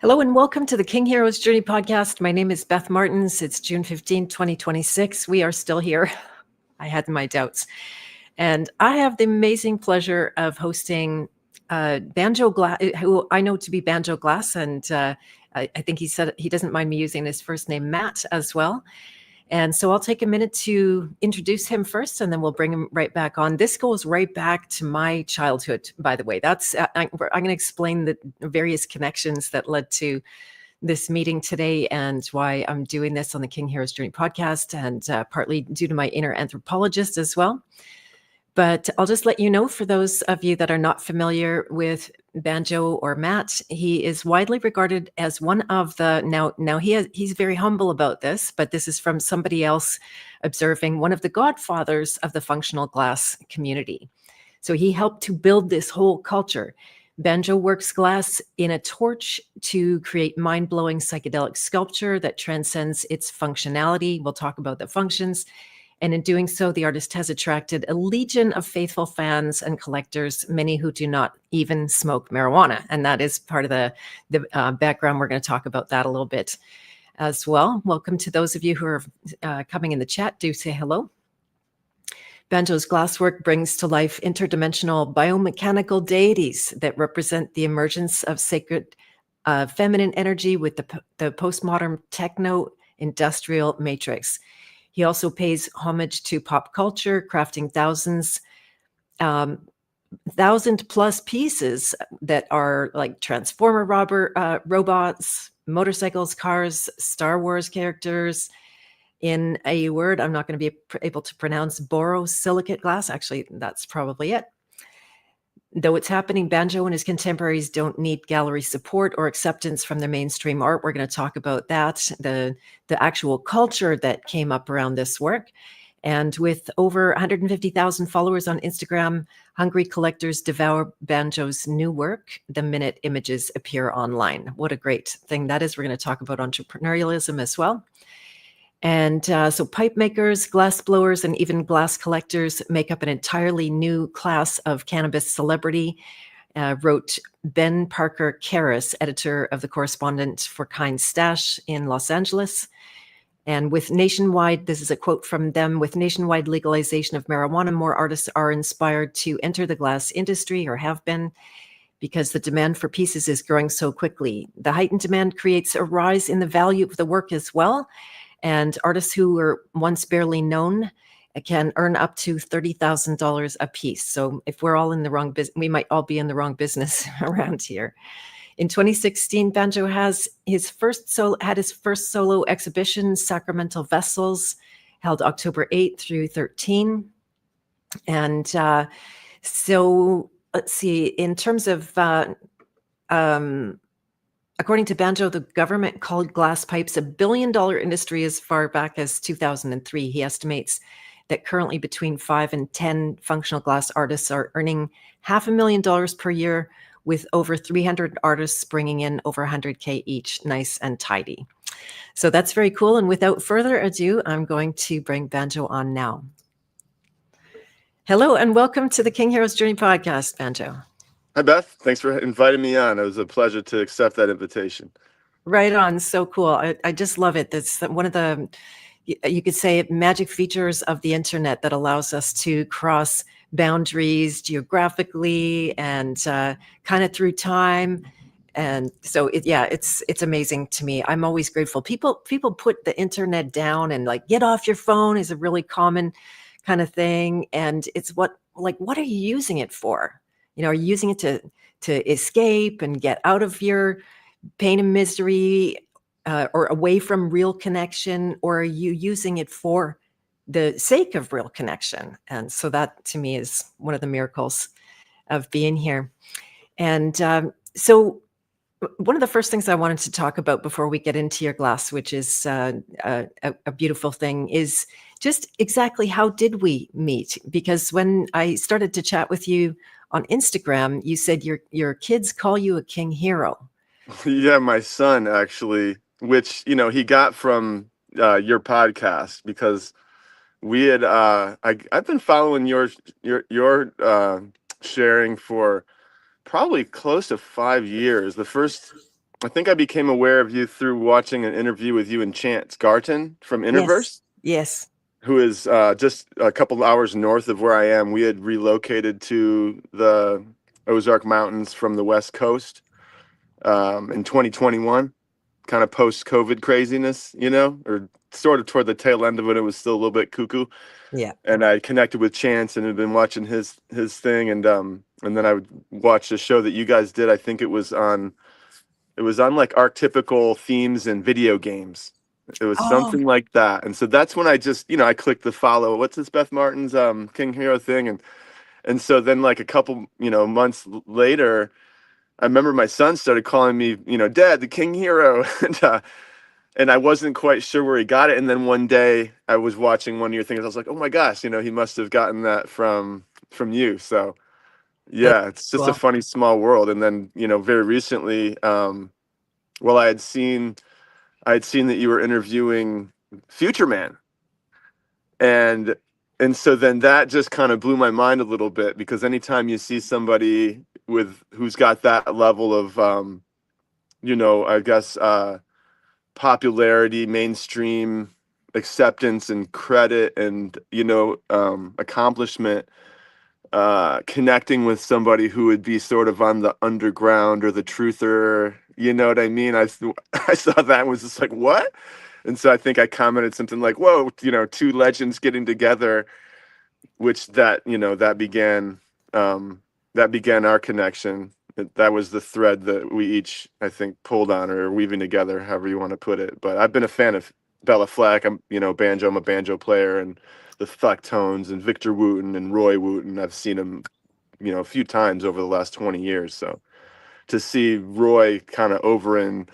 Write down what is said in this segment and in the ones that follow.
Hello and welcome to the King Heroes Journey podcast. My name is Beth Martins. It's June 15, 2026. We are still here. I had my doubts. And I have the amazing pleasure of hosting Banjo Glass, who I know to be Banjo Glass. And I think he said he doesn't mind me using his first name, Matt, as well. And so I'll take a minute to introduce him first, and then we'll bring him right back on. This goes right back to my childhood, by the way. That's I'm going to explain the various connections that led to this meeting today and why I'm doing this on the King Heroes Journey podcast, and partly due to my inner anthropologist as well. But I'll just let you know, for those of you that are not familiar with Banjo or Matt, he is widely regarded as one of the, now he's very humble about this, but this is from somebody else observing, one of the godfathers of the functional glass community. So he helped to build this whole culture. Banjo works glass in a torch to create mind-blowing psychedelic sculpture that transcends its functionality. We'll talk about the functions. And in doing so, the artist has attracted a legion of faithful fans and collectors, many who do not even smoke marijuana. And that is part of the background. We're going to talk about that a little bit as well. Welcome to those of you who are coming in the chat. Do say hello. Banjo's glasswork brings to life interdimensional biomechanical deities that represent the emergence of sacred feminine energy with the postmodern techno-industrial matrix. He also pays homage to pop culture, crafting thousand plus pieces that are like Transformer robots, motorcycles, cars, Star Wars characters. In a word I'm not going to be able to pronounce, borosilicate glass. Actually, that's probably it. Though it's happening, Banjo and his contemporaries don't need gallery support or acceptance from the mainstream art. We're going to talk about that, the actual culture that came up around this work. And with over 150,000 followers on Instagram, hungry collectors devour Banjo's new work the minute images appear online. What a great thing that is. We're going to talk about entrepreneurialism as well. And so pipe makers, glass blowers, and even glass collectors make up an entirely new class of cannabis celebrity, wrote Ben Parker Karras, editor of the correspondent for Kind Stash in Los Angeles. And with nationwide, this is a quote from them, with nationwide legalization of marijuana, more artists are inspired to enter the glass industry, or have been, because the demand for pieces is growing so quickly. The heightened demand creates a rise in the value of the work as well. And artists who were once barely known can earn up to $30,000 a piece. So if we're all in the wrong business, we might all be in the wrong business around here. In 2016, Banjo had his first solo exhibition, Sacramental Vessels, held October 8 through 13. And so let's see, in terms of according to Banjo, the government called glass pipes a billion-dollar industry as far back as 2003. He estimates that currently between 5 and 10 functional glass artists are earning $500,000 per year, with over 300 artists bringing in over 100K each. Nice and tidy. So that's very cool. And without further ado, I'm going to bring Banjo on now. Hello and welcome to the King Heroes Journey podcast, Banjo. Hi, Beth. Thanks for inviting me on. It was a pleasure to accept that invitation. Right on. So cool. I just love it. That's one of the, you could say, magic features of the internet that allows us to cross boundaries geographically and kind of through time. And so it's amazing to me. I'm always grateful. People put the internet down, and like, get off your phone is a really common kind of thing. And it's what are you using it for? You know, are you using it to escape and get out of your pain and misery, or away from real connection, or are you using it for the sake of real connection? And so that to me is one of the miracles of being here. And so one of the first things I wanted to talk about before we get into your glass, which is a beautiful thing, is just exactly how did we meet? Because when I started to chat with you on Instagram, you said your kids call you a king hero. Yeah, my son actually, which he got from your podcast, because we had I've been following your sharing for probably close to 5 years. The first I think I became aware of you through watching an interview with you and Chance Garton from Yes. Interverse, Yes. who is just a couple hours north of where I am. We had relocated to the Ozark Mountains from the West Coast in 2021, kind of post-COVID craziness, or sort of toward the tail end of it. It was still a little bit cuckoo. Yeah. And I connected with Chance and had been watching his thing, and then I would watch a show that you guys did. I think it was on like archetypical themes in video games. It was Oh, something like that. And so that's when I just, I clicked the follow. What's this Beth Martin's King Hero thing? And so then like a couple, months later, I remember my son started calling me, Dad, the King Hero. And I wasn't quite sure where he got it. And then one day I was watching one of your things. I was like, oh my gosh, he must have gotten that from you. So that's yeah, it's just a cool. funny small world. And then, very recently, well, I had seen that you were interviewing FutureMan, and and so then that just kind of blew my mind a little bit, because anytime you see somebody who's got that level of I guess popularity, mainstream acceptance and credit, and accomplishment, connecting with somebody who would be sort of on the underground or the truther, you know what I mean? I saw that and was just like, what? And so I think I commented something like, whoa, two legends getting together, which that began our connection. That was the thread that we each, I think, pulled on, or weaving together, however you want to put it. But I've been a fan of Bella Fleck. I'm a banjo player, and the Flecktones and Victor Wooten and Roy Wooten. I've seen him, a few times over the last 20 years. So to see Roy kind of over in,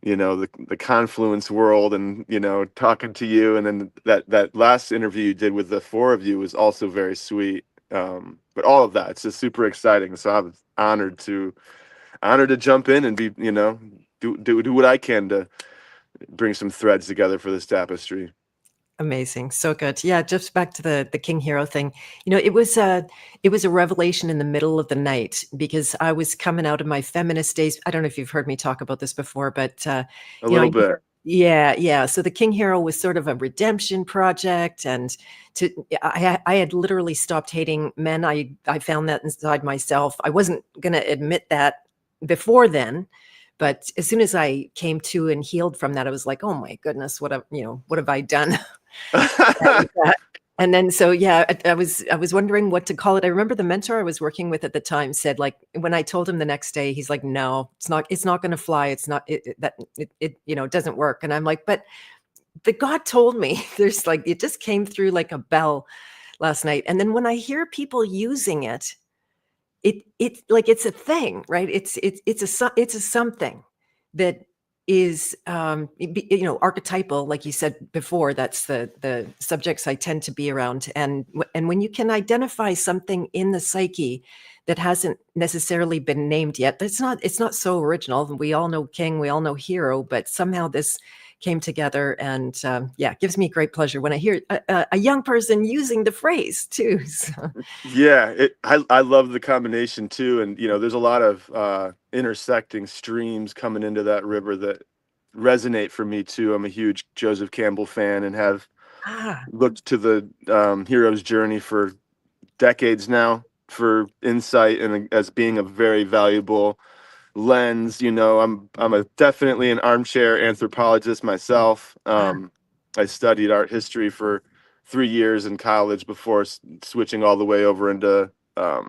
the Confluence world, and, talking to you, and then that last interview you did with the four of you was also very sweet. But all of that, it's just super exciting. So I was honored to jump in and be, do what I can to bring some threads together for this tapestry. Amazing. So good. Yeah, just back to the King Hero thing. It was a revelation in the middle of the night, because I was coming out of my feminist days. I don't know if you've heard me talk about this before, but A you know, little bit. yeah, yeah. So the King Hero was sort of a redemption project, and I had literally stopped hating men. I found that inside myself. I wasn't going to admit that before then, but as soon as I came to and healed from that, I was like, oh my goodness, what have I done? And, and then so yeah, I was wondering what to call it. I remember the mentor I was working with at the time said, like, when I told him the next day, he's like, "No, it's not going to fly. It's not it doesn't work." And I'm like, "But the God told me." There's like, it just came through like a bell last night. And then when I hear people using it, it's like it's a thing, right? It's a something that is archetypal, like you said before. That's the subjects I tend to be around. And when you can identify something in the psyche that hasn't necessarily been named yet, it's not so original. We all know king, we all know hero, but somehow this came together. And yeah, it gives me great pleasure when I hear a young person using the phrase too. So, Yeah, I love the combination too, and there's a lot of intersecting streams coming into that river that resonate for me too. I'm a huge Joseph Campbell fan, and have ah, looked to the hero's journey for decades now for insight, and as being a very valuable lens. I'm a definitely an armchair anthropologist myself. ah. I studied art history for 3 years in college before switching all the way over into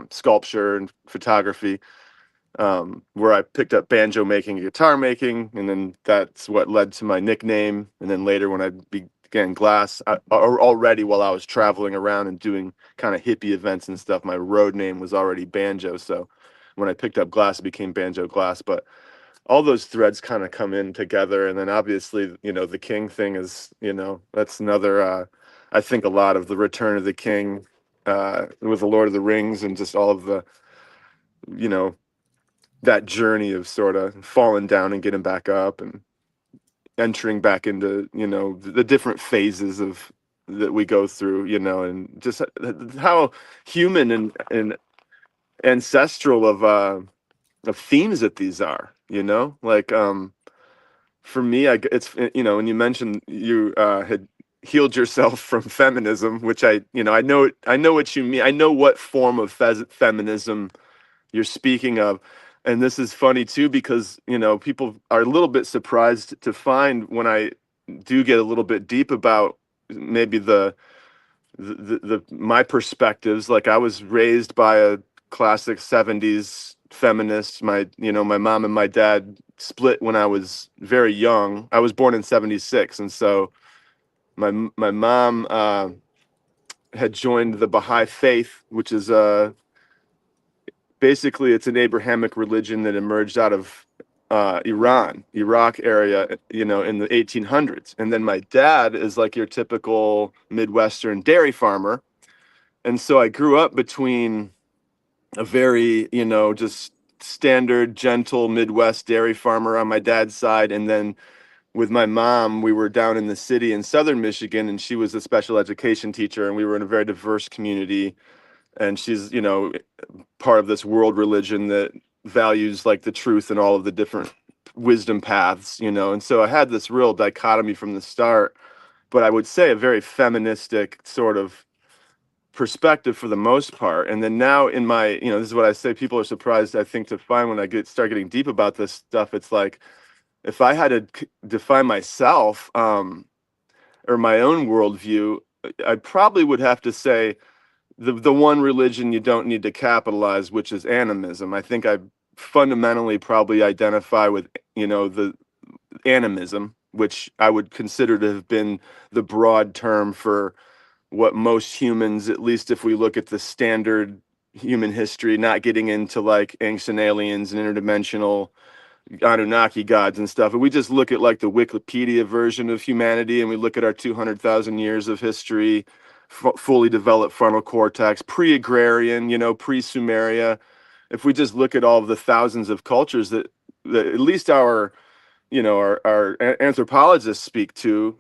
sculpture and photography, where I picked up banjo making and guitar making, and then that's what led to my nickname. And then later, when I began Glass, already while I was traveling around and doing kind of hippie events and stuff, my road name was already Banjo. So when I picked up Glass, it became Banjo Glass. But all those threads kind of come in together. And then obviously, the king thing is, that's another, I think a lot of the Return of the King, with the Lord of the Rings, and just all of the, you know, that journey of sort of falling down and getting back up, and entering back into, the different phases of that we go through, and just how human and ancestral of themes that these are, like, for me, it's, when you mentioned you had healed yourself from feminism, which I know what you mean. I know what form of feminism you're speaking of. And this is funny too, because, people are a little bit surprised to find when I do get a little bit deep about maybe my perspectives. Like, I was raised by a classic 70s feminist. My mom and my dad split when I was very young. I was born in 76. And so my mom had joined the Baha'i faith, which is basically, it's an Abrahamic religion that emerged out of Iraq area, in the 1800s. And then my dad is like your typical Midwestern dairy farmer. And so I grew up between a very, just standard, gentle Midwest dairy farmer on my dad's side. And then with my mom, we were down in the city in southern Michigan, and she was a special education teacher, and we were in a very diverse community. And she's, part of this world religion that values like the truth and all of the different wisdom paths, and so I had this real dichotomy from the start, but I would say a very feministic sort of perspective for the most part. And then now in my, this is what I say, people are surprised, I think, to find when I start getting deep about this stuff. It's like, if I had to define myself, or my own worldview, I probably would have to say the one religion you don't need to capitalize, which is animism. I think I fundamentally probably identify with, the animism, which I would consider to have been the broad term for what most humans, at least if we look at the standard human history, not getting into like ancient aliens and interdimensional Anunnaki gods and stuff. And we just look at like the Wikipedia version of humanity, and we look at our 200,000 years of history, fully developed frontal cortex, pre-agrarian, pre-Sumeria. If we just look at all of the thousands of cultures that at least our anthropologists speak to,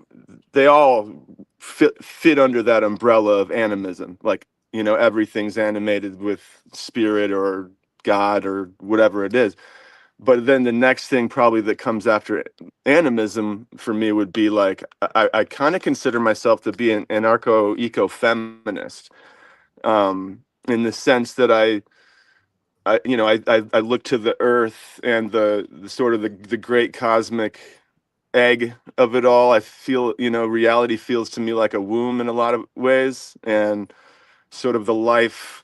they all fit under that umbrella of animism. Like, everything's animated with spirit or God or whatever it is. But then the next thing probably that comes after animism for me would be like, I kind of consider myself to be an anarcho-eco-feminist, in the sense that I look to the earth and the sort of the great cosmic egg of it all. I feel, reality feels to me like a womb in a lot of ways, and sort of the life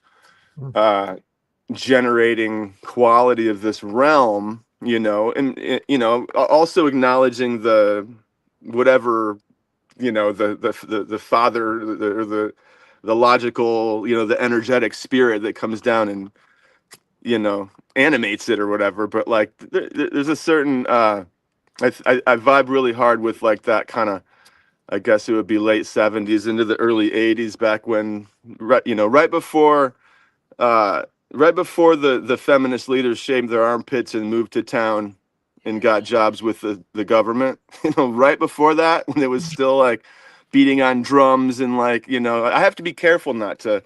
generating quality of this realm, and also acknowledging the whatever, the father, the logical, the energetic spirit that comes down and animates it or whatever. But like there's a certain I vibe really hard with like that kind of, I guess it would be late 70s into the early 80s, back when uh right before the feminist leaders shaved their armpits and moved to town and got jobs with the government. Right before that, when it was still like beating on drums, and like, I have to be careful not to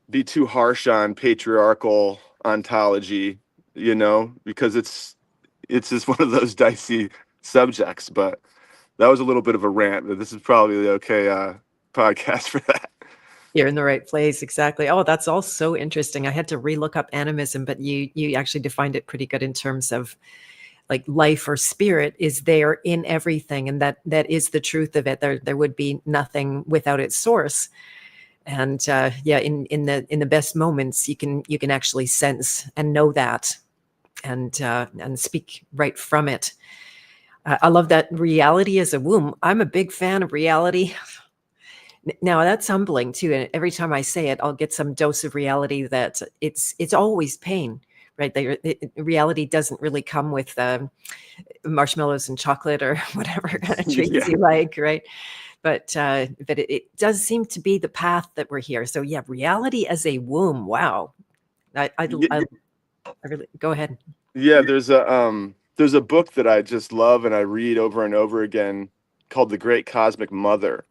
be too harsh on patriarchal ontology, because it's just one of those dicey subjects. But that was a little bit of a rant, but this is probably the okay podcast for that. You're in the right place. Exactly. Oh, that's all so interesting. I had to relook up animism, but you actually defined it pretty good in terms of like life or spirit is there in everything, and that is the truth of it. There would be nothing without its source. And yeah, in the best moments, you can actually sense and know that, and speak right from it. I love that reality is a womb. I'm a big fan of reality. Now that's humbling too. And every time I say it, I'll get some dose of reality that it's always pain, right? Reality doesn't really come with marshmallows and chocolate or whatever kind of treats Yeah. you like, right? But it does seem to be the path that we're here. So yeah, reality as a womb. Wow. I really go ahead. Yeah, there's a book that I just love and I read over and over again, called The Great Cosmic Mother.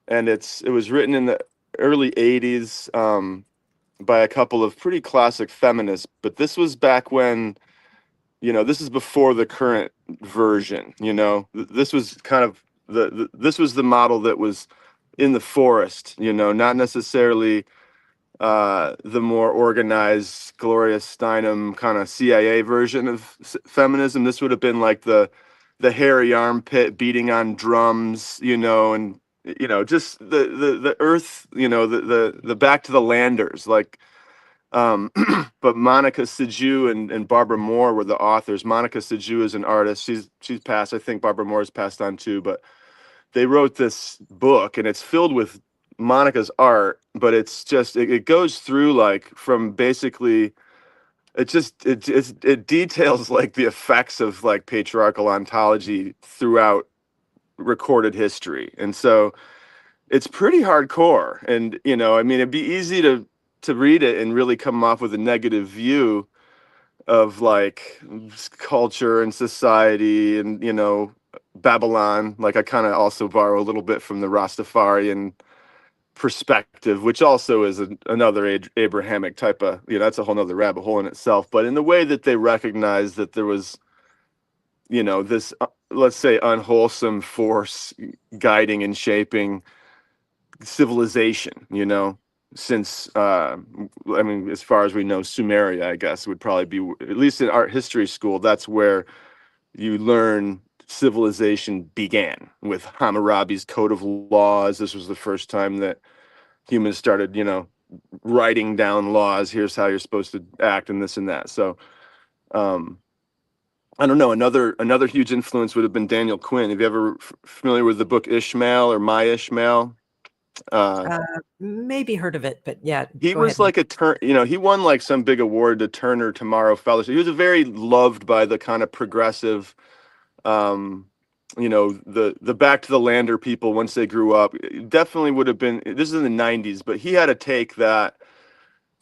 And it was written in the early 80s. by a couple of pretty classic feminists, but this was back when, this is before the current version. This was kind of this was the model that was in the forest, not necessarily the more organized Gloria Steinem kind of CIA version of feminism. This would have been like the hairy armpit beating on drums, and just the earth, the back to the landers, like. But Monica Sijou and Barbara Moore were the authors. Monica Sijou is an artist. She's passed. I think Barbara Moore has passed on too. But they wrote this book, and it's filled with Monica's art. But it's just it goes through like from basically it details like the effects of like patriarchal ontology throughout recorded history, and so it's pretty hardcore. And I mean, it'd be easy to read it and really come off with a negative view of like culture and society and Babylon. Like I kind of also borrow a little bit from the Rastafarian perspective, which also is another Abrahamic type of, that's a whole nother rabbit hole in itself. But in the way that they recognize that there was this let's say unwholesome force guiding and shaping civilization, since I mean, as far as we know, Sumeria, I guess, would probably be, at least in art history school, that's where you learn civilization began, with Hammurabi's code of laws. This was the first time that humans started, writing down laws. Here's how you're supposed to act and this and that. So I don't know, another huge influence would have been Daniel Quinn. Have you ever familiar with the book Ishmael or My Ishmael? Maybe heard of it, but yeah, He go was ahead. like he won like some big award, the Turner Tomorrow Fellowship. He was very loved by the kind of progressive, the back to the lander people once they grew up. It definitely would have been, this is in the 90s, but he had a take that,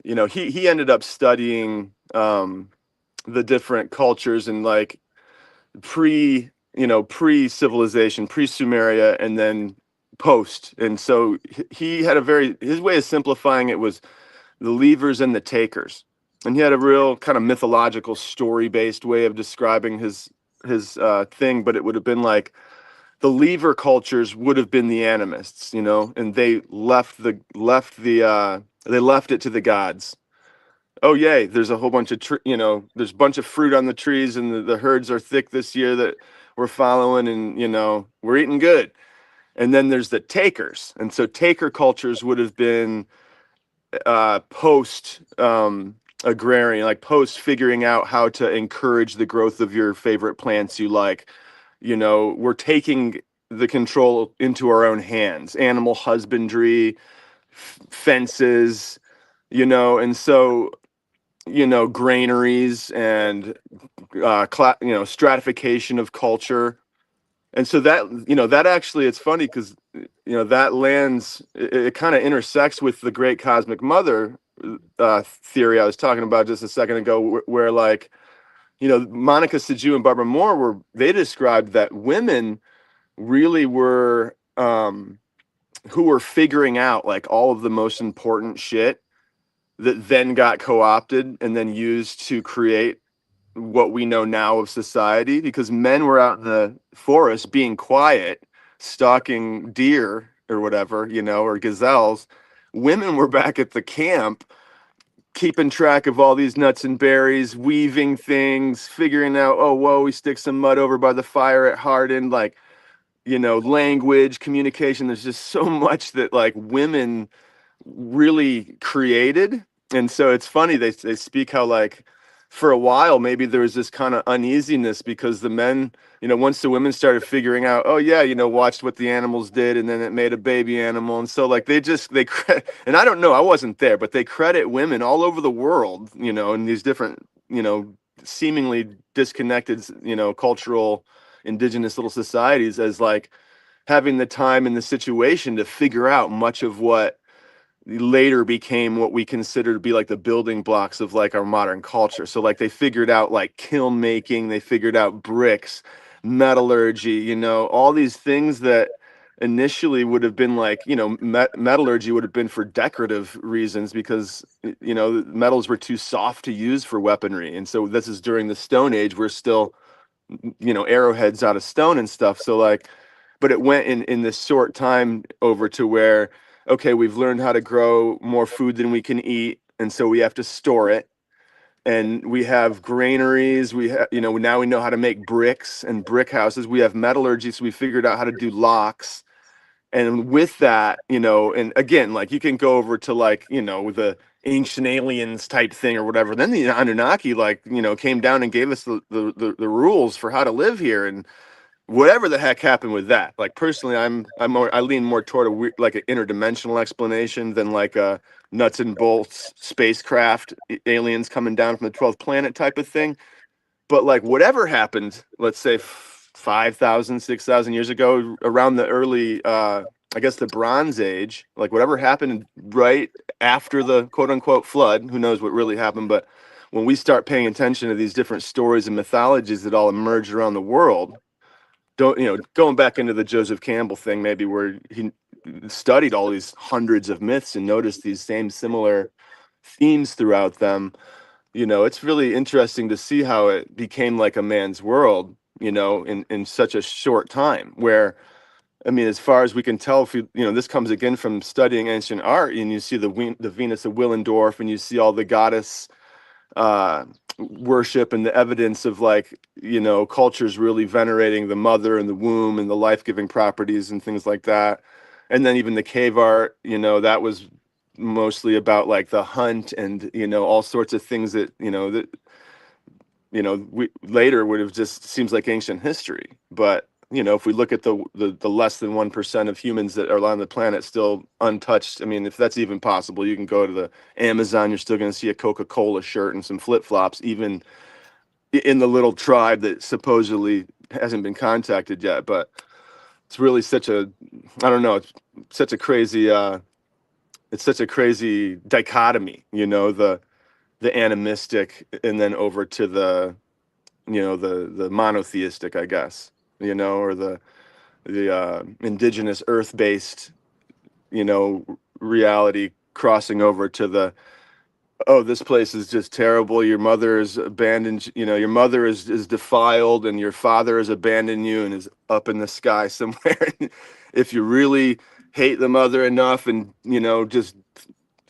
he ended up studying the different cultures and like pre-civilization, pre-Sumeria, and then post. And so he had his way of simplifying it was the levers and the takers. And he had a real kind of mythological story-based way of describing his thing, but it would have been like the lever cultures would have been the animists, and they left it to the gods. Oh yay, there's a whole bunch of there's a bunch of fruit on the trees, and the herds are thick this year that we're following, and we're eating good. And then there's the takers, and so taker cultures would have been post agrarian, like post figuring out how to encourage the growth of your favorite plants you like. We're taking the control into our own hands, animal husbandry, fences, and so granaries and stratification of culture. And so that actually, it's funny because that lands, it kind of intersects with the great cosmic mother theory I was talking about just a second ago, where like Monica Sijou and Barbara Moore they described that women really were who were figuring out like all of the most important shit that then got co-opted and then used to create what we know now of society, because men were out in the forest being quiet, stalking deer or whatever, or gazelles. Women were back at the camp keeping track of all these nuts and berries, weaving things, figuring out, oh, whoa, we stick some mud over by the fire at Hardin, like, language, communication. There's just so much that like women really created. And so it's funny, they speak how like for a while maybe there was this kind of uneasiness because the men, once the women started figuring out, oh yeah, watched what the animals did, and then it made a baby animal. And so like they and I don't know, I wasn't there, but they credit women all over the world, in these different, seemingly disconnected, cultural indigenous little societies as like having the time and the situation to figure out much of what later became what we consider to be like the building blocks of like our modern culture. So like they figured out like kiln making, they figured out bricks, metallurgy, all these things that initially would have been like, metallurgy would have been for decorative reasons because, metals were too soft to use for weaponry. And so this is during the Stone Age. We're still, arrowheads out of stone and stuff. So like, but it went in this short time over to where, okay, we've learned how to grow more food than we can eat. And so we have to store it. And we have granaries. We have, now we know how to make bricks and brick houses. We have metallurgy. So we figured out how to do locks. And with that, and again, like you can go over to like, the ancient aliens type thing or whatever. Then the Anunnaki, like, came down and gave us the rules for how to live here. And whatever the heck happened with that. Like personally, I lean more toward like an interdimensional explanation than like a nuts and bolts spacecraft aliens coming down from the 12th planet type of thing. But like whatever happened, let's say 5,000, 6,000 years ago, around the early, I guess the Bronze Age, like whatever happened right after the quote unquote flood, who knows what really happened. But when we start paying attention to these different stories and mythologies that all emerged around the world, going back into the Joseph Campbell thing, maybe where he studied all these hundreds of myths and noticed these same similar themes throughout them. It's really interesting to see how it became like a man's world, in such a short time where, I mean, as far as we can tell, if this comes again from studying ancient art, and you see the Venus of Willendorf, and you see all the goddess worship and the evidence of like, cultures really venerating the mother and the womb and the life-giving properties and things like that. And then even the cave art, that was mostly about like the hunt and, all sorts of things that, we later would have just seems like ancient history. But if we look at the less than 1% of humans that are on the planet still untouched, I mean, if that's even possible, you can go to the Amazon, you're still going to see a Coca-Cola shirt and some flip-flops, even in the little tribe that supposedly hasn't been contacted yet. But it's really such a, I don't know, it's such a crazy, it's such a crazy dichotomy, the animistic and then over to the, the monotheistic, I guess, or the indigenous earth-based, reality crossing over to the, oh, this place is just terrible. Your mother is abandoned, your mother is defiled and your father has abandoned you and is up in the sky somewhere. If you really hate the mother enough and, just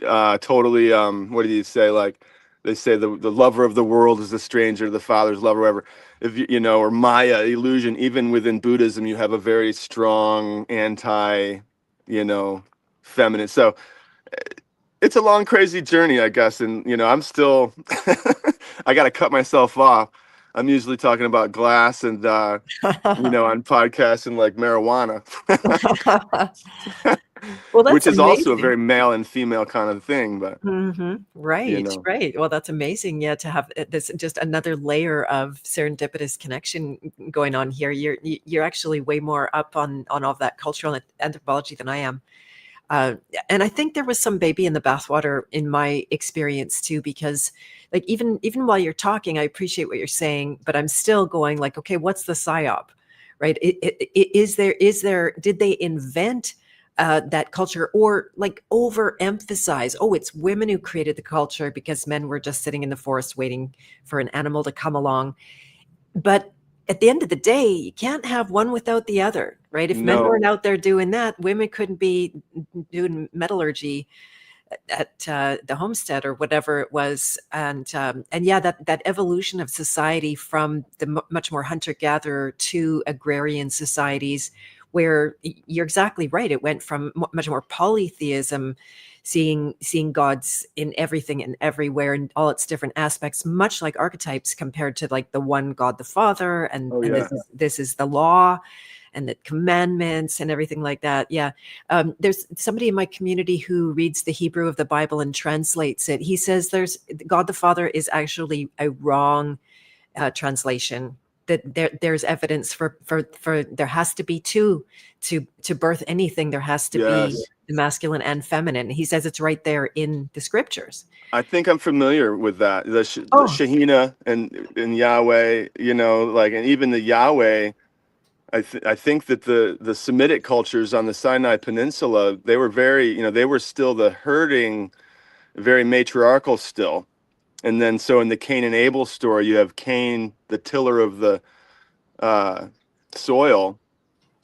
totally, what do you say? Like they say the lover of the world is the stranger, the father's lover, whatever. If or Maya illusion, even within Buddhism, you have a very strong anti, feminine. So it's a long, crazy journey, I guess. And, I'm still, I got to cut myself off. I'm usually talking about glass and, on podcasts and like marijuana, Well, that's which is also a amazing. very male and female kind of thing. But, Right, right. Well, that's amazing. Yeah, to have this just another layer of serendipitous connection going on here. You're actually way more up on all of that cultural anthropology than I am. And I think there was some baby in the bathwater in my experience too, because like even while you're talking, I appreciate what you're saying, but I'm still going like, okay, what's the psyop, right? Is there did they invent that culture or like overemphasize? Oh, it's women who created the culture because men were just sitting in the forest waiting for an animal to come along. But at the end of the day, you can't have one without the other, right? If men weren't no, out there doing that, women couldn't be doing metallurgy at the homestead or whatever it was. And yeah, that evolution of society from the much more hunter gatherer to agrarian societies, where you're exactly right, it went from much more polytheism, seeing gods in everything and everywhere and all its different aspects, much like archetypes, compared to like the one God the Father, and oh yeah, this is the law and the commandments and everything like that. Yeah. There's somebody in my community who reads the Hebrew of the Bible and translates it. He says there's God the Father is actually a wrong translation. That there's evidence for there has to be two to birth anything. There has to be yes. the masculine and feminine. He says it's right there in the scriptures. I think I'm familiar with that. The Oh, Shahina and Yahweh, like, and even the Yahweh. I think that the Semitic cultures on the Sinai Peninsula, they were very, they were still the herding, very matriarchal still. And then so in the Cain and Abel story, you have Cain, the tiller of the uh, soil.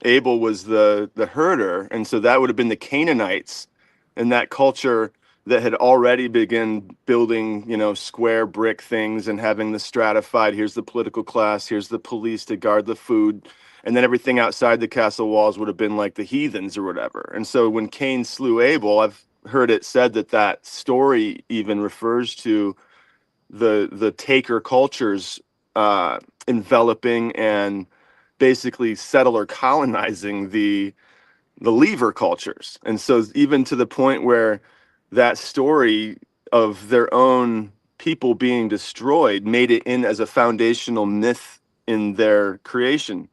Abel was the herder, and so that would have been the Canaanites, and that culture that had already begun building, square brick things and having the stratified. Here's the political class. Here's the police to guard the food, and then everything outside the castle walls would have been like the heathens or whatever. And so when Cain slew Abel, I've heard it said that that story even refers to the taker cultures enveloping and basically settler colonizing the lever cultures. And so even to the point where that story of their own people being destroyed made it in as a foundational myth in their creation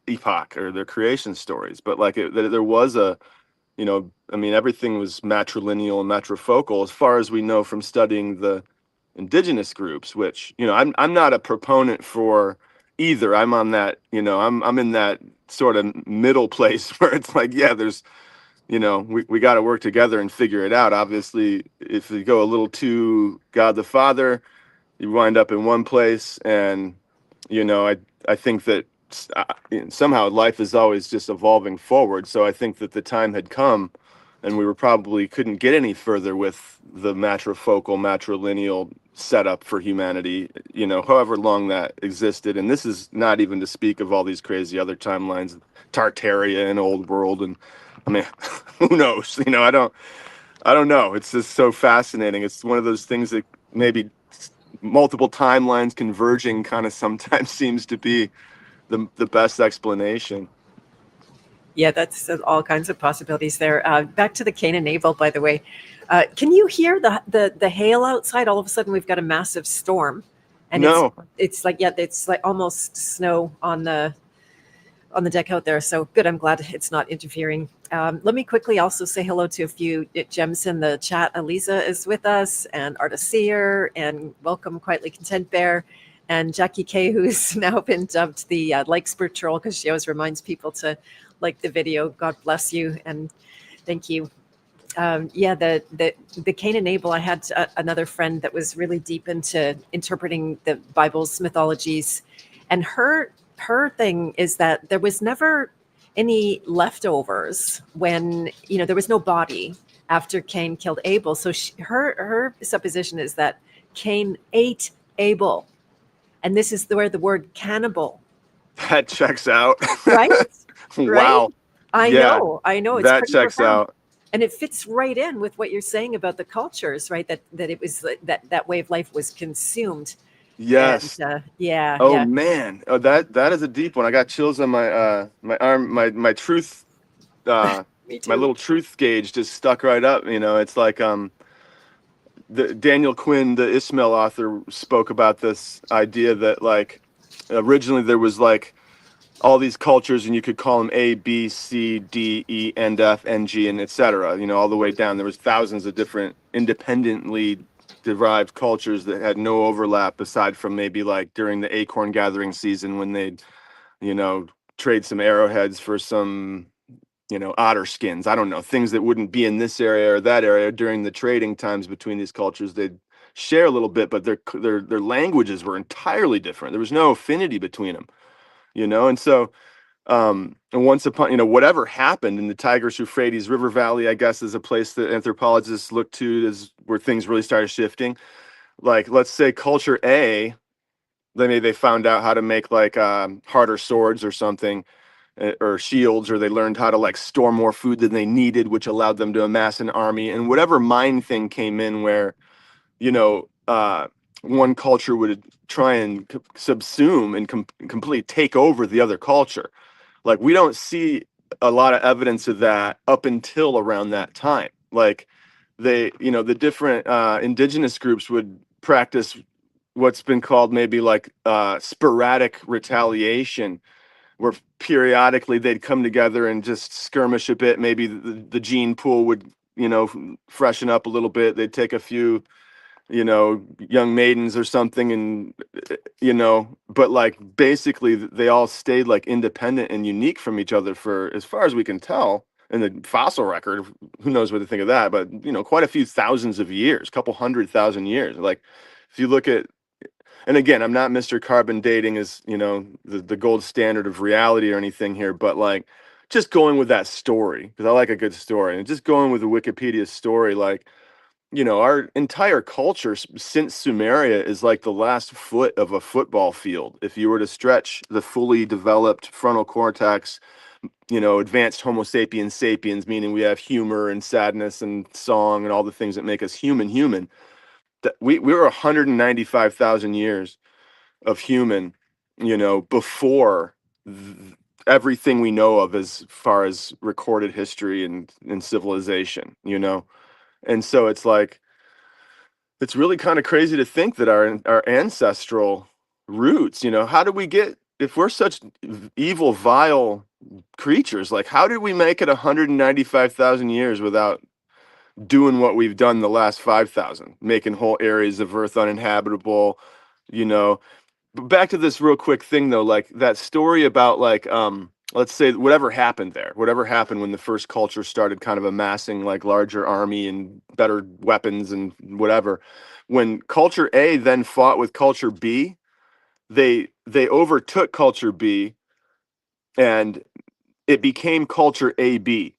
epoch or their creation stories. But like there was a, I mean, everything was matrilineal and matrifocal as far as we know from studying the indigenous groups, which, I'm not a proponent for either. I'm on that, I'm in that sort of middle place where it's like, yeah, there's, we got to work together and figure it out. Obviously, if you go a little too God the Father, you wind up in one place. And, I think that somehow life is always just evolving forward. So I think that the time had come and we were probably couldn't get any further with the matrifocal, matrilineal setup for humanity, however long that existed. And this is not even to speak of all these crazy other timelines, Tartaria and Old World. And I mean, who knows? I don't know. It's just so fascinating. It's one of those things that maybe multiple timelines converging kind of sometimes seems to be the best explanation. Yeah, that's all kinds of possibilities there. Back to the Cain and Abel, by the way. Can you hear the hail outside? All of a sudden, we've got a massive storm, and No. it's like, yeah, it's like almost snow on the deck out there. So good. I'm glad it's not interfering. Let me quickly also say hello to a few gems in the chat. Aliza is with us, and Arta Seer, and welcome Quietly Content Bear, and Jackie K, who's now been dubbed the Likes Patrol because she always reminds people to like the video. God bless you, and thank you. Yeah, the Cain and Abel. I had another friend that was really deep into interpreting the Bible's mythologies, and her thing is that there was never any leftovers when there was no body after Cain killed Abel. So her supposition is that Cain ate Abel, and this is where the word cannibal. That checks out. Right? Wow. Right? I know. It's that pretty checks profound. out. And it fits right in with what you're saying about the cultures, right? That it was that way of life was consumed. Yes. And, yeah. Oh Yeah. man. Oh, that is a deep one. I got chills on my my arm. My truth. Me too. My little truth gauge just stuck right up. It's like the Daniel Quinn, the Ismail author, spoke about this idea that like originally there was like all these cultures and you could call them A, B, C, D, E, N, F, N, G, and etc. All the way down. There was thousands of different independently derived cultures that had no overlap aside from maybe like during the acorn gathering season when they'd, trade some arrowheads for some, otter skins. I don't know, things that wouldn't be in this area or that area during the trading times between these cultures. They'd share a little bit, but their languages were entirely different. There was no affinity between them, and so and once upon, whatever happened in the Tigris Euphrates River Valley, I guess, is a place that anthropologists look to as where things really started shifting. Like, let's say culture A, then maybe they found out how to make like harder swords or something, or shields, or they learned how to like store more food than they needed, which allowed them to amass an army. And whatever mind thing came in where, one culture would try and subsume and completely take over the other culture. Like, we don't see a lot of evidence of that up until around that time. Like, the different indigenous groups would practice what's been called maybe like sporadic retaliation, where periodically they'd come together and just skirmish a bit. Maybe the gene pool would, freshen up a little bit. They'd take a few young maidens or something, and but like basically they all stayed like independent and unique from each other for as far as we can tell in the fossil record. Who knows what to think of that, but quite a few thousands of years, couple 100,000 years. Like if you look at, and again, I'm not Mr. Carbon dating as the gold standard of reality or anything here, but like just going with that story, because I like a good story, and just going with the Wikipedia story, like our entire culture since Sumeria is like the last foot of a football field. If you were to stretch the fully developed frontal cortex, advanced Homo sapiens sapiens, meaning we have humor and sadness and song and all the things that make us human, that we were 195,000 years of human, before everything we know of as far as recorded history and civilization, and so it's like, it's really kind of crazy to think that our ancestral roots, how did we get, if we're such evil, vile creatures, like how did we make it 195,000 years without doing what we've done the last 5,000, making whole areas of Earth uninhabitable, you know? But back to this real quick thing though, like that story about like let's say whatever happened when the first culture started kind of amassing like larger army and better weapons and whatever. When culture A then fought with culture B, they overtook culture B and it became culture AB,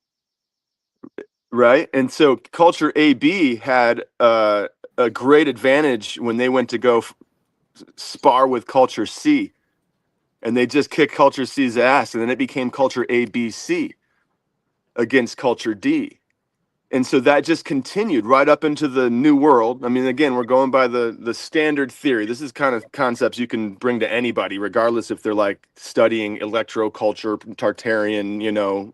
right? And so culture AB had a great advantage when they went to go spar with culture C, and they just kicked culture C's ass, and then it became culture ABC against culture D. And so that just continued right up into the new world. I mean, again, we're going by the standard theory. This is kind of concepts you can bring to anybody, regardless if they're like studying electroculture, Tartarian,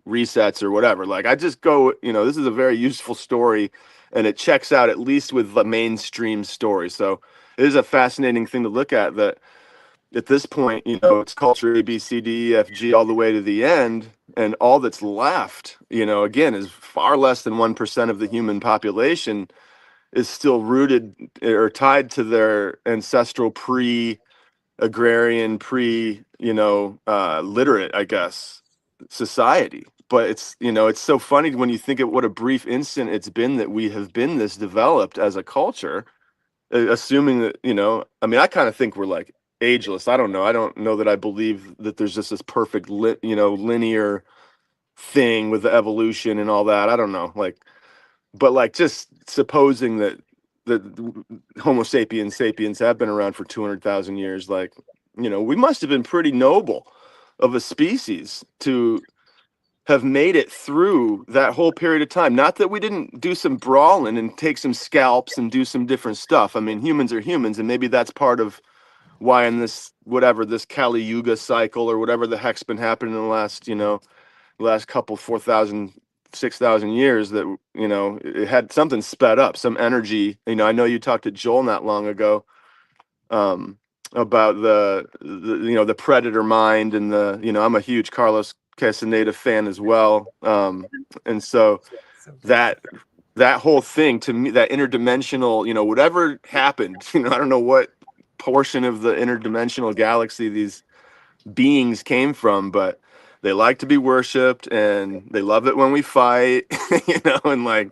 resets or whatever. Like I just go, this is a very useful story, and it checks out at least with the mainstream story. So it is a fascinating thing to look at, that at this point, it's culture A, B, C, D, E, F, G, all the way to the end. And all that's left, again, is far less than 1% of the human population is still rooted or tied to their ancestral pre-agrarian, literate, I guess, society. But it's so funny when you think of what a brief instant it's been that we have been this developed as a culture, assuming that, I mean, I kind of think we're like ageless. I don't know. I don't know that I believe that there's just this perfect linear thing with the evolution and all that. I don't know. Like, but like just supposing that Homo sapiens have been around for 200,000 years, like, we must have been pretty noble of a species to have made it through that whole period of time. Not that we didn't do some brawling and take some scalps and do some different stuff. I mean, humans are humans, and maybe that's part of why in this Kali Yuga cycle or whatever the heck's been happening in the last couple 4,000, 6,000 years, that it had something sped up, some energy. I know you talked to Joel not long ago about the predator mind, and I'm a huge Carlos Castaneda fan as well, and so that whole thing, to me, that interdimensional, whatever happened, I don't know what portion of the interdimensional galaxy these beings came from, but they like to be worshipped, and they love it when we fight, and like,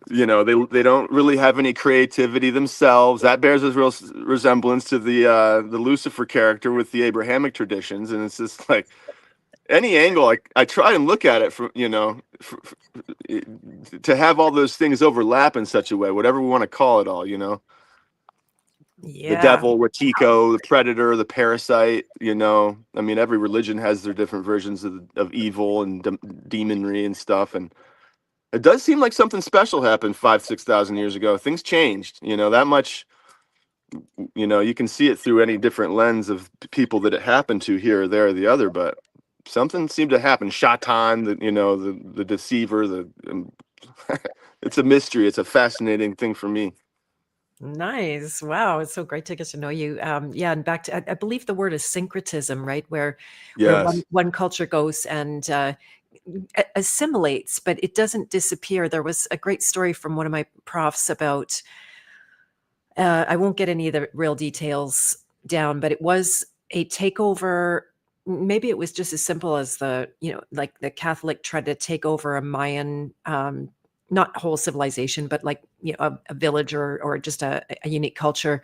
they don't really have any creativity themselves. That bears a real resemblance to the Lucifer character with the Abrahamic traditions, and it's just like any angle I try and look at it from, to have all those things overlap in such a way, whatever we want to call it all, the Yeah. devil, Ratiko, the predator, the parasite, I mean, every religion has their different versions of evil and demonry and stuff. And it does seem like something special happened 5,000-6,000 years ago. Things changed, that much, you can see it through any different lens of people that it happened to here or there or the other, but something seemed to happen. Shatan, the deceiver, it's a mystery. It's a fascinating thing for me. Nice. Wow. It's so great to get to know you. Yeah. And back to, I believe the word is syncretism, right? Where Yes. one culture goes and assimilates, but it doesn't disappear. There was a great story from one of my profs about I won't get any of the real details down, but it was a takeover. Maybe it was just as simple as like the Catholic tried to take over a Mayan, not whole civilization, but like, a village or just a unique culture.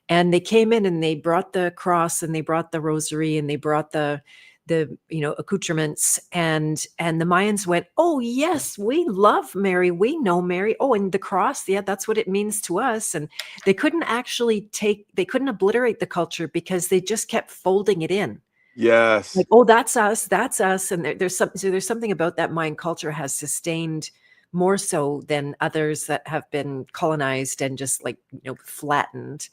And they came in and they brought the cross and they brought the rosary and they brought the accoutrements, and the Mayans went, oh yes, we love Mary, we know Mary. Oh, and the cross, yeah, that's what it means to us. And they couldn't obliterate the culture because they just kept folding it in, Yes. like, oh, that's us. And there's something about that Mayan culture has sustained more so than others that have been colonized and just like, flattened.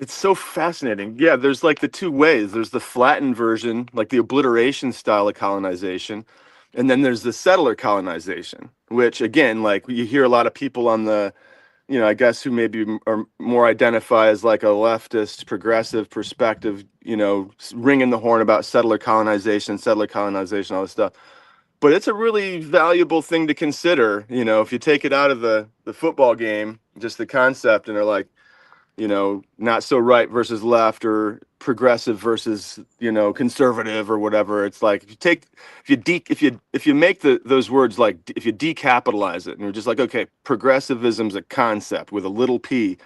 It's so fascinating. Yeah, there's like the two ways. There's the flattened version, like the obliteration style of colonization, and then there's the settler colonization, which again, like you hear a lot of people on the, I guess who maybe are more identify as like a leftist, progressive perspective, ringing the horn about settler colonization, all this stuff. But it's a really valuable thing to consider, if you take it out of the football game, just the concept, and are like, not so right versus left or progressive versus, conservative or whatever. It's like if you make those words, like if you decapitalize it and you're just like, okay, progressivism's a concept with a little p,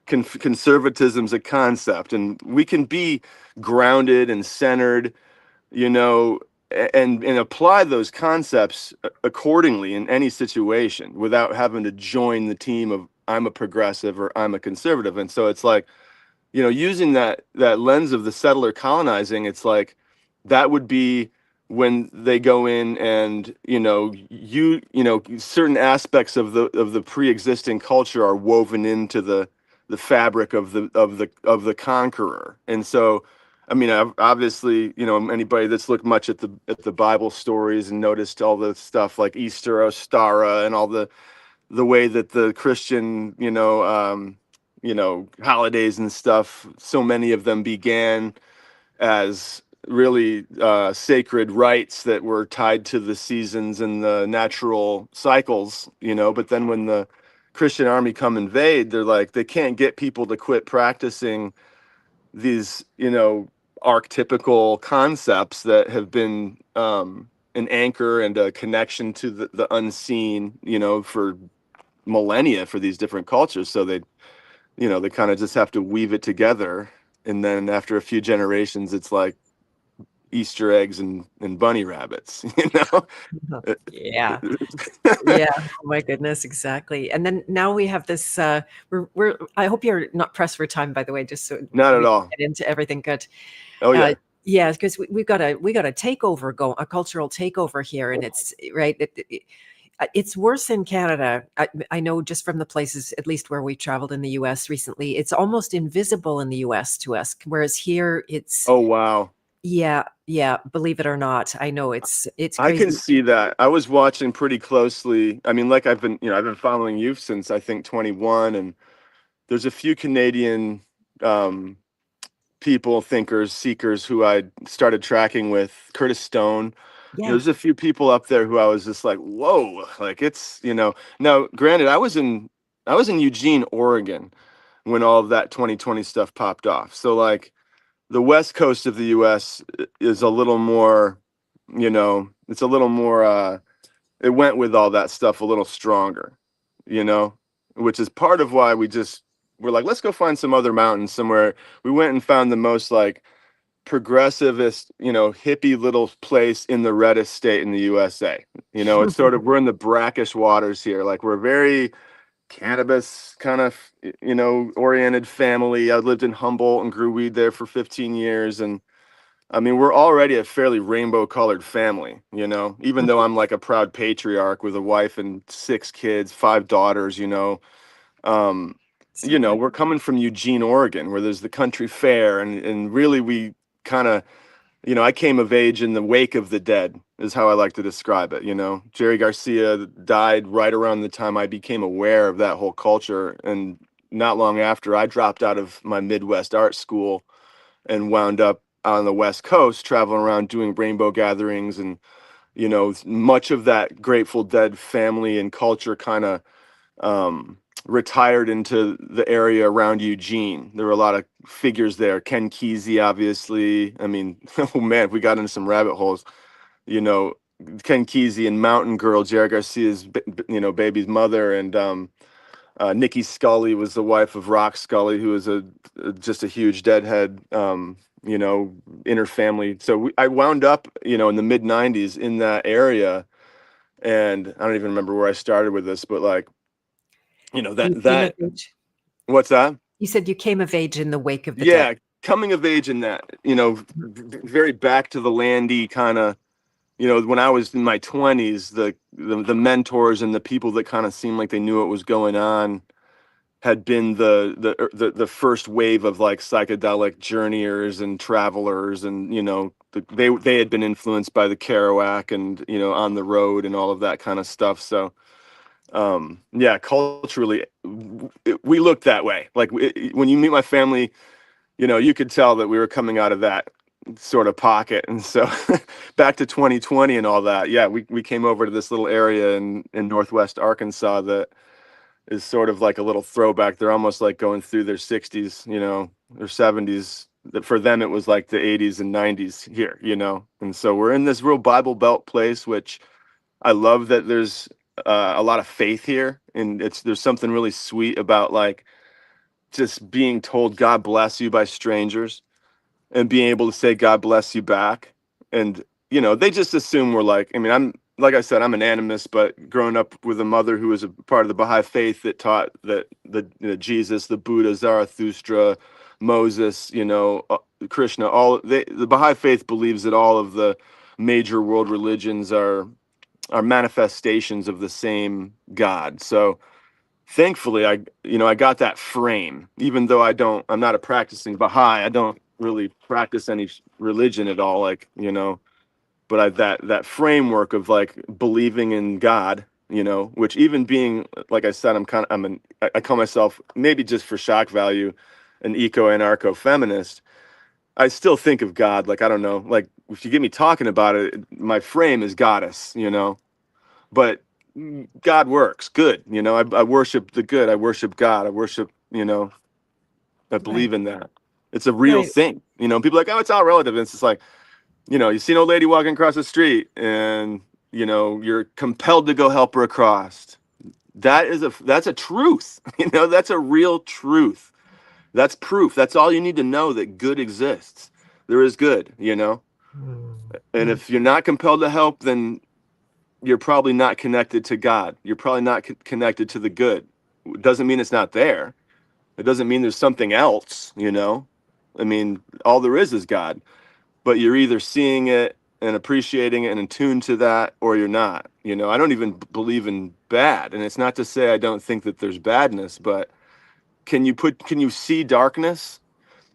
conservatism's a concept, and we can be grounded and centered, you know, and apply those concepts accordingly in any situation without having to join the team of I'm a progressive or I'm a conservative. And so it's like, using that lens of the settler colonizing, it's like that would be when they go in and certain aspects of the pre-existing culture are woven into the fabric of the conqueror. And so, I mean, obviously, anybody that's looked much at the Bible stories and noticed all the stuff like Easter, Ostara, and all the way that the Christian, holidays and stuff, so many of them began as really sacred rites that were tied to the seasons and the natural cycles, but then when the Christian army come invade, they're like, they can't get people to quit practicing these, archetypical concepts that have been an anchor and a connection to the unseen, for millennia for these different cultures. So they kind of just have to weave it together. And then after a few generations, it's like Easter eggs and bunny rabbits, Yeah. Yeah. Oh my goodness. Exactly. And then now we have this, I hope you're not pressed for time, by the way, just so Not at we all. get into everything good. Oh yeah. Yeah, because we got a takeover a cultural takeover here, and it's right. It's worse in Canada. I know just from the places, at least where we traveled in the U.S. recently, it's almost invisible in the U.S. to us, whereas here it's, Oh wow. yeah, yeah. Believe it or not, I know it's I can crazy. see that. I was watching pretty closely. I mean, like I've been following you since I think 21, and there's a few Canadian um, people, thinkers, seekers who I started tracking with. Curtis Stone. Yeah, There's a few people up there who I was just like, whoa, like it's, Now, granted, I was in Eugene, Oregon when all of that 2020 stuff popped off. So like the west coast of the US is a little more, it's a little more it went with all that stuff a little stronger, you know, which is part of why we're like, let's go find some other mountains somewhere. We went and found the most like progressivist, hippie little place in the reddest state in the USA. It's sort of, we're in the brackish waters here. Like we're very cannabis kind of, oriented family. I lived in Humboldt and grew weed there for 15 years. And I mean, we're already a fairly rainbow colored family, even though I'm like a proud patriarch with a wife and 6 kids, 5 daughters, um, so good. we're coming from Eugene, Oregon, where there's the country fair, and really we kind of, I came of age in the wake of the dead, is how I like to describe it. Jerry Garcia died right around the time I became aware of that whole culture, and not long after, I dropped out of my Midwest art school and wound up on the West Coast, traveling around doing rainbow gatherings, and much of that Grateful Dead family and culture kind of retired into the area around Eugene. There were a lot of figures there. Ken Kesey, obviously. I mean, oh man, if we got into some rabbit holes, you know, Ken Kesey and Mountain Girl, Jerry Garcia's, baby's mother, and Nikki Scully was the wife of Rock Scully, who was just a huge deadhead, inner family. So I wound up, in the mid '90s in that area, and I don't even remember where I started with this, but like, You came of age. what's that? You said you came of age in the wake of the Yeah, dead. coming of age in that, very back to the landy kind of, when I was in my 20s, the mentors and the people that kind of seemed like they knew what was going on had been the first wave of like psychedelic journeyers and travelers, and they had been influenced by the Kerouac and On the Road and all of that kind of stuff. So yeah, culturally we looked that way. Like when you meet my family, you could tell that we were coming out of that sort of pocket. And so back to 2020 and all that, yeah, we came over to this little area in Northwest Arkansas that is sort of like a little throwback. They're almost like going through their 60s, their 70s. For them, it was like the 80s and 90s here, And so we're in this real Bible Belt place, which I love that there's a lot of faith here. And there's something really sweet about like just being told God bless you by strangers and being able to say God bless you back. And they just assume we're like, I mean, I'm like I said, I'm an animist, but growing up with a mother who was a part of the Baha'i faith that taught that Jesus, the Buddha, Zarathustra, Moses, Krishna, the Baha'i faith believes that all of the major world religions are manifestations of the same God. So thankfully I got that frame, even though I'm not a practicing Baha'i. I don't really practice any religion at all, like, but that framework of like believing in God, which even being, like I said, I call myself, maybe just for shock value, an eco-anarcho feminist. I still think of God, like, I don't know, like if you get me talking about it, my frame is goddess, but God works good. I worship the good. I worship God. I worship, I believe Right. in that. It's a real Right. thing. People are like, oh, it's all relative. And it's just like, you see an old lady walking across the street and, you're compelled to go help her across. That's a truth. That's a real truth. That's proof. That's all you need to know that good exists. There is good, And Mm. if you're not compelled to help, then you're probably not connected to God. You're probably not connected to the good. It doesn't mean it's not there. It doesn't mean there's something else, I mean, all there is God. But you're either seeing it and appreciating it and in tune to that, or you're not. I don't even believe in bad. And it's not to say I don't think that there's badness, but can you see darkness?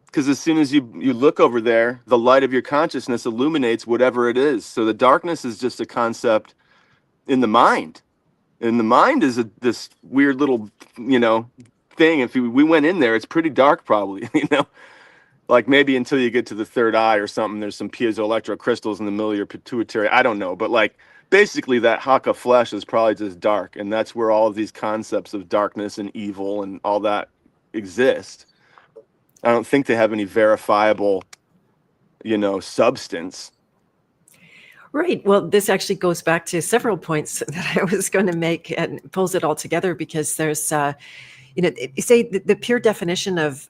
Because as soon as you look over there, the light of your consciousness illuminates whatever it is. So the darkness is just a concept in the mind. And the mind is this weird little, thing. If we went in there, it's pretty dark, probably, like maybe until you get to the third eye or something. There's some piezoelectric crystals in the middle of your pituitary. I don't know, but like basically that hunk of flesh is probably just dark, and that's where all of these concepts of darkness and evil and all that exist. I don't think they have any verifiable, substance. Right. Well, this actually goes back to several points that I was going to make and pulls it all together because there's, say the pure definition of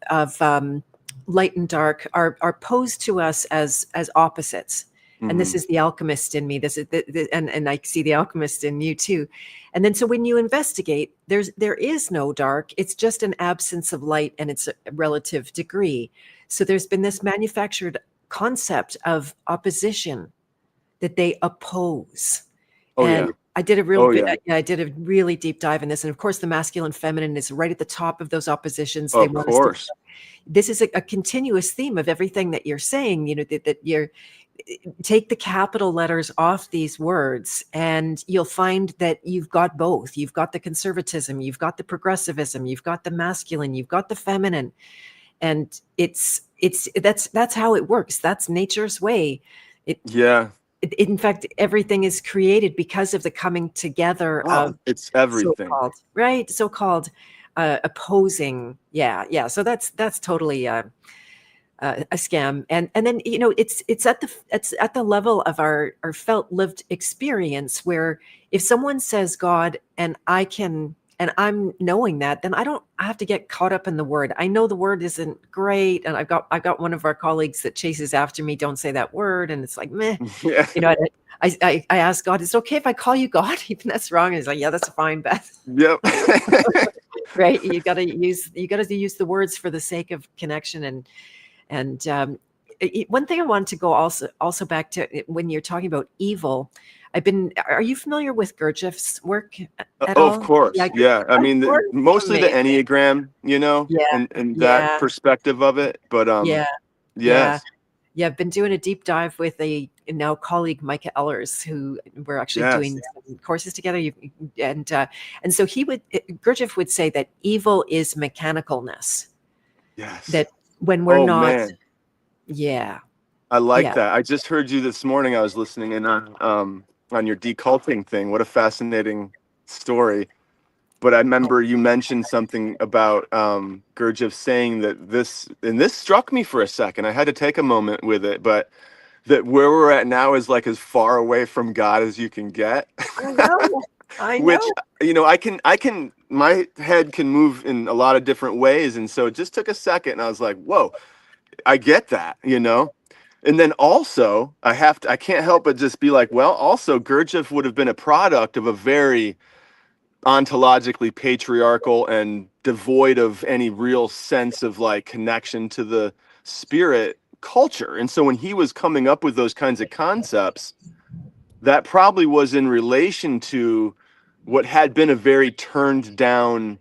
light and dark are posed to us as opposites. And this Mm-hmm. is the alchemist in me. This is and I see the alchemist in you too. And then so when you investigate, there is no dark. It's just an absence of light, and it's a relative degree. So there's been this manufactured concept of opposition that they oppose. Oh yeah. And I did a Oh yeah. I did a really deep dive in this. And of course, the masculine feminine is right at the top of those oppositions. They Of want us to. course. This is a continuous theme of everything that you're saying. That you're take the capital letters off these words, and you'll find that you've got both. You've got the conservatism, you've got the progressivism, you've got the masculine, you've got the feminine, and that's how it works. That's nature's way. It Yeah. in fact, everything is created because of the coming together Oh, of it's everything. so-called, right? So-called opposing. Yeah. So that's totally a scam. And then it's at the level of our felt lived experience, where if someone says God and I'm knowing that, then I have to get caught up in the word. I know the word isn't great, and I've got one of our colleagues that chases after me, don't say that word, and it's like meh. Yeah. I ask God, is it okay if I call you God? Even that's wrong. And he's like, yeah, that's fine, Beth. Yep. Right? You got to use the words for the sake of connection. And one thing I wanted to go also back to when you're talking about evil. Are you familiar with Gurdjieff's work at Oh, of all? course. Yeah, Yeah. I of mean, course, mostly the amazing. Enneagram, Yeah, and that yeah, perspective of it. But yeah, yeah. yes. Yeah, I've been doing a deep dive with a now colleague, Micah Ellers, who we're actually Yes. doing some courses together. And so Gurdjieff would say that evil is mechanicalness. Yes. That when we're Oh not, man. yeah, I like yeah. that. I just heard you this morning. I was listening in on your deculting thing. What a fascinating story. But I remember you mentioned something about Gurdjieff saying that this struck me for a second. I had to take a moment with it, but that where we're at now is like as far away from God as you can get. I know, I Which, know. I can my head can move in a lot of different ways, and so it just took a second, and I was like, whoa, I get that. And then also I can't help but just be like, well, also Gurdjieff would have been a product of a very ontologically patriarchal and devoid of any real sense of like connection to the spirit culture. And so when he was coming up with those kinds of concepts, that probably was in relation to what had been a very turned down,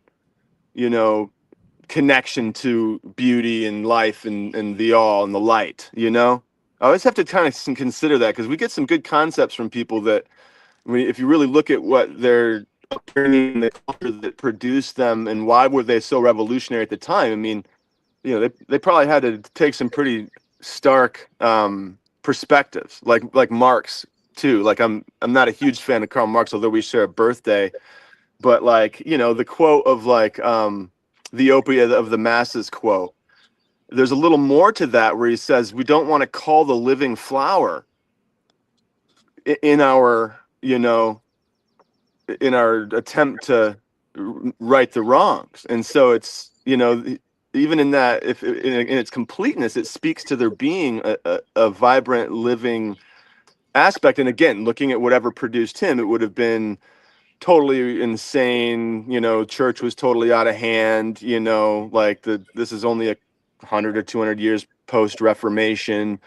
you know, connection to beauty and life and the all and the light. I always have to kind of consider that, because we get some good concepts from people that, if you really look at what they're upbringing, the culture that produced them, and why were they so revolutionary at the time. I mean, they probably had to take some pretty stark perspectives, like Marx too. Like I'm not a huge fan of Karl Marx, although we share a birthday. But like, the quote of like the opiate of the masses quote. There's a little more to that, where he says we don't want to call the living flower in our, in our attempt to right the wrongs. And so it's, even in that, if in its completeness, it speaks to there being a vibrant living aspect. And again, looking at whatever produced him, it would have been totally insane. Church was totally out of hand. Like this is only 100 or 200 years post Reformation,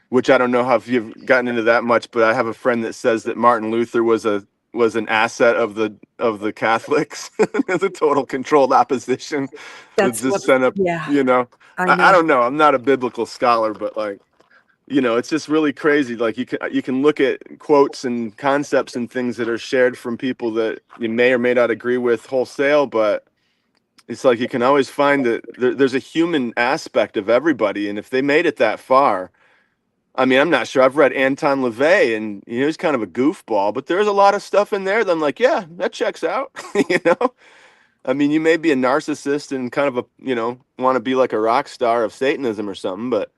which I don't know how if you've gotten into that much, but I have a friend that says that Martin Luther was an asset of the Catholics. As a total controlled opposition that That's just what. sent up. Yeah, You know, I I know. don't know. I'm not a biblical scholar, but like, it's just really crazy. Like you can look at quotes and concepts and things that are shared from people that you may or may not agree with wholesale, but it's like you can always find that there's a human aspect of everybody, and if they made it that far. I mean, I'm not sure. I've read Anton LaVey, and he's kind of a goofball, but there's a lot of stuff in there that I'm like, yeah, that checks out. you know, I mean, you may be a narcissist and kind of want to be like a rock star of Satanism or something, but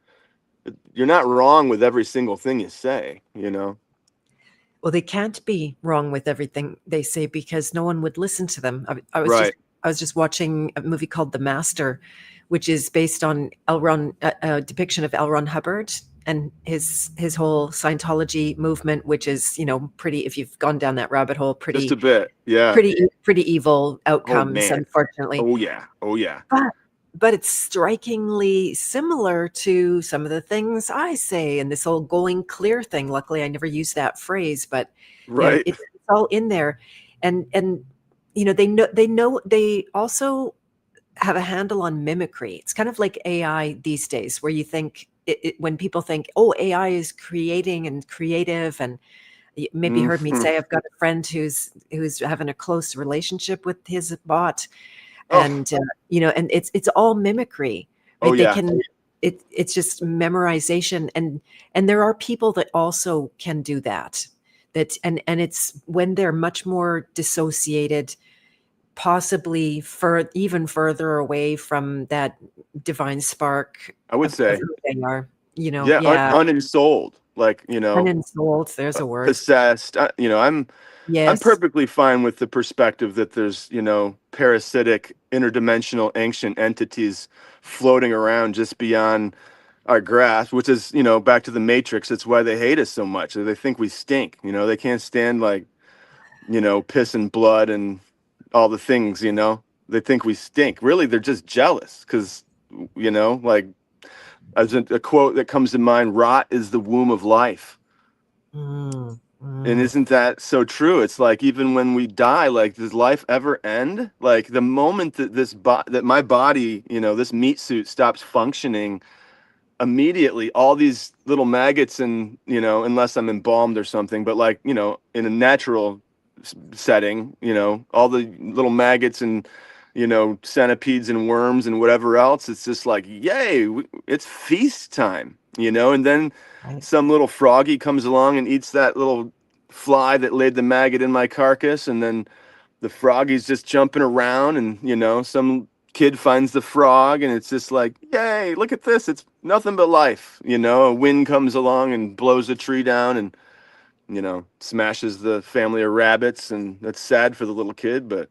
you're not wrong with every single thing you say. Well, they can't be wrong with everything they say, because no one would listen to them. Right. I was just watching a movie called The Master, which is based on a depiction of L. Ron Hubbard and his whole Scientology movement, which is, pretty, if you've gone down that rabbit hole, Just a bit. Yeah. pretty evil Oh outcomes, man. unfortunately. Oh yeah. Oh yeah. But it's strikingly similar to some of the things I say, and this whole going clear thing. Luckily, I never used that phrase, but Right. it's all in there. And they also have a handle on mimicry. It's kind of like AI these days, where you think when people think, oh, AI is creating and creative, and you maybe heard me Mhm. say I've got a friend who's having a close relationship with his bot, Oh. and and it's all mimicry, Oh right? They yeah. can it's just memorization, and there are people that also can do that, and it's when they're much more dissociated, possibly even further away from that divine spark I would of say, who they are. yeah, Yeah, unensouled, like, unensouled. There's a word. possessed. I'm Yes. perfectly fine with the perspective that there's, parasitic, interdimensional, ancient entities floating around just beyond our grasp, which is, back to the Matrix. It's why they hate us so much. They think we stink. They can't stand, like, piss and blood and all the things. They think we stink. Really, they're just jealous because, like, as a quote that comes to mind, rot is the womb of life. Mm, And mm. isn't that so true? It's like, even when we die, like, does life ever end? Like, the moment that that my body, this meat suit stops functioning, immediately all these little maggots, and, unless I'm embalmed or something, but, like, in a natural setting, all the little maggots and, centipedes and worms and whatever else, it's just like, yay, it's feast time, and then Right. some little froggy comes along and eats that little fly that laid the maggot in my carcass, and then the froggy's just jumping around, and, some kid finds the frog, and it's just like, yay, look at this, it's nothing but life. A wind comes along and blows a tree down and, smashes the family of rabbits, and that's sad for the little kid, but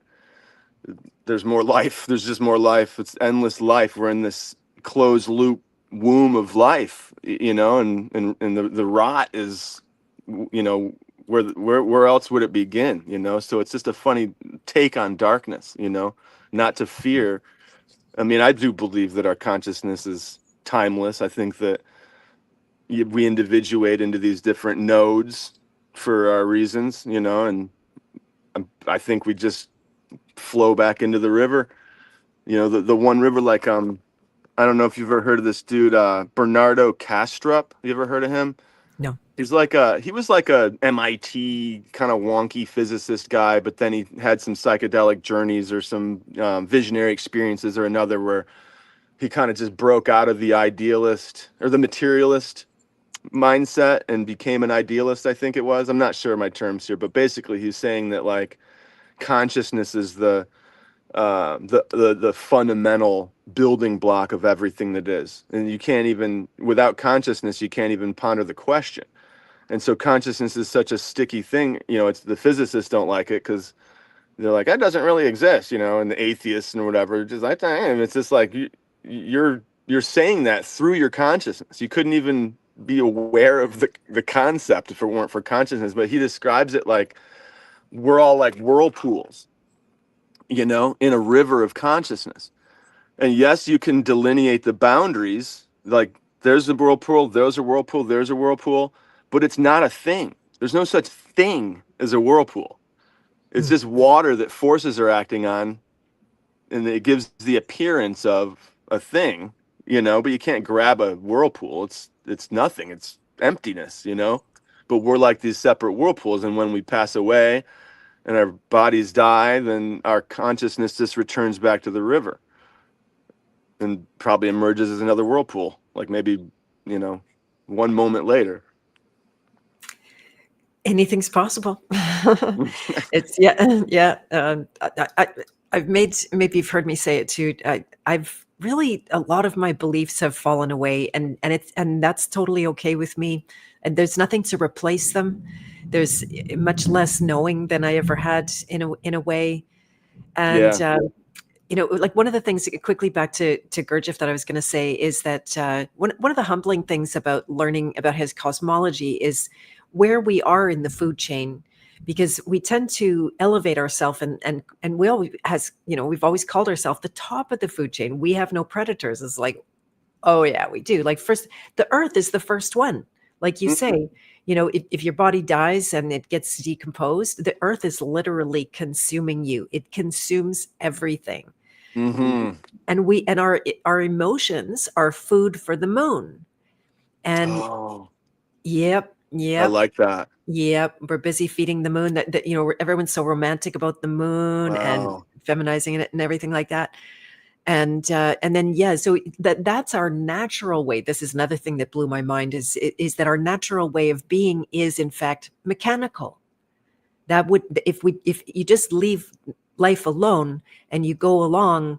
there's more life. There's just more life. It's endless life. We're in this closed loop womb of life, and the rot is, where else would it begin? So it's just a funny take on darkness, not to fear. I mean, I do believe that our consciousness is timeless. I think that we individuate into these different nodes for our reasons, and I think we just flow back into the river. The one river, like, I don't know if you've ever heard of this dude, Bernardo Kastrup. You ever heard of him? No. He was like a MIT kind of wonky physicist guy, but then he had some psychedelic journeys or some visionary experiences or another, where he kind of just broke out of the idealist or the materialist mindset and became an idealist, I think it was. I'm not sure of my terms here, but basically he's saying that, like, consciousness is the fundamental building block of everything that is, and you can't even, without consciousness, you can't even ponder the question. And so consciousness is such a sticky thing. It's the physicists don't like it because they're like, that doesn't really exist, and the atheists and whatever, just like, damn, it's just like, you're saying that through your consciousness. You couldn't even be aware of the concept if it weren't for consciousness. But he describes it like we're all like whirlpools, in a river of consciousness. And yes, you can delineate the boundaries. Like, there's a whirlpool, there's a whirlpool, there's a whirlpool, but it's not a thing. There's no such thing as a whirlpool. It's Hmm. just water that forces are acting on, and it gives the appearance of a thing, but you can't grab a whirlpool. It's nothing. It's emptiness, But we're like these separate whirlpools, and when we pass away and our bodies die, then our consciousness just returns back to the river and probably emerges as another whirlpool, like maybe, one moment later. Anything's possible. It's yeah, yeah. I've made, maybe you've heard me say it too. I've really, a lot of my beliefs have fallen away, and that's totally okay with me. And there's nothing to replace them. There's much less knowing than I ever had in a way. And Yeah. like, one of the things, quickly back to Gurdjieff, that I was going to say is that one of the humbling things about learning about his cosmology is where we are in the food chain, because we tend to elevate ourselves, and we always has we've always called ourselves the top of the food chain. We have no predators. It's like, oh yeah, we do. Like, first, the earth is the first one. Like you say, if your body dies and it gets decomposed, the earth is literally consuming you. It consumes everything. Mm-hmm. And our emotions are food for the moon. And Oh, yep, I yep, like that. yep, we're busy feeding the moon. That everyone's so romantic about the moon and Wow. feminizing it and everything like that. And then, yeah, so that's our natural way. This is another thing that blew my mind, is that our natural way of being is in fact mechanical. That would, if you just leave life alone and you go along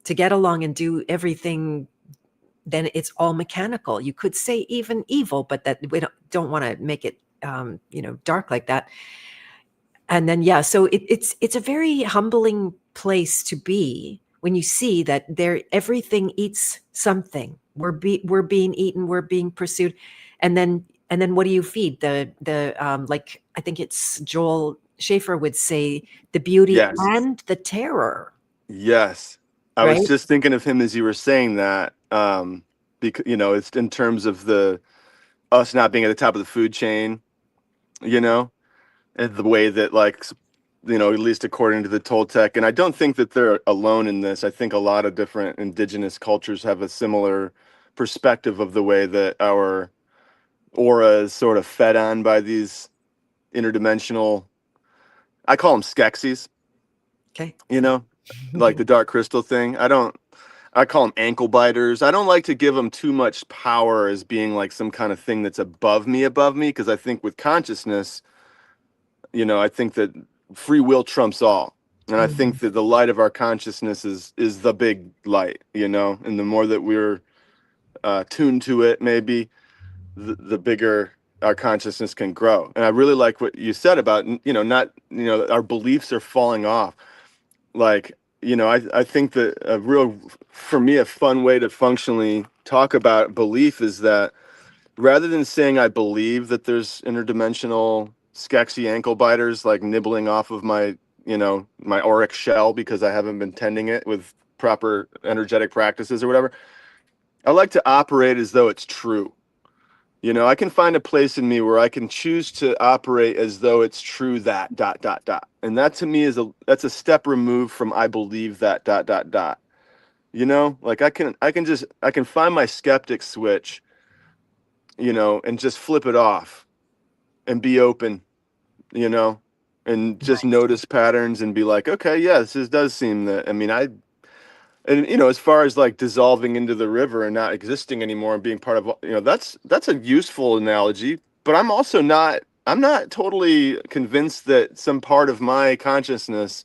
to get along and do everything, then it's all mechanical. You could say even evil, but that we don't want to make it dark like that. And then so it's a very humbling place to be when you see that everything eats something. We're being eaten, we're being pursued, and then what do you feed? The like I think it's Joel Schaefer would say, the beauty Yes. and the terror. Yes. I was Right. just thinking of him as you were saying that, because it's in terms of the us not being at the top of the food chain, you know, and the way that like at least according to the Toltec, and I don't think that they're alone in this. I think a lot of different indigenous cultures have a similar perspective of the way that our aura is sort of fed on by these interdimensional, I call them Skeksis, Okay. like the dark crystal thing. I call them ankle biters. I don't like to give them too much power as being like some kind of thing that's above me, because I think with consciousness, I think that free will trumps all. And I think that the light of our consciousness is the big light, and the more that we're tuned to it, maybe the bigger our consciousness can grow. And I really like what you said about, not, our beliefs are falling off. Like, I think that for me, a fun way to functionally talk about belief is that rather than saying I believe that there's interdimensional Skeksis ankle biters like nibbling off of my, my auric shell because I haven't been tending it with proper energetic practices or whatever, I like to operate as though it's true. I can find a place in me where I can choose to operate as though it's true that ... And that to me that's a step removed from I believe that ... Like I can find my skeptic switch, and just flip it off and be open, and just Right. notice patterns and be like, okay, yeah, this does seem that, I mean, and as far as like dissolving into the river and not existing anymore and being part of, that's a useful analogy, but I'm not totally convinced that some part of my consciousness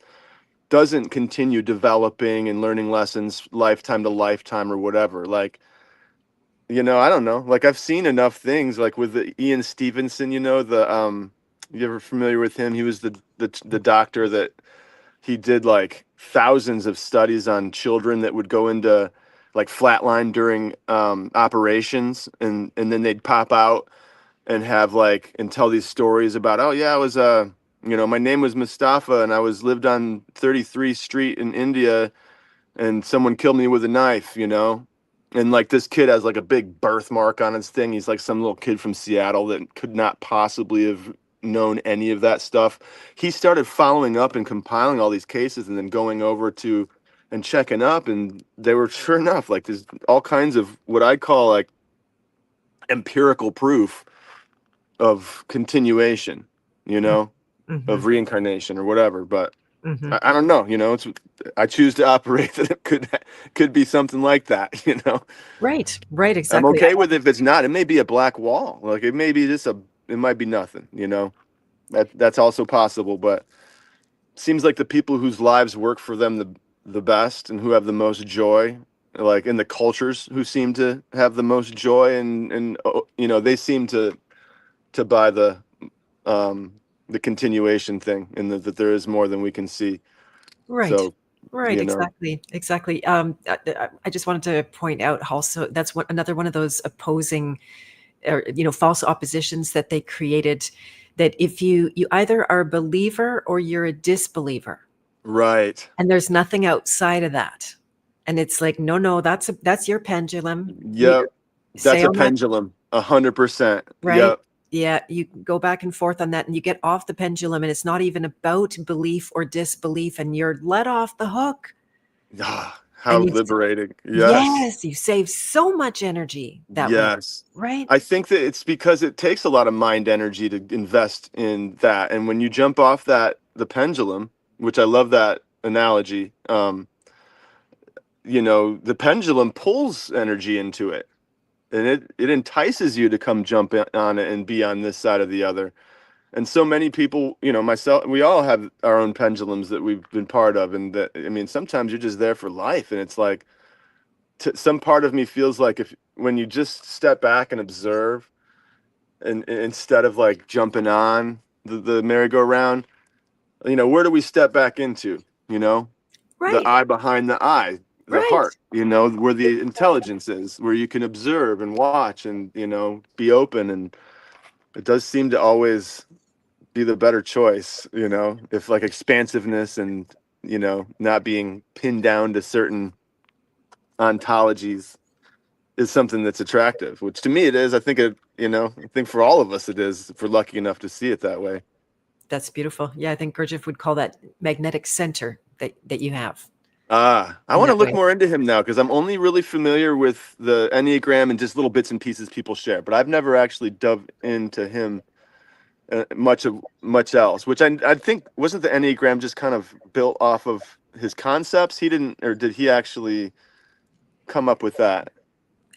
doesn't continue developing and learning lessons lifetime to lifetime or whatever. Like, I don't know. Like I've seen enough things like with the Ian Stevenson, you ever familiar with him? He was the doctor that he did like thousands of studies on children that would go into like flatline during operations, and then they'd pop out and have like and tell these stories about, oh yeah, I was my name was Mustafa and I was lived on 33rd Street in India and someone killed me with a knife, and like this kid has like a big birthmark on his thing. He's like some little kid from Seattle that could not possibly have known any of that stuff. He started following up and compiling all these cases and then going over to and checking up, and they were sure enough like there's all kinds of what I call like empirical proof of continuation, Mm-hmm. of reincarnation or whatever. But Mm-hmm. I don't know, I choose to operate that it could be something like that, Right. Right. I'm Exactly. okay with it if it's not. It may be a black wall. Like it may be it might be nothing, that's also possible. But seems like the people whose lives work for them the best and who have the most joy, like in the cultures who seem to have the most joy, and they seem to buy the continuation thing, and that there is more than we can see. Right. So, Right. you know, Exactly. Exactly. I just wanted to point out also that's another one of those opposing, or false oppositions that they created. That if you either are a believer or you're a disbeliever, right. and there's nothing outside of that. And it's like, no, that's your pendulum. You Yep. That's stay a on that, pendulum. 100%. right? Yep. Yeah, you go back and forth on that and you get off the pendulum, and it's not even about belief or disbelief, and you're let off the hook. Ah, how And liberating. Yes. yes, you save so much energy that way, Yes. right? I think that it's because it takes a lot of mind energy to invest in that. And when you jump off the pendulum, which I love that analogy, the pendulum pulls energy into it, and it entices you to come jump on it and be on this side or the other. And so many people, myself, we all have our own pendulums that we've been part of, and that, I mean, sometimes you're just there for life, and it's like, some part of me feels like, if when you just step back and observe, and instead of like jumping on the merry-go-round, where do we step back into? The Right. eye behind the eye, the Right. heart, where the intelligence is, where you can observe and watch and, be open. And it does seem to always be the better choice, if like expansiveness and, not being pinned down to certain ontologies is something that's attractive, which to me it is. I think for all of us it is, if we're lucky enough to see it that way. That's beautiful. Yeah, I think Gurdjieff would call that magnetic center that you have I in want to that look way. more into him now, because I'm only really familiar with the Enneagram and just little bits and pieces people share, but I've never actually dove into him much else. Which I think, wasn't the Enneagram just kind of built off of his concepts? He didn't, or did he actually come up with that?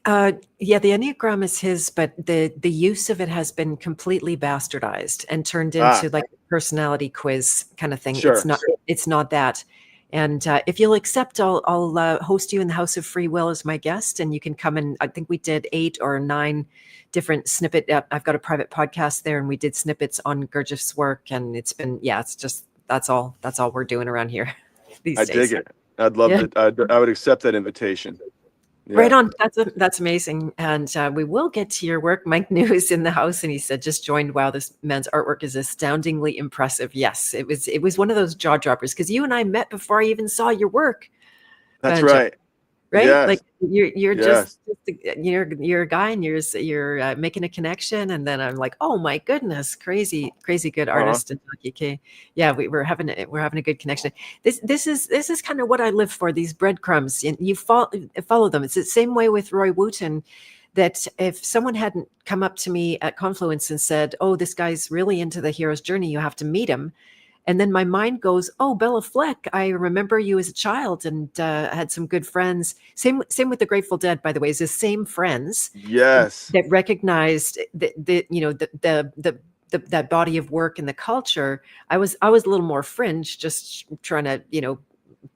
Yeah, the Enneagram is his, but the use of it has been completely bastardized and turned Ah, into like a personality quiz kind of thing. sure. It's not that. And if you'll accept, I'll host you in the House of Free Will as my guest, and you can come and I think we did 8 or 9 different snippet. I've got a private podcast there, and we did snippets on Gurdjieff's work, and it's been it's just that's all we're doing around here these I dig days. it. I'd love Yeah. to. I would accept that invitation. Right Yeah. on. That's amazing. And we will get to your work. Mike New is in the house, and he said, "Just joined. Wow, this man's artwork is astoundingly impressive." Yes, it was. It was one of those jaw droppers because you and I met before I even saw your work, That's Banjo. right. Right? Like Yes. you're Yes. you're a guy, and you're making a connection, and then I'm like, oh my goodness, crazy good Uh-huh. artist. And okay, yeah, we're having a good connection. This is kind of what I live for. These breadcrumbs, and you follow them. It's the same way with Roy Wooten. That if someone hadn't come up to me at Confluence and said, "Oh, this guy's really into the hero's journey. You have to meet him," and then my mind goes, "Oh, Bella Fleck, I remember you as a child and had some good friends." Same with the Grateful Dead, by the way. Is the same friends Yes. that recognized that body of work and the culture. I was a little more fringe, just trying to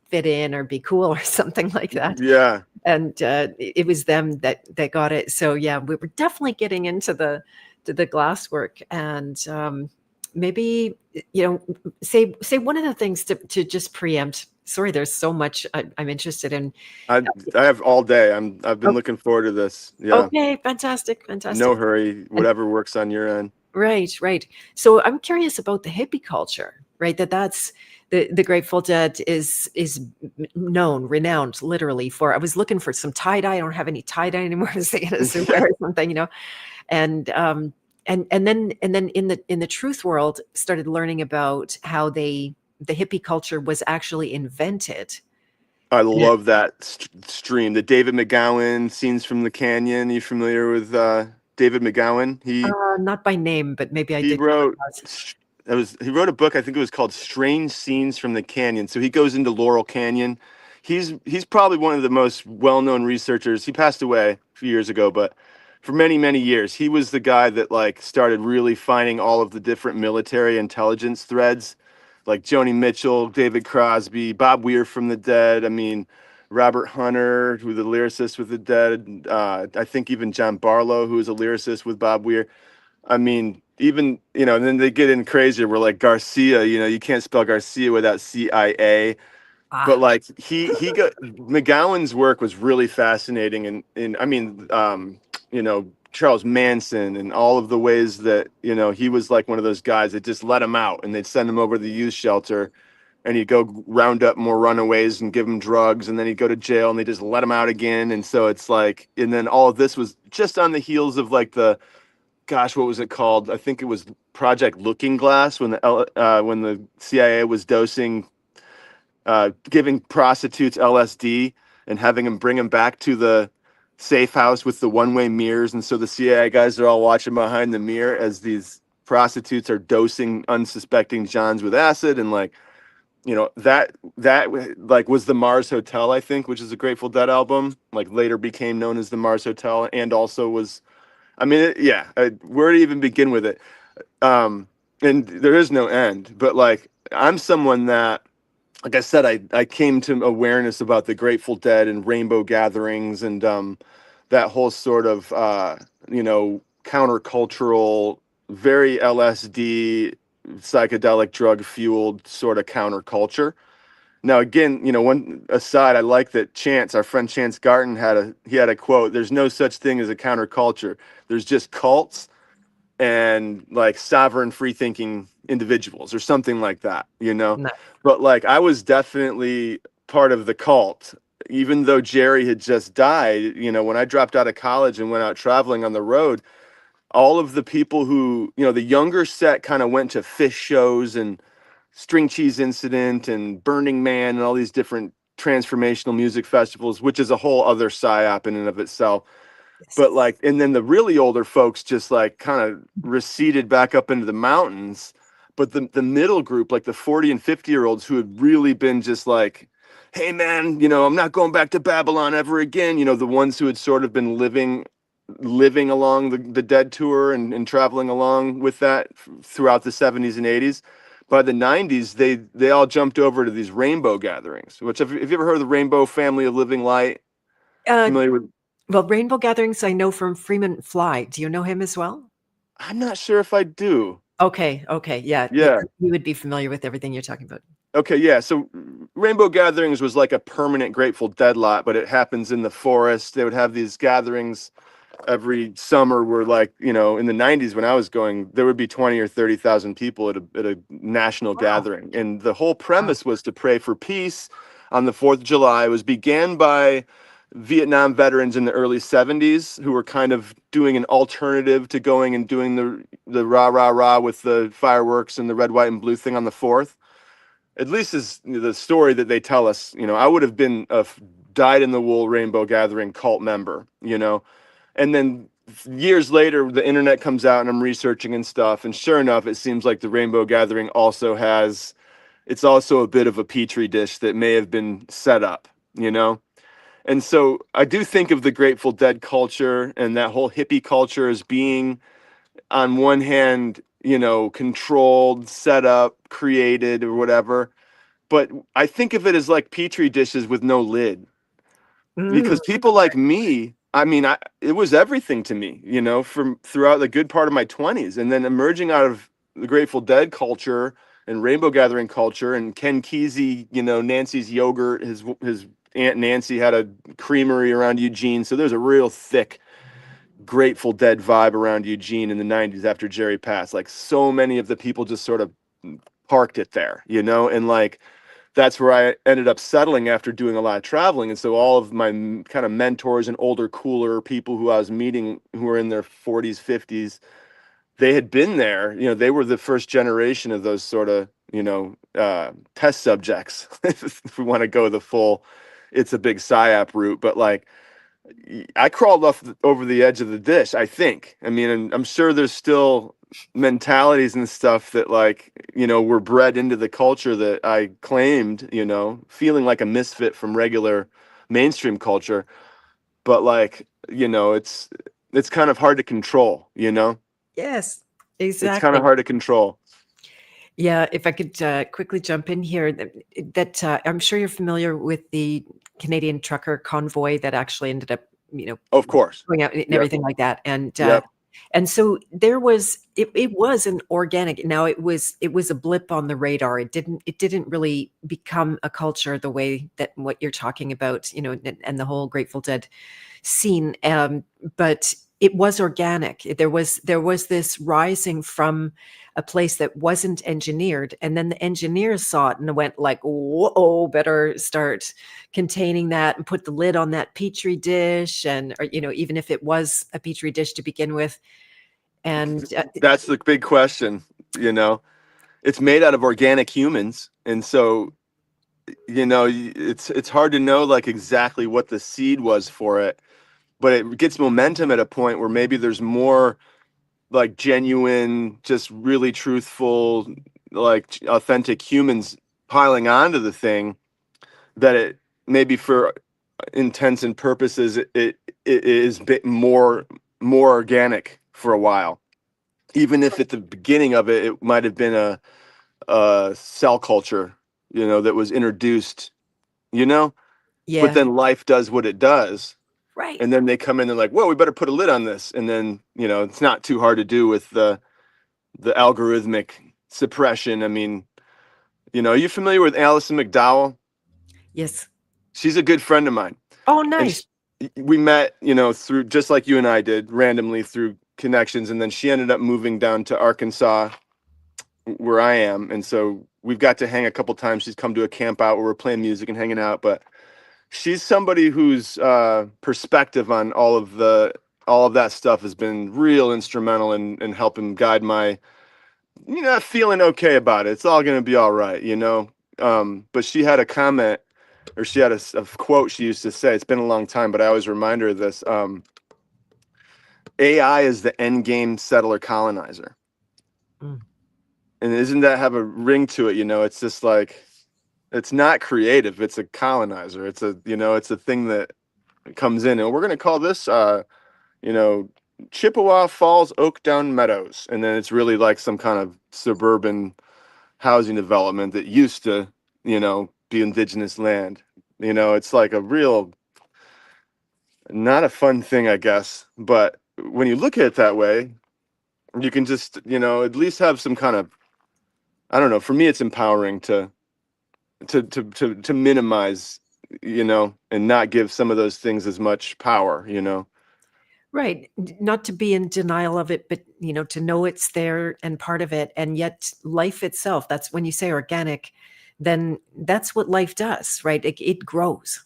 fit in or be cool or something like that. Yeah. And it was them that got it. So yeah, we were definitely getting into the glass work. And maybe say one of the things to just preempt. Sorry, there's so much I'm interested in. I I have all day. I've been Oh, looking forward to this. Yeah. okay, fantastic, No fantastic. hurry. And Whatever works on your end. right. So I'm curious about the hippie culture, right? That's the Grateful Dead is known, renowned, literally for. I was looking for some tie dye. I don't have any tie dye anymore. I was thinking of some wear or something. And and then in the truth world, started learning about how the hippie culture was actually invented. I Yeah. love that stream. The David McGowan scenes from the canyon. You familiar with David McGowan? Not by name, but maybe I He did come wrote across. he wrote a book, I think it was called Strange Scenes from the Canyon. So he goes into Laurel Canyon. He's probably one of the most well-known researchers. He passed away a few years ago, but for many years he was the guy that like started really finding all of the different military intelligence threads, like Joni Mitchell, David Crosby, Bob Weir from the Dead. I mean, Robert Hunter, who the lyricist with the Dead. I think even John Barlow, who was a lyricist with Bob Weir. I mean, even, and then they get in crazier. We're like Garcia, you can't spell Garcia without CIA. But Ah, like he got McGowan's work was really fascinating, and I mean, Charles Manson and all of the ways that, he was like one of those guys that just let him out and they'd send him over to the youth shelter, and he'd go round up more runaways and give him drugs, and then he'd go to jail and they just let him out again. And so it's like, and then all of this was just on the heels of like the, gosh, what was it called? I think it was Project Looking Glass, when the CIA was giving prostitutes LSD and having them bring them back to the safe house with the one-way mirrors. And so the CIA guys are all watching behind the mirror as these prostitutes are dosing unsuspecting Johns with acid. And like, that like was the Mars Hotel, I think, which is a Grateful Dead album, like later became known as the Mars Hotel, and also was, I mean, yeah, where to even begin with it? Um, and there is no end. But like, I'm someone that, like I said, I came to awareness about the Grateful Dead and rainbow gatherings and that whole sort of countercultural, very LSD psychedelic drug fueled sort of counterculture. Now, again, one aside, I like that Chance, our friend Chance Garton, had a quote. There's no such thing as a counterculture. There's just cults and like sovereign free thinking individuals or something like that. No. But like, I was definitely part of the cult, even though Jerry had just died. When I dropped out of college and went out traveling on the road, all of the people who, the younger set kind of went to Fish shows and String Cheese Incident and Burning Man and all these different transformational music festivals, which is a whole other psyop in and of itself. Yes. But like, and then the really older folks just like kind of receded back up into the mountains. But the middle group, like the 40 and 50-year-olds who had really been just like, hey man, I'm not going back to Babylon ever again. The ones who had sort of been living along the Dead tour and traveling along with that throughout the 70s and 80s. By the 90s, they all jumped over to these rainbow gatherings, which have you ever heard of the Rainbow Family of Living Light? Uh, Familiar with? well, rainbow gatherings I know from Freeman Fly. Do you know him as well? I'm not sure if I do. Okay, okay, yeah, Yeah. you would be familiar with everything you're talking about. Okay, yeah. So Rainbow Gatherings was like a permanent Grateful Dead lot, but it happens in the forest. They would have these gatherings every summer where, like, in the 90s when I was going, there would be 20 or 30,000 people at a national Wow, gathering. And the whole wow. premise was to pray for peace on the 4th of July. It was began by Vietnam veterans in the early 70s who were kind of doing an alternative to going and doing the rah rah rah with the fireworks and the red, white, and blue thing on the 4th. At least is the story that they tell us. I would have been a dyed in the wool Rainbow Gathering cult member. And then years later, the internet comes out and I'm researching and stuff. And sure enough, it seems like the Rainbow Gathering it's also a bit of a petri dish that may have been set up. And so I do think of the Grateful Dead culture and that whole hippie culture as being, on one hand, controlled, set up, created, or whatever. But I think of it as like petri dishes with no lid, Mm, because people like me, I mean, it was everything to me, from throughout the good part of my 20s, and then emerging out of the Grateful Dead culture and Rainbow Gathering culture and Ken Kesey, Nancy's yogurt. His Aunt Nancy had a creamery around Eugene, so there's a real thick Grateful Dead vibe around Eugene in the 90s after Jerry passed. Like, so many of the people just sort of parked it there, and like that's where I ended up settling after doing a lot of traveling. And so all of my kind of mentors and older, cooler people who I was meeting who were in their 40s, 50s, they had been there. They were the first generation of those sort of, test subjects, if we want to go the full, it's a big psyop route. But like, I crawled over the edge of the dish, I think. I mean, and I'm sure there's still mentalities and stuff that, like, were bred into the culture that I claimed, feeling like a misfit from regular mainstream culture. But like, it's kind of hard to control. yes, It's kind of exactly. hard to control. Yeah, if I could quickly jump in here, that I'm sure you're familiar with the Canadian trucker convoy that actually ended up, you know, Of course. going out and Yep. everything like that. Yep. And so it was an organic. Now it was a blip on the radar. It didn't really become a culture the way that what you're talking about, and the whole Grateful Dead scene. But it was organic. There was this rising from a place that wasn't engineered, and then the engineers saw it and went like, "Whoa, better start containing that and put the lid on that petri dish." And or, even if it was a petri dish to begin with, and That's the big question. It's made out of organic humans, and so it's hard to know like exactly what the seed was for it, but it gets momentum at a point where maybe there's more like genuine, just really truthful, like authentic humans piling onto the thing, that it maybe for intents and purposes it is bit more organic for a while. even if at the beginning of it, it might have been a cell culture, that was introduced, but Yeah. then life does what it does. Right. And then they come in and like, whoa, we better put a lid on this. And then, it's not too hard to do with the algorithmic suppression. I mean, are you familiar with Alison McDowell? Yes. She's a good friend of mine. Oh, And nice. we met, through, just like you and I did, randomly through connections. And then she ended up moving down to Arkansas, where I am. And so we've got to hang a couple times. She's come to a camp out where we're playing music and hanging out. But she's somebody whose perspective on all of that stuff has been real instrumental in helping guide my, feeling okay about it. It's all going to be all right, but she had a comment, or she had a quote she used to say. It's been a long time, but I always remind her of this. AI is the end game settler colonizer. Mm. And isn't that have a ring to it? It's just like, it's not creative. It's a colonizer. It's a thing that comes in, and we're going to call this, Chippewa Falls Oakdown Meadows. And then it's really like some kind of suburban housing development that used to, be indigenous land. It's like a real, not a fun thing, I guess. But when you look at it that way, you can just, at least have some kind of, I don't know, for me, it's empowering to minimize, and not give some of those things as much power. Right. Not to be in denial of it, but to know it's there and part of it. And yet life itself, that's when you say organic, then that's what life does, right? It grows.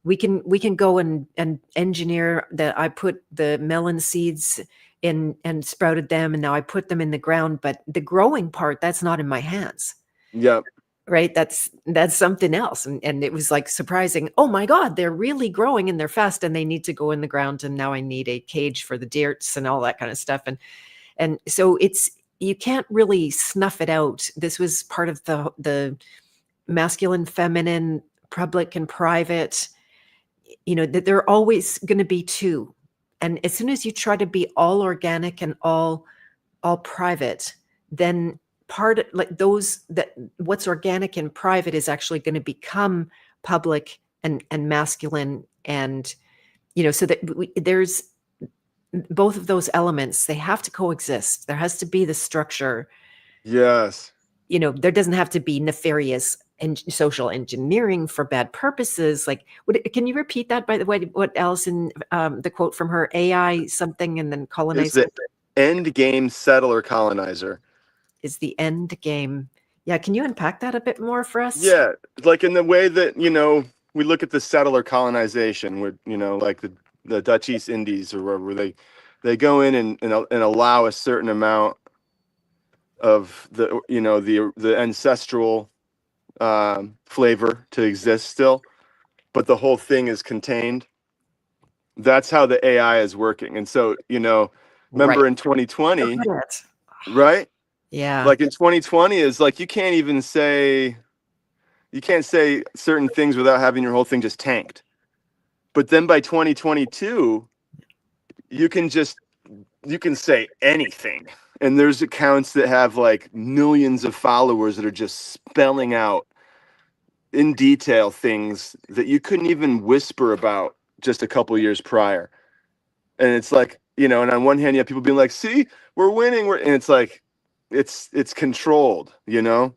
We can go and engineer that. I put the melon seeds in and sprouted them, and now I put them in the ground, but the growing part, that's not in my hands. Yeah. Right, that's something else. And it was like surprising, oh my god, they're really growing and they're fast and they need to go in the ground, and now I need a cage for the deerts and all that kind of stuff. And so it's, you can't really snuff it out. This was part of the masculine, feminine, public and private, that there are always going to be two. And as soon as you try to be all organic and all private, then like those, that what's organic and private is actually going to become public and masculine. And so that there's both of those elements, they have to coexist. There has to be the structure. Yes. There doesn't have to be nefarious and social engineering for bad purposes. Like, can you repeat that, by the way, what Allison, the quote from her, AI something and then Is colonizer the end game settler colonizer. is the end game. Yeah, can you unpack that a bit more for us? Yeah, like in the way that, we look at the settler colonization, where, like the Dutch East Indies or wherever, they go in and allow a certain amount of the ancestral flavor to exist still, but the whole thing is contained. That's how the AI is working. And so, Right. remember in 2020, Look at it. right? Yeah. Like in 2020 is like, you can't say certain things without having your whole thing just tanked. But then by 2022, you can say anything. And there's accounts that have like millions of followers that are just spelling out in detail things that you couldn't even whisper about just a couple years prior. And it's like, and on one hand, you have people being like, see, we're winning. And it's like, it's controlled, not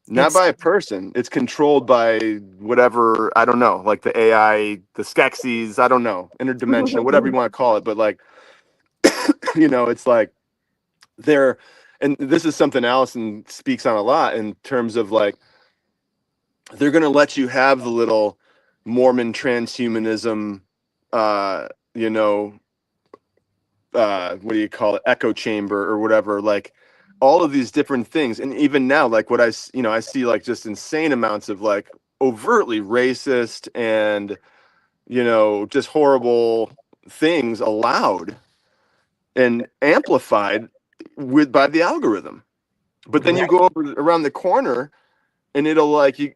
It's by a person. It's controlled by whatever, I don't know, like the AI, the Skeksis, I don't know, interdimensional, whatever you want to call it. But like, it's like they're, and this is something Allison speaks on a lot in terms of like, they're going to let you have the little Mormon transhumanism, you know, what do you call it, echo chamber or whatever, like all of these different things. And even now, like what I see like just insane amounts of like overtly racist and, just horrible things allowed and amplified by the algorithm. But then you right. go over around the corner and it'll like, you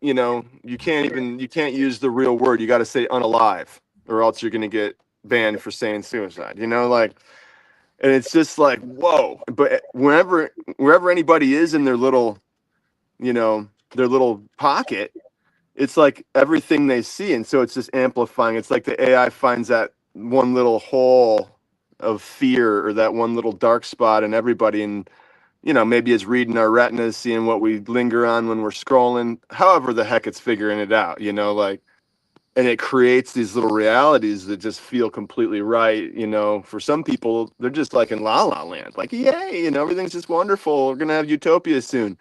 can't use the real word. You got to say unalive or else you're going to get banned for saying suicide, like, And it's just like, whoa. But wherever anybody is in their little, their little pocket, it's like everything they see. And so it's just amplifying. It's like the AI finds that one little hole of fear or that one little dark spot in everybody. And, maybe it's reading our retinas, seeing what we linger on when we're scrolling, however the heck it's figuring it out, like, and it creates these little realities that just feel completely right. For some people, they're just like in la la land, like, yay, everything's just wonderful. We're going to have utopia soon.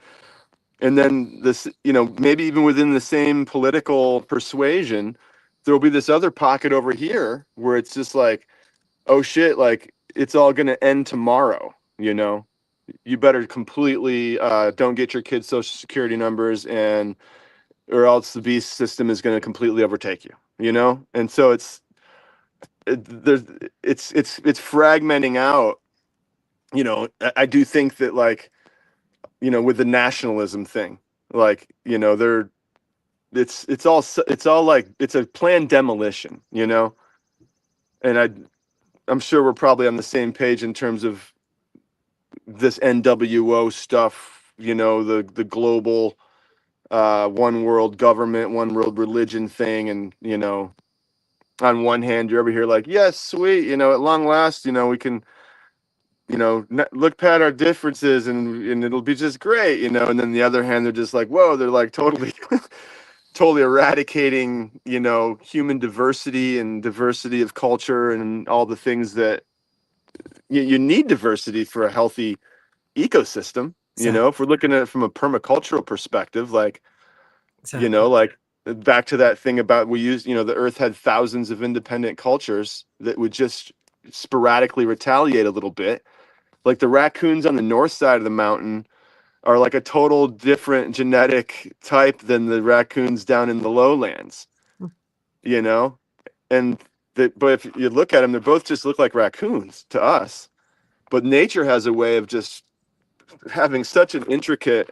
And then this, maybe even within the same political persuasion, there'll be this other pocket over here where it's just like, oh shit, like it's all going to end tomorrow. You better completely don't get your kids' social security numbers, and or else the beast system is going to completely overtake you. And so it's fragmenting out. I do think that, like, with the nationalism thing, like, they're it's all like it's a planned demolition, and I'm sure we're probably on the same page in terms of this NWO stuff, the global one world government, one world religion thing. And, on one hand, you're over here like, yes, sweet, at long last, we can, look past our differences and it'll be just great, and then the other hand, they're just like, whoa, they're like totally, totally eradicating, human diversity and diversity of culture and all the things that you need diversity for a healthy ecosystem. If we're looking at it from a permacultural perspective, like, like back to that thing about the earth had thousands of independent cultures that would just sporadically retaliate a little bit. Like the raccoons on the north side of the mountain are like a total different genetic type than the raccoons down in the lowlands, and but if you look at them, they both just look like raccoons to us. But nature has a way of just having such an intricate,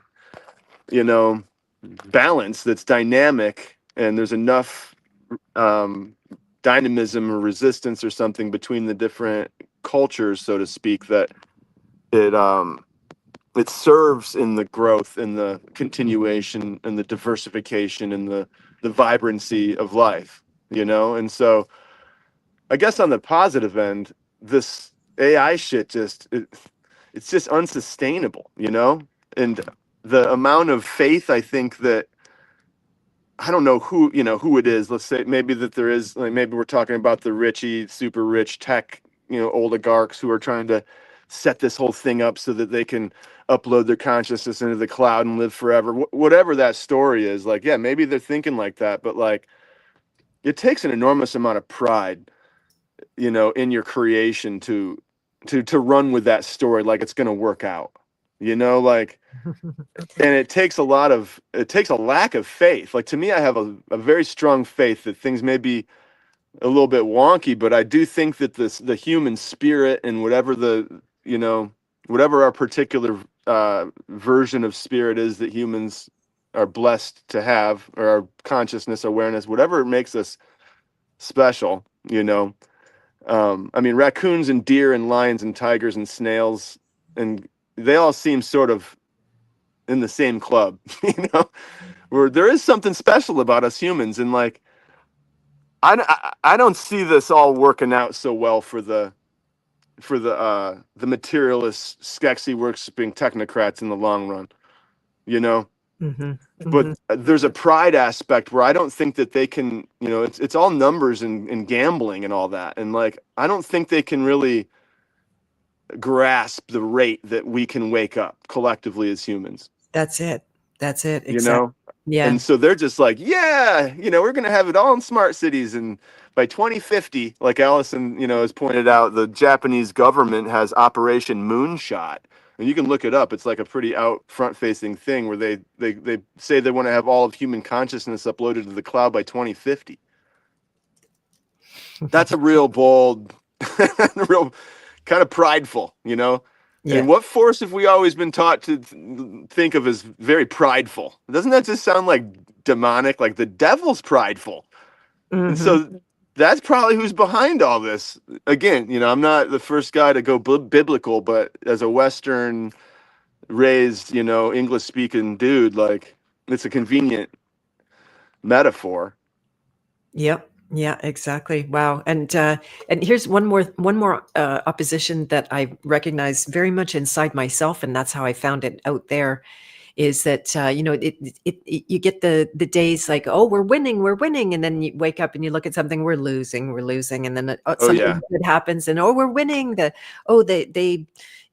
balance that's dynamic, and there's enough dynamism or resistance or something between the different cultures, so to speak, that it serves in the growth and the continuation and the diversification and the vibrancy of life, and so I guess on the positive end, this AI shit it's just unsustainable, and the amount of faith, I think that, I don't know who it is. Let's say maybe that there is, like, maybe we're talking about the super rich tech, oligarchs who are trying to set this whole thing up so that they can upload their consciousness into the cloud and live forever. Whatever that story is, like, yeah, maybe they're thinking like that, but like, it takes an enormous amount of pride, in your creation to run with that story like it's going to work out, like. And it takes a lack of faith. Like, to me, I have a very strong faith that things may be a little bit wonky, but I do think that the human spirit and whatever our particular version of spirit is that humans are blessed to have, or our consciousness, awareness, whatever it makes us special, I mean, raccoons and deer and lions and tigers and snails, and they all seem sort of in the same club, where there is something special about us humans. And like, I don't see this all working out so well for the materialist, skexy worshiping technocrats in the long run, but there's a pride aspect where I don't think that they can, it's all numbers and gambling and all that. And like, I don't think they can really grasp the rate that we can wake up collectively as humans. That's it. Exactly. Yeah. And so they're just like, yeah, we're going to have it all in smart cities. And by 2050, like Allison, has pointed out, the Japanese government has Operation Moonshot. And you can look it up. It's like a pretty out front facing thing where they say they want to have all of human consciousness uploaded to the cloud by 2050. That's a real bold, real kind of prideful, Yeah. And what force have we always been taught to think of as very prideful? Doesn't that just sound like demonic? Like the devil's prideful. And so that's probably who's behind all this. Again, I'm not the first guy to go biblical, but as a Western raised, English speaking dude, like, it's a convenient metaphor. Yep. Yeah, exactly. Wow. And here's one more opposition that I recognize very much inside myself, and that's how I found it out there. Is that you get the days like, oh, we're winning, and then you wake up and you look at something, we're losing, and then Oh something yeah. good happens, and oh, we're winning. They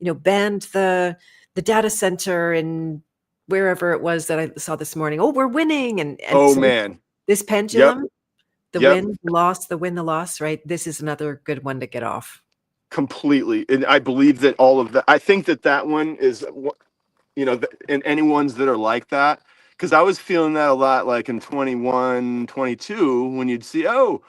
banned the data center and wherever it was that I saw this morning. Oh, we're winning, and Oh so man. this Yep. pendulum, the Yep. win, the loss, the win, the loss, right? This is another good one to get off. Completely. And I believe that all of that, I think that one is, and any ones that are like that, because I was feeling that a lot, like in 21, 22, when you'd see, oh,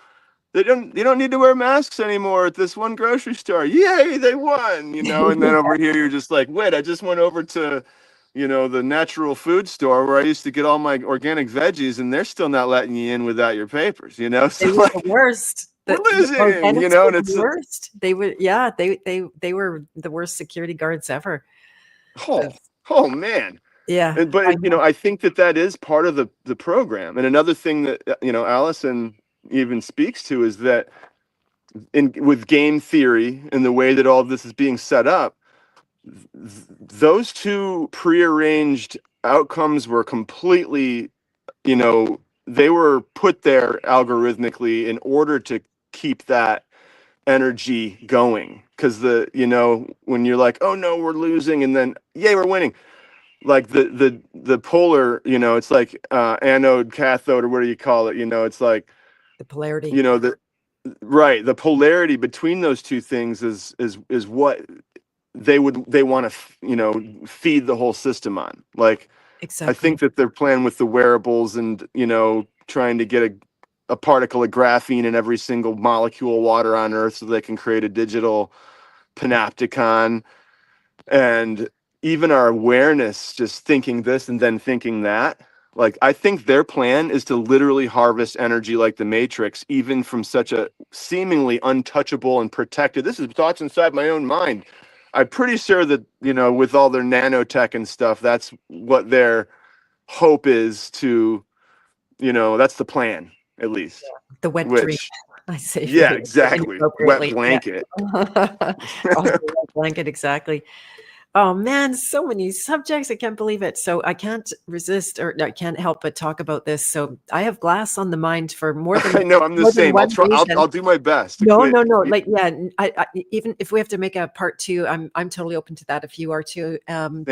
you don't need to wear masks anymore at this one grocery store. Yay, they won, and then over here you're just like, wait, I just went over to, the natural food store where I used to get all my organic veggies, and they're still not letting you in without your papers, They So were the like, worst. we're The losing, organics were and the it's worst. They were, yeah, they were the worst security guards ever. oh, oh man. Yeah, And, but I know. I think that is part of the program. And another thing that Allison even speaks to is that with game theory and the way that all of this is being set up, those two prearranged outcomes were completely, they were put there algorithmically in order to keep that energy going. Because when you're like, oh no, we're losing, and then yay, we're winning, like the polar, it's like anode, cathode, or what do you call it, it's like, The polarity. the right, the polarity between those two things is what they want to feed the whole system on. Like, I Exactly. think that their plan with the wearables and trying to get a particle of graphene in every single molecule of water on Earth so they can create a digital panopticon, and even our awareness, just thinking this and then thinking that. Like, I think their plan is to literally harvest energy like the Matrix, even from such a seemingly untouchable and protected. This is thoughts inside my own mind. I'm pretty sure that, with all their nanotech and stuff, that's what their hope is to, that's the plan, at least. The wet dream, Which, I say yeah, very exactly. Wet inappropriately. Yeah. blanket. Also, wet blanket, exactly. Oh man, so many subjects. I can't believe it. So I can't resist, or I can't help but talk about this. So I have glass on the mind for I know, I'm the more than same. I'll one try. I'll reason. do my best to No, quit. no, no. Like, yeah, even if we have to make a part two, I'm totally open to that if you are too. Same.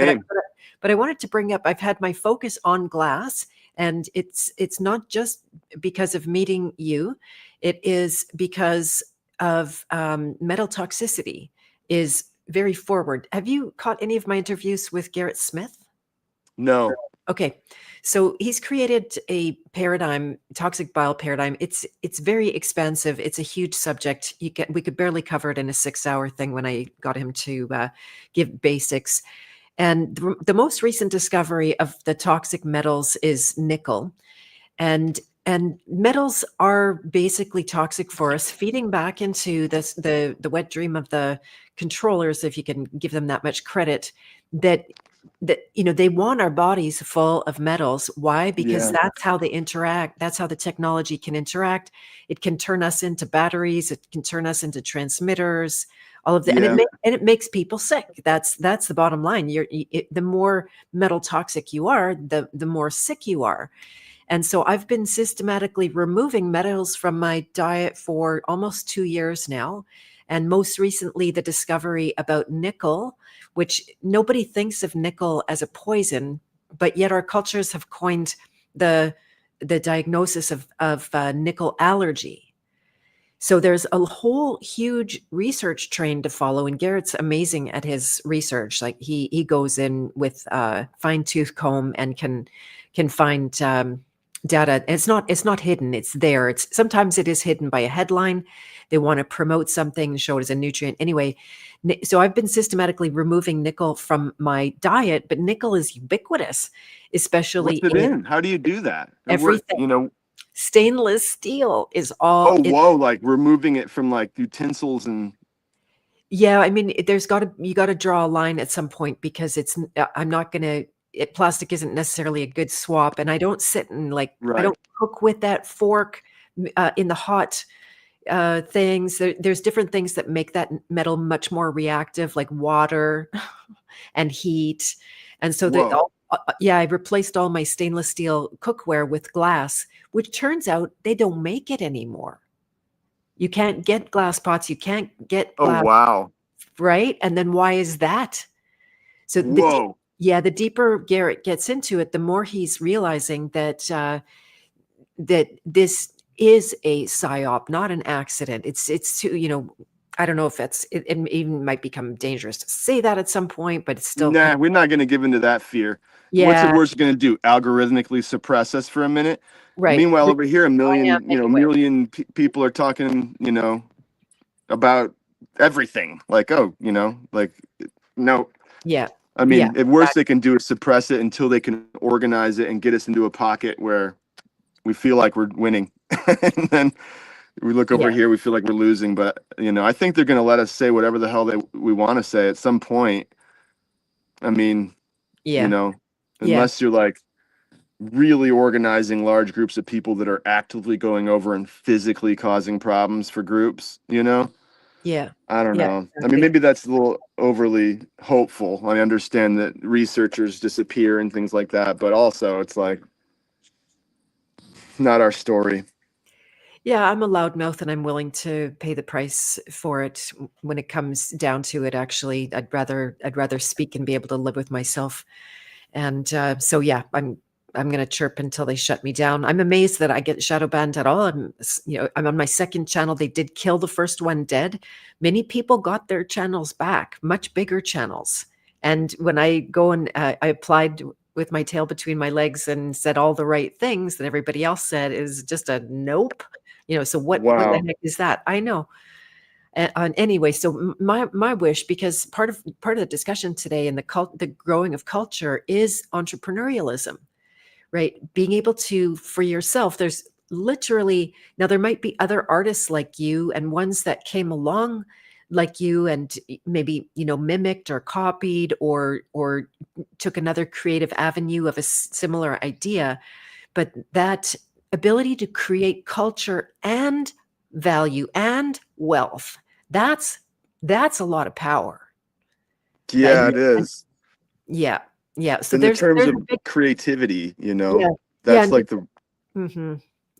But I wanted to bring up. I've had my focus on glass, and it's not just because of meeting you. It is because of metal toxicity is very forward. Have you caught any of my interviews with Garrett Smith? No. Okay, so he's created a paradigm, toxic bile paradigm. It's very expansive. It's a huge subject. We could barely cover it in a 6-hour thing when I got him to give basics. And the most recent discovery of the toxic metals is nickel, and metals are basically toxic for us, feeding back into this the wet dream of the controllers, if you can give them that much credit, that they want our bodies full of metals. Why? Because Yeah. that's how they interact. That's how the technology can interact. It can turn us into batteries. It can turn us into transmitters. All of that, Yeah. and it makes people sick. That's the bottom line. The more metal toxic you are, the more sick you are. And so I've been systematically removing metals from my diet for almost 2 years now. And most recently, the discovery about nickel, which nobody thinks of nickel as a poison, but yet our cultures have coined the diagnosis of nickel allergy. So there's a whole huge research train to follow, and Garrett's amazing at his research. Like he goes in with a fine tooth comb and can find data. It's not hidden. It's there. It's sometimes it is hidden by a headline. They want to promote something, show it as a nutrient. Anyway, so I've been systematically removing nickel from my diet, but nickel is ubiquitous, especially What's it in in? How do you do that? And everything. Stainless steel is all Oh, it. whoa, like removing it from like utensils and Yeah, I mean, you got to draw a line at some point because I'm not going to plastic isn't necessarily a good swap, and I don't sit and like I right. don't cook with that fork in the hot things. There's different things that make that metal much more reactive, like water and heat. And so Whoa. yeah, I replaced all my stainless steel cookware with glass, which turns out they don't make it anymore. You can't get glass pots, you can't get Oh, glass, wow. right? And then why is that? So Whoa. yeah, the deeper Garrett gets into it, the more he's realizing that that this is a psyop, not an accident. It's too, I don't know if it even might become dangerous to say that at some point, but it's still kind Nah, of, we're not going to give into that fear. What's it yeah, worse going to do? Algorithmically suppress us for a minute? right. Meanwhile, over here, a I am million, anyway. million people are talking, about everything. Like, oh, like, no. Yeah. I Yeah. mean, at worst they can do is suppress it until they can organize it and get us into a pocket where we feel like we're winning. And then we look over Yeah. here, we feel like we're losing. But, I think they're going to let us say whatever the hell we want to say at some point. I mean, you Yeah. know, Yeah. unless you're like really organizing large groups of people that are actively going over and physically causing problems for groups. Yeah. I don't Yeah. know. I mean, Exactly. maybe that's a little overly hopeful. I understand that researchers disappear and things like that, but also it's like not our story. Yeah, I'm a loudmouth and I'm willing to pay the price for it when it comes down to it. Actually, I'd rather speak and be able to live with myself. And so, yeah, I'm going to chirp until they shut me down. I'm amazed that I get shadow banned at all. I'm on my second channel. They did kill the first one dead. Many people got their channels back, much bigger channels. And when I go and I applied with my tail between my legs and said all the right things that everybody else said is just a nope. So what the Wow. heck is that? I know. Anyway, so my wish, because part of the discussion today and the growing of culture is entrepreneurialism, right? Being able to, for yourself, there's literally, now there might be other artists like you and ones that came along like you and maybe, mimicked or copied or took another creative avenue of a similar idea, but that ability to create culture and value and wealth, that's that's a lot of power. That, Yeah, it is. yeah, yeah. So In the terms there's of a big, creativity, yeah, yeah. that's like the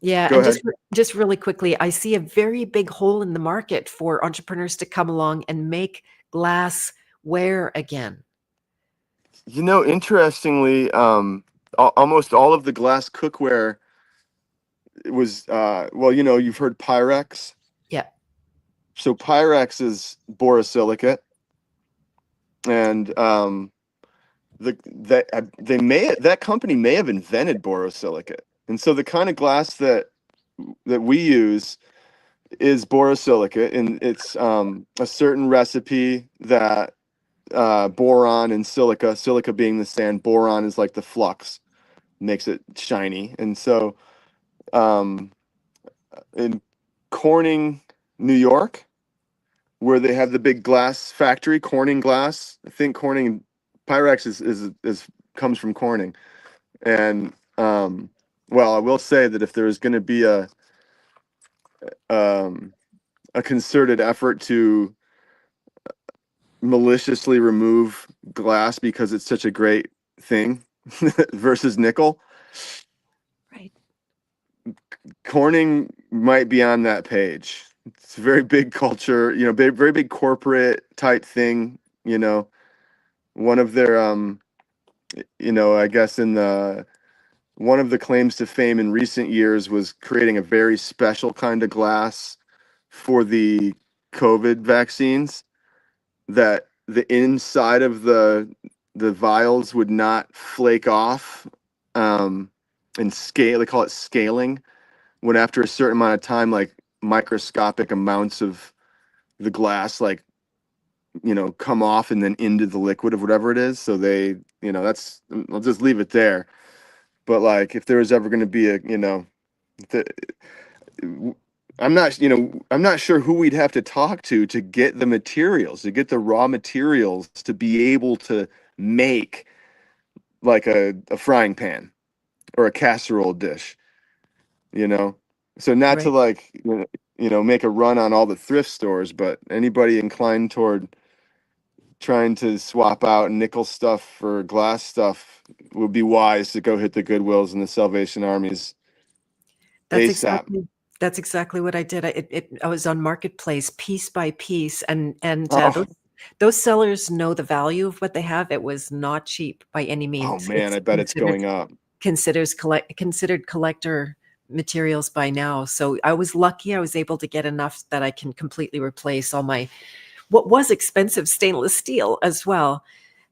Yeah, go and ahead. just really quickly, I see a very big hole in the market for entrepreneurs to come along and make glassware again. Interestingly, almost all of the glass cookware was well, you've heard Pyrex. Yeah, So Pyrex is borosilicate, and that company may have invented borosilicate, and so the kind of glass that we use is borosilicate, and it's a certain recipe that boron and silica being the sand, boron is like the flux, makes it shiny, and so um, in Corning, New York, where they have the big glass factory, Corning Glass. I think Corning Pyrex is comes from Corning. And well, I will say that if there is going to be um, a concerted effort to maliciously remove glass because it's such a great thing versus nickel, right. Corning might be on that page. It's a very big culture, very big corporate type thing. One of their I guess in the one of the claims to fame in recent years was creating a very special kind of glass for the COVID vaccines that the inside of the vials would not flake off and scale. They call it scaling. When after a certain amount of time, like microscopic amounts of the glass, like come off and then into the liquid of whatever it is. So that's I'll just leave it there. But like if there was ever going to be the, I'm not sure who we'd have to talk to get the materials, to get the raw materials to be able to make like a frying pan or a casserole dish, you know? So not to Right. like, make a run on all the thrift stores, but anybody inclined toward trying to swap out nickel stuff for glass stuff would be wise to go hit the Goodwills and the Salvation Armies That's ASAP. exactly that's exactly what I did. I was on Marketplace piece by piece, and Oh, those sellers know the value of what they have. It was not cheap by any oh means. man, It's I bet it's going up. considered collector materials by now. So I was lucky. I was able to get enough that I can completely replace all my what was expensive stainless steel as well.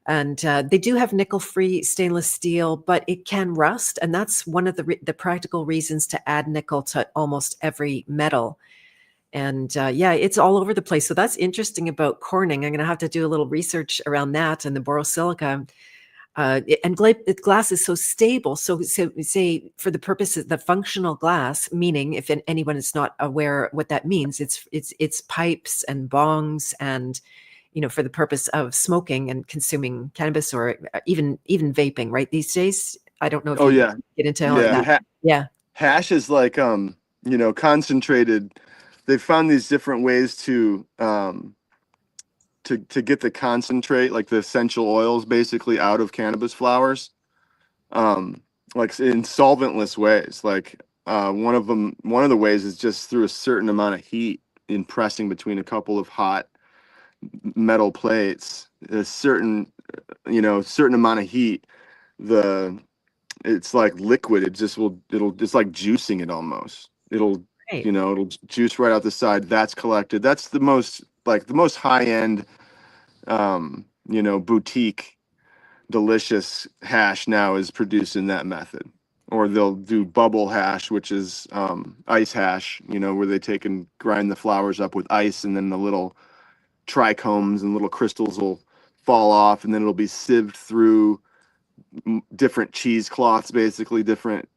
And they do have nickel-free stainless steel, but it can rust, and that's one of the practical reasons to add nickel to almost every metal. And yeah, it's all over the place. So that's interesting about Corning. I'm going to have to do a little research around that and the borosilicate. And glass is so stable. So say for the purposes, the functional glass, meaning if anyone is not aware what that means, it's pipes and bongs and for the purpose of smoking and consuming cannabis or even vaping, right? These days, I don't know if Oh you yeah, get into all yeah. that. Yeah. Hash is like concentrated. They've found these different ways to get the concentrate, like the essential oils, basically out of cannabis flowers, um, like in solventless ways. Like one of the ways is just through a certain amount of heat, in pressing between a couple of hot metal plates. A certain amount of heat. The It's like liquid. It's like juicing it almost. Right. It'll juice right out the side. That's collected. That's the most high end, boutique delicious hash now is produced in that method. Or they'll do bubble hash, which is ice hash, where they take and grind the flowers up with ice, and then the little trichomes and little crystals will fall off, and then it'll be sieved through different cheesecloths, basically different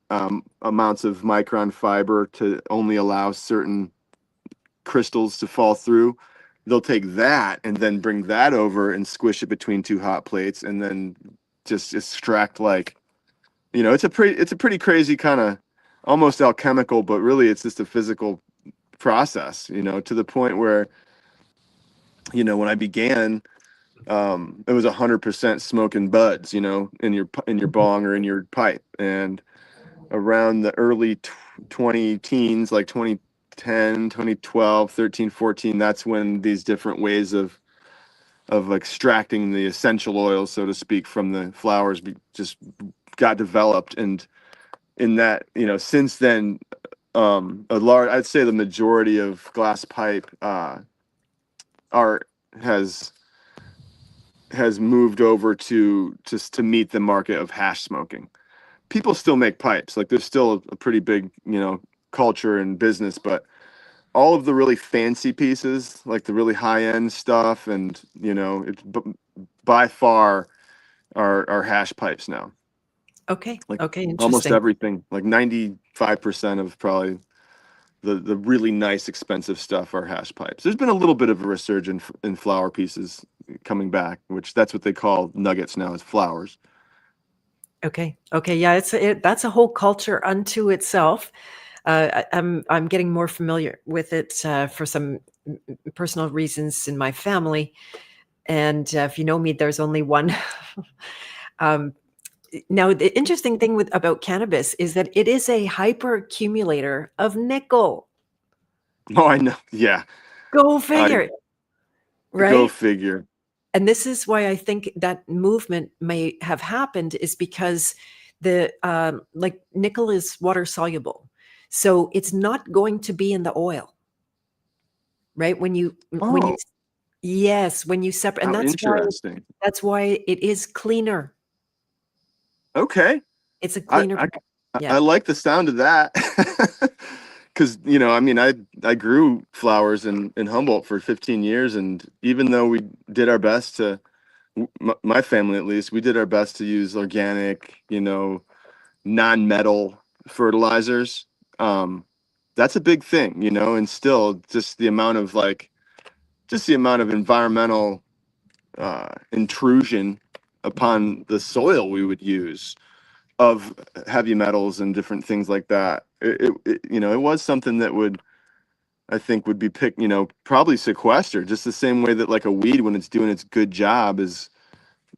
amounts of micron fiber to only allow certain crystals to fall through. They'll take that and then bring that over and squish it between two hot plates, and then just extract like, it's a pretty crazy kind of almost alchemical, but really it's just a physical process, to the point where, when I began, it was 100% smoking buds, in your bong or in your pipe. And around the early 20 teens, like 2010, 2012, 13, 14, that's when these different ways of extracting the essential oils, so to speak, from the flowers just got developed. And in that, since then, I'd say the majority of glass pipe art has moved over to just to meet the market of hash smoking. People still make pipes. Like there's still a pretty big, culture and business, but all of the really fancy pieces, like the really high end stuff, and it's by far are hash pipes now. Okay. Like Okay. almost Interesting. everything, like 95% of probably the really nice expensive stuff are hash pipes. There's been a little bit of a resurgence in flower pieces coming back, which that's what they call nuggets now, is flowers. Okay. Okay. Yeah. That's a whole culture unto itself. I'm getting more familiar with it for some personal reasons in my family. And if you know me, there's only one. um, Now, the interesting thing about cannabis is that it is a hyper accumulator of nickel. Oh, I know. Yeah. Go I figure, Go right? figure. And this is why I think that movement may have happened is because the like nickel is water soluble, so it's not going to be in the oil, right? When you Oh, yes, when you separate, and how interesting. that's why it is cleaner. Okay. It's a I cleaner. I Yeah. I like the sound of that. Because, I mean, I grew flowers in Humboldt for 15 years, and even though we did our best to, my family at least, we did our best to use organic, non-metal fertilizers. That's a big thing, you know, and still just the amount of environmental intrusion upon the soil we would use of heavy metals and different things like that. It was something that I think would be picked, probably sequestered, just the same way that like a weed, when it's doing its good job, is,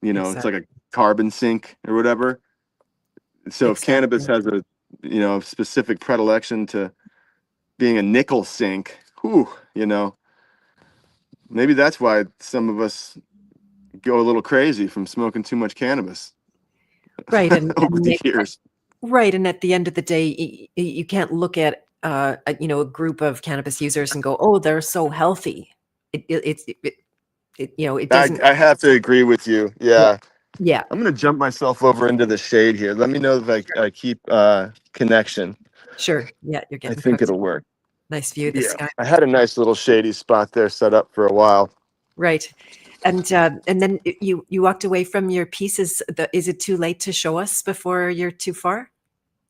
it's Exactly. like a carbon sink or whatever. So if cannabis Exactly. has a specific predilection to being a nickel sink, whew, maybe that's why some of us go a little crazy from smoking too much cannabis Right. And, over the years. right. And at the end of the day, you can't look at, a group of cannabis users and go, oh, they're so healthy. It doesn't. I have to agree with you. Yeah. Yeah. Yeah. I'm going to jump myself over into the shade here. Let me know if I keep connection. Sure. Yeah. You're I getting think cooked. it'll work. Nice view of the Yeah. sky. I had a nice little shady spot there set up for a while. Right. And then you walked away from your pieces. Is it too late to show us before you're too far?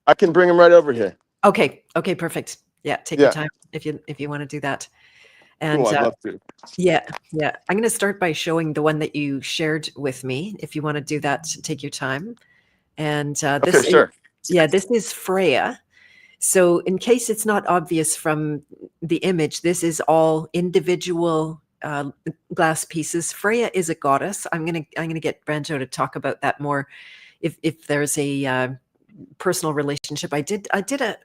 I can bring them right over here. Okay. Okay. Perfect. Yeah. Take your Yeah. time if you want to do that. Cool. And I'd love to. yeah, yeah. I'm going to start by showing the one that you shared with me. If you want to do that, take your time. And Okay, sure. this is Freya. So, in case it's not obvious from the image, this is all individual glass pieces. Freya is a goddess. I'm gonna get Banjo to talk about that more. If there's a personal relationship, I did a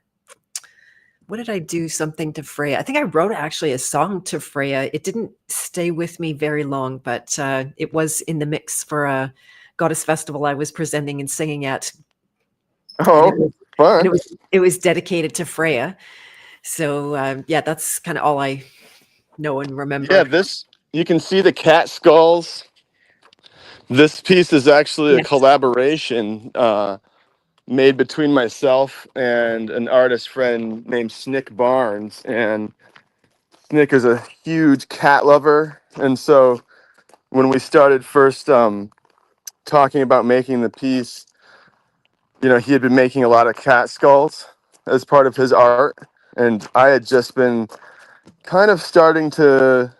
what did I do something to Freya? I think I wrote actually a song to Freya. It didn't stay with me very long, but it was in the mix for a goddess festival I was presenting and singing at, and Oh, and fun. it was dedicated to Freya. So yeah, that's kind of all I know and Yeah, remember. you can see the cat skulls. This piece is actually a Yes. collaboration made between myself and an artist friend named Snick Barnes. And Snick is a huge cat lover. And so when we started first talking about making the piece, he had been making a lot of cat skulls as part of his art. And I had just been kind of starting to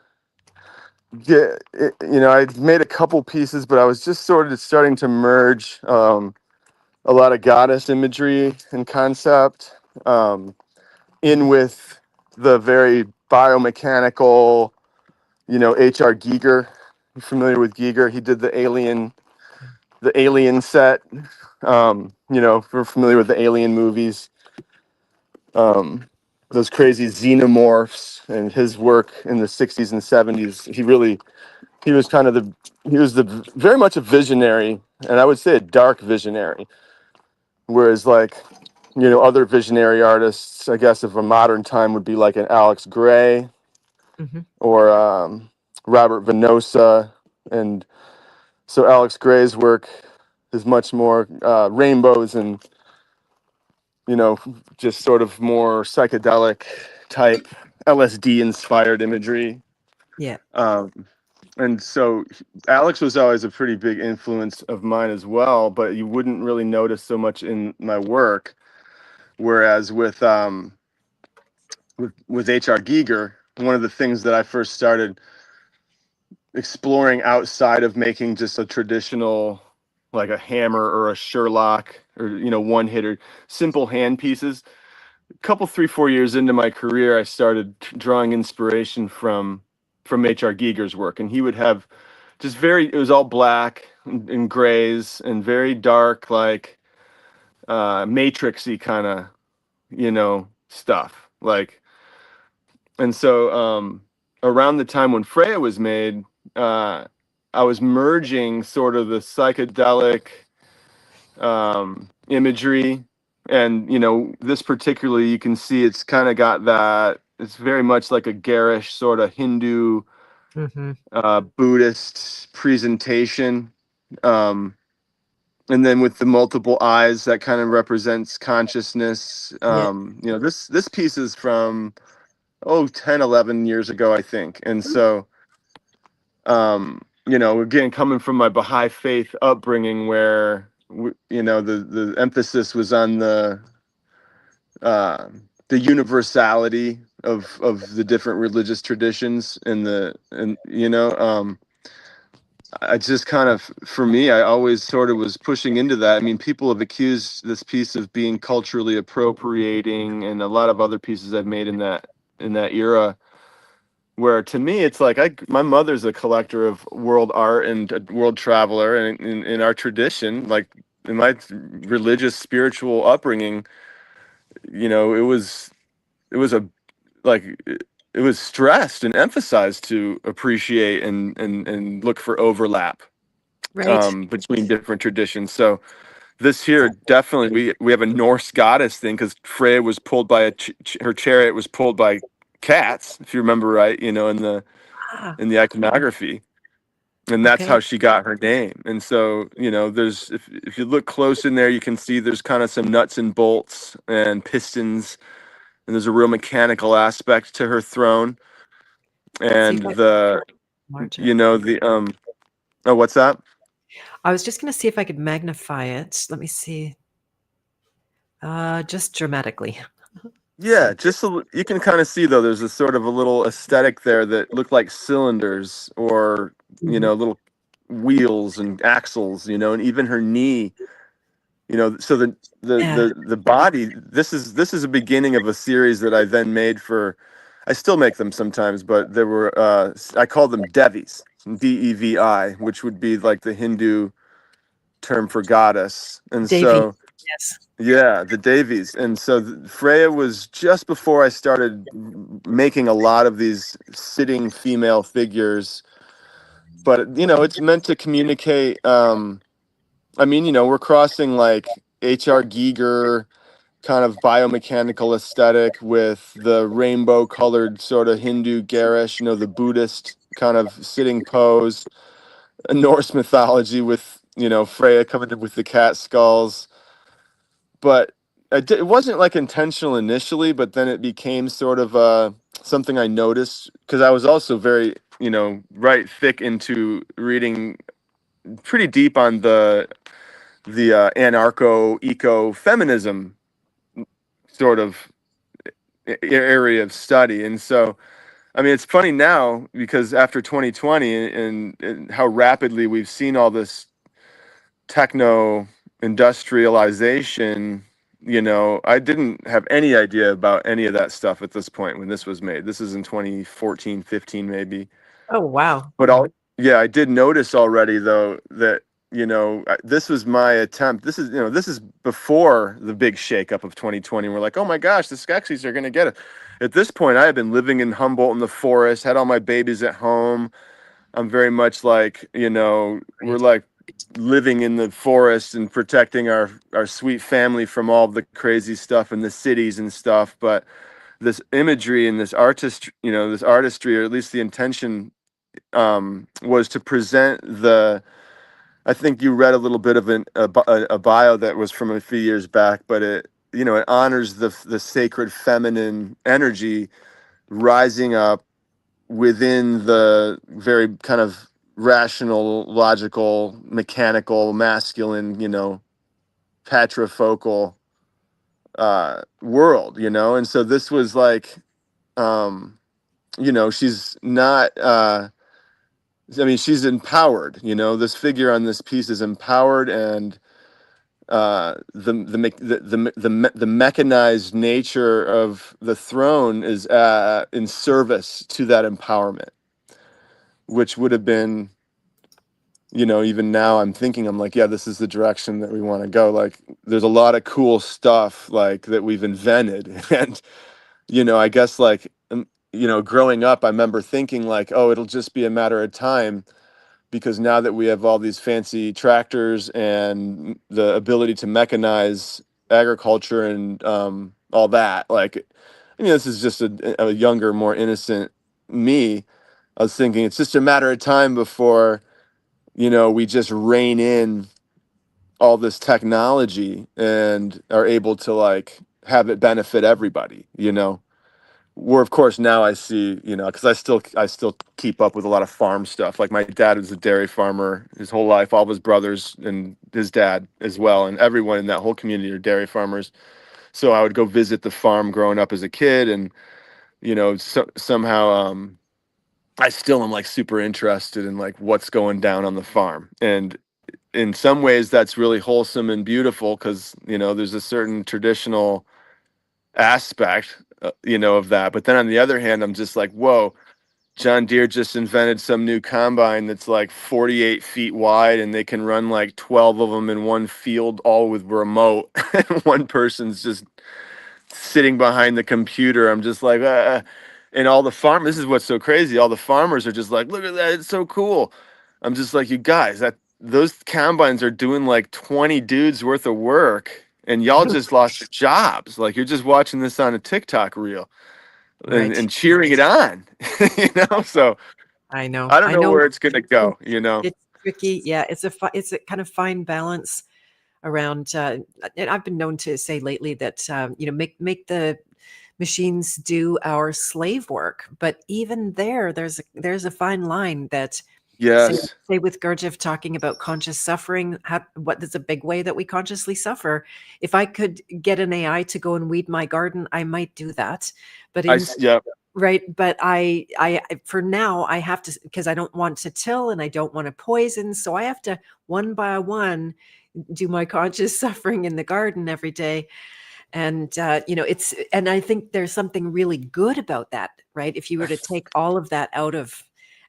I'd made a couple pieces, but I was just sort of starting to merge a lot of goddess imagery and concept in with the very biomechanical, H.R. Giger. You familiar with Giger? He did the Alien set. If we're familiar with the Alien movies, those crazy xenomorphs and his work in the 60s and 70s. He was very much a visionary, and I would say a dark visionary. Whereas like, other visionary artists, I guess, of a modern time would be like an Alex Gray Hmm. or Robert Venosa. And so Alex Gray's work is much more rainbows and, just sort of more psychedelic type LSD inspired imagery. Yeah. Um, and so Alex was always a pretty big influence of mine as well, but you wouldn't really notice so much in my work. Whereas with H.R. Giger, one of the things that I first started exploring outside of making just a traditional, like a hammer or a Sherlock or one hitter, simple hand pieces. A couple 3-4 years into my career, I started drawing inspiration from H.R. Giger's work, and he would have just it was all black and grays and very dark, like matrixy kind of stuff, like. And so around the time when Freya was made, uh, I was merging sort of the psychedelic imagery, and this particularly, you can see it's kind of got that. It's very much like a garish sort of Hindu Hmm. Buddhist presentation. And then with the multiple eyes, that kind of represents consciousness. Yeah. This piece is from 10, 11 years ago, I think. And so again, coming from my Baha'i faith upbringing, where the emphasis was on the the universality of the different religious traditions and I just kind of, for me, I always sort of was pushing into that. I mean, people have accused this piece of being culturally appropriating, and a lot of other pieces I've made in that era. Where to me, it's like my mother's a collector of world art and a world traveler, and in our tradition, like in my religious spiritual upbringing, it was a like it was stressed and emphasized to appreciate and look for overlap Right. between different traditions. So this here definitely we have a Norse goddess thing because Freya was pulled by her chariot was pulled by cats, if you remember right, Ah, in the iconography, and that's okay. how she got her name. And so there's if you look close in there, you can see there's kind of some nuts and bolts and pistons, and there's a real mechanical aspect to her throne. See And if I the enlarge it. you know the oh, what's that? I was just going to see if I could magnify it. Let me see. Just dramatically. Yeah, See. just you can kind of see though. There's a sort of a little aesthetic there that look like cylinders or Mhm. little wheels and axles. And even her knee. So Yeah, the body. This is a beginning of a series that I then made for. I still make them sometimes, but there were I call them Devis, Devi, which would be like the Hindu term for goddess, and Davy. so. Yes. Yeah, the Davies. And so Freya was just before I started making a lot of these sitting female figures. But, it's meant to communicate. I mean, we're crossing like H.R. Giger kind of biomechanical aesthetic with the rainbow colored sort of Hindu garish, the Buddhist kind of sitting pose, a Norse mythology with, Freya coming in with the cat skulls. But it wasn't like intentional initially, but then it became sort of something I noticed because I was also very, right thick into reading pretty deep on the anarcho eco feminism sort of area of study. And so I mean, it's funny now because after 2020 and how rapidly we've seen all this techno industrialization, I didn't have any idea about any of that stuff at this point when this was made. This is in 2014, 15 maybe. Oh, wow. But yeah, I did notice already though that this was my attempt. This is before the big shakeup of 2020. We're like, oh my gosh, the Skeksis are going to get it. At this point, I had been living in Humboldt in the forest, had all my babies at home. I'm very much like, we're Right. like living in the forest and protecting our sweet family from all the crazy stuff in the cities and stuff. But this imagery and this artistry, or at least the intention, was to present I think you read a little bit of a bio that was from a few years back, but it honors the sacred feminine energy rising up within the very kind of rational, logical, mechanical, masculine, patrifocal world, and so this was like, um, she's not. I mean, she's empowered. This figure on this piece is empowered, and the mechanized nature of the throne is in service to that empowerment, which would have been, even now I'm like, yeah, this is the direction that we want to go. Like, there's a lot of cool stuff like that we've invented, and I guess like, growing up, I remember thinking like, oh, it'll just be a matter of time because now that we have all these fancy tractors and the ability to mechanize agriculture and all that, like, I mean, this is just a younger, more innocent me. I was thinking it's just a matter of time before, we just rein in all this technology and are able to like have it benefit everybody. Where of course now I see, because I still keep up with a lot of farm stuff. Like my dad was a dairy farmer his whole life, all of his brothers and his dad as well, and everyone in that whole community are dairy farmers. So I would go visit the farm growing up as a kid, and somehow I still am like super interested in like what's going down on the farm. And in some ways that's really wholesome and beautiful, because there's a certain traditional aspect of that. But then on the other hand, I'm just like, whoa, John Deere just invented some new combine that's like 48 feet wide, and they can run like 12 of them in one field, all with remote. And one person's just sitting behind the computer. I'm just like, and all the this is what's so crazy. All the farmers are just like, look at that, it's so cool. I'm just like, you guys, those combines are doing like 20 dudes worth of work, and y'all just lost your jobs. Like, you're just watching this on a TikTok reel Right. and cheering it on. So I know. I don't I know know where it's gonna go. it's tricky. Yeah, it's a kind of fine balance around. And I've been known to say lately that make the machines do our slave work, but even there's a fine line that say Yes, say with Gurdjieff talking about conscious suffering. What is a big way that we consciously suffer? If I could get an AI to go and weed my garden, I might do that. But in yeah, Right, but for now, I have to, because I don't want to till and I don't want to poison, so I have to one by one do my conscious suffering in the garden every day. And and I think there's something really good about that, right? If you were to take all of that out of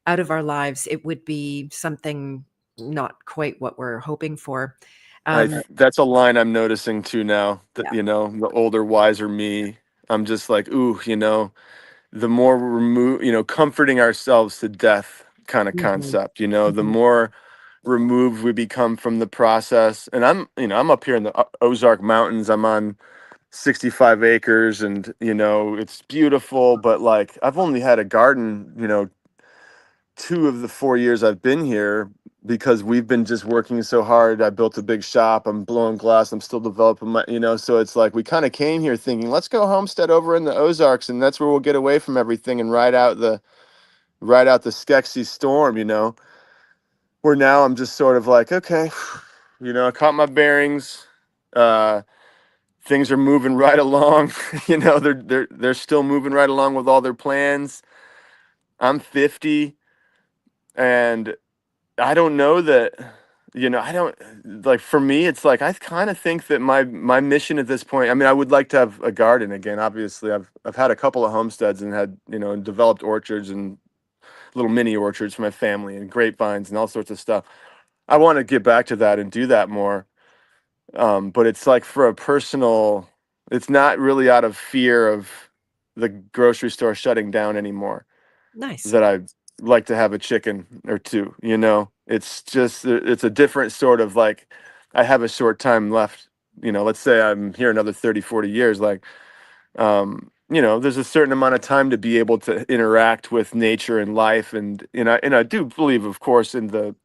our lives, it would be something not quite what we're hoping for. Um, that's a line I'm noticing too now. That yeah. the older, wiser me. I'm just like, ooh, the more remove, comforting ourselves to death kind of Mhm, concept. The mhm. more removed we become from the process. And I'm up here in the Ozark Mountains. I'm on 65 acres, and it's beautiful. But like, I've only had a garden, 2 of the 4 years I've been here, because we've been just working so hard. I built a big shop. I'm blowing glass. I'm still developing so it's like we kind of came here thinking, let's go homestead over in the Ozarks, and that's where we'll get away from everything and ride out the Skeksis storm. Where now I'm just sort of like, okay, I caught my bearings. Uh, Things are moving right along. They're still moving right along with all their plans. I'm 50, and I don't know that, I don't like, for me, it's like, I kind of think that my mission at this point, I mean, I would like to have a garden again. Obviously, I've had a couple of homesteads and had, developed orchards and little mini orchards for my family and grapevines and all sorts of stuff. I want to get back to that and do that more. But it's like, for a personal, it's not really out of fear of the grocery store shutting down anymore Nice. that I like to have a chicken or two. It's just, it's a different sort of like, I have a short time left. Let's say I'm here another 30, 40 years. Like, there's a certain amount of time to be able to interact with nature and life. And I do believe, of course, in the,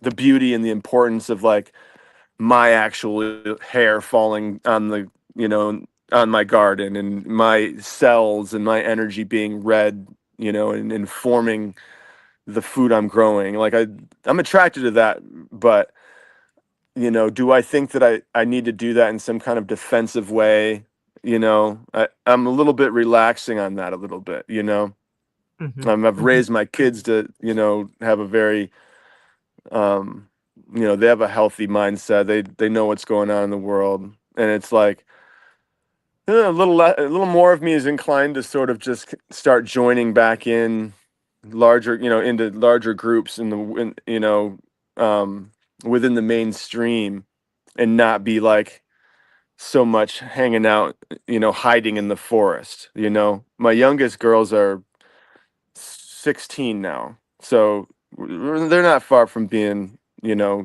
the beauty and the importance of like my actual hair falling on on my garden, and my cells and my energy being red, and informing the food I'm growing. Like, I'm attracted to that, but do I think that I need to do that in some kind of defensive way? I'm a little bit relaxing on that a little bit. Mhm, I've mhm. raised my kids to, have a very, um, they have a healthy mindset. They know what's going on in the world, and it's like, a little more of me is inclined to sort of just start joining back in larger, into larger groups um, within the mainstream, and not be like so much hanging out, hiding in the forest. My youngest girls are 16 now, so they're not far from being,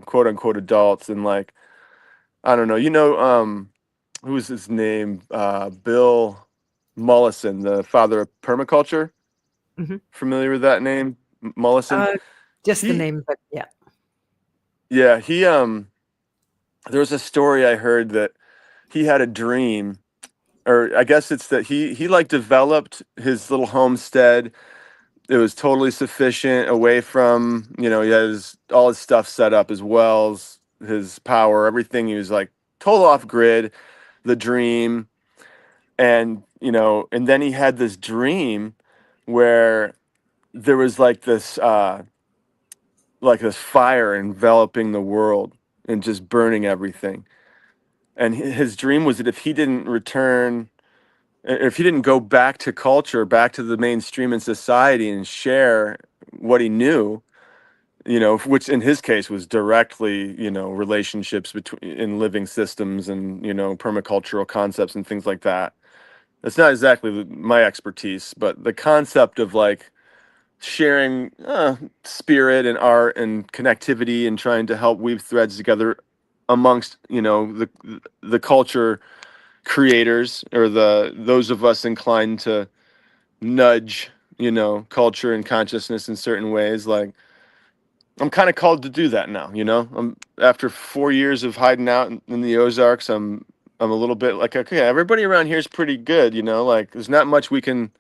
quote unquote adults, and like, I don't know, who's his name? Bill Mollison, the father of permaculture. Mhm. Familiar with that name? Mollison? Uh, just the He, name, but yeah. yeah, there was a story I heard that he had a dream, or I guess it's that he like developed his little homestead. It was totally sufficient, away from, he has all his stuff set up, his wells, his power, everything. He was like total off grid, the dream. And and then he had this dream where there was like this fire enveloping the world and just burning everything. And his dream was that if he didn't return, if he didn't go back to culture, back to the mainstream in society and share what he knew, which in his case was directly, relationships between in living systems and, permacultural concepts and things like that. That's not exactly my expertise, but the concept of like sharing spirit and art and connectivity and trying to help weave threads together amongst, the culture creators, or those of us inclined to nudge, culture and consciousness in certain ways. Like, I'm kind of called to do that now. After 4 years of hiding out in the Ozarks, I'm a little bit like, okay, everybody around here is pretty good. Like there's not much we can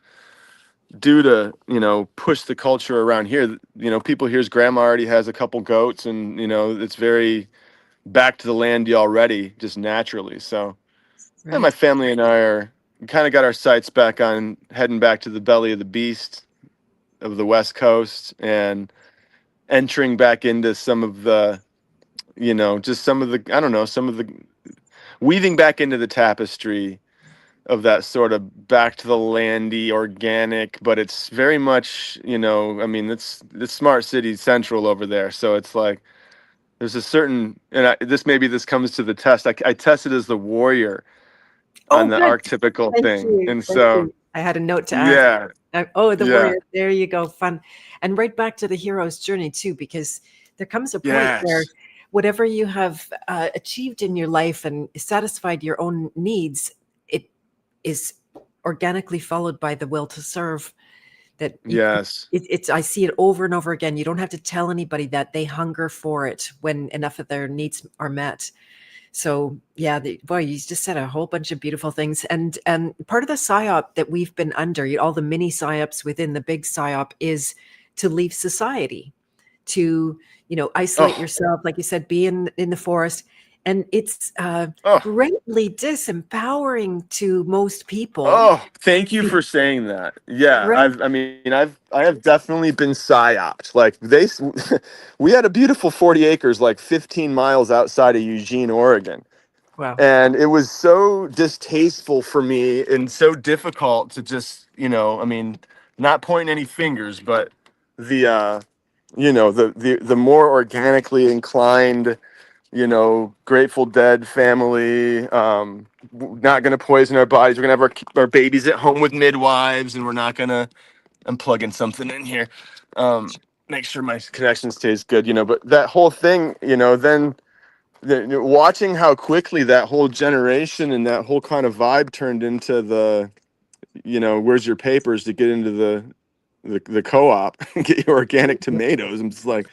do to push the culture around here. People here's grandma already has a couple goats, and it's very back to the landy already, just naturally. So and my Right. family and I are kind of got our sights back on heading back to the belly of the beast of the West Coast and entering back into some of the, just some of the, I don't know, some of the weaving back into the tapestry of that sort of back to the landy organic, but it's very much, I mean, it's smart city central over there. So it's like, there's a certain, and this comes to the test. I tested as the warrior on Oh, the good. archetypical Thank thing. you. And Thank so, you. I had a note to ask. yeah, Oh, the yeah, warrior. There you go. Fun. And right back to the hero's journey, too, because there comes a point where yes, whatever you have achieved in your life and satisfied your own needs, it is organically followed by the will to serve. That yes, it's, I see it over and over again. You don't have to tell anybody that, they hunger for it when enough of their needs are met. So yeah, boy, you just said a whole bunch of beautiful things. And part of the psyop that we've been under, all the mini psyops within the big psyop, is to leave society, to isolate oh, yourself, like you said, be in the forest. And it's oh. greatly disempowering to most people. Oh, thank you for saying that. Yeah, Right. I have definitely been psyoped. Like we had a beautiful 40 acres, like 15 miles outside of Eugene, Oregon. Wow. And it was so distasteful for me and so difficult to just, not pointing any fingers, but the, the more organically inclined, Grateful Dead family, not going to poison our bodies. We're going to have our babies at home with midwives, and we're not going to, I'm plugging something in here. Um, Make sure my connection stays good, but that whole thing, then watching how quickly that whole generation and that whole kind of vibe turned into the, where's your papers to get into the co-op and get your organic tomatoes. I'm just like,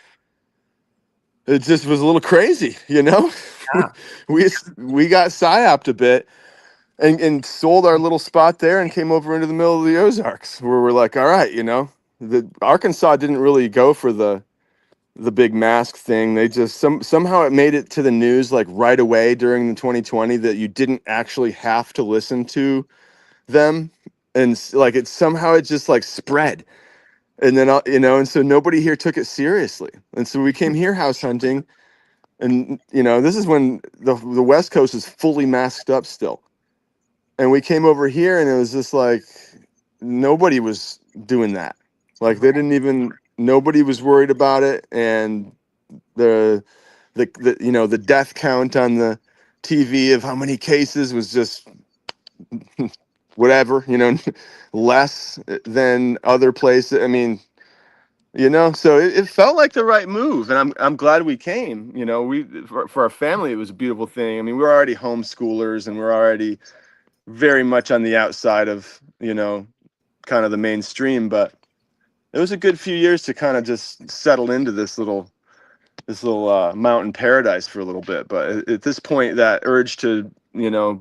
it just was a little crazy, Yeah. we we got psyoped a bit and sold our little spot there and came over into the middle of the Ozarks, where we're like, all right, the Arkansas didn't really go for the big mask thing. They just somehow it made it to the news like right away during the 2020 that you didn't actually have to listen to them, and like it just like spread. And then and so nobody here took it seriously, and so we came here house hunting. And this is when the West Coast is fully masked up still, and we came over here, and it was just like nobody was doing that. Like they didn't even, nobody was worried about it, and the the death count on the TV of how many cases was just whatever, less than other places. I mean, so it felt like the right move, and I'm glad we came. We for our family it was a beautiful thing. I mean, we were already homeschoolers, and we're already very much on the outside of kind of the mainstream, but it was a good few years to kind of just settle into this little mountain paradise for a little bit. But at this point, that urge to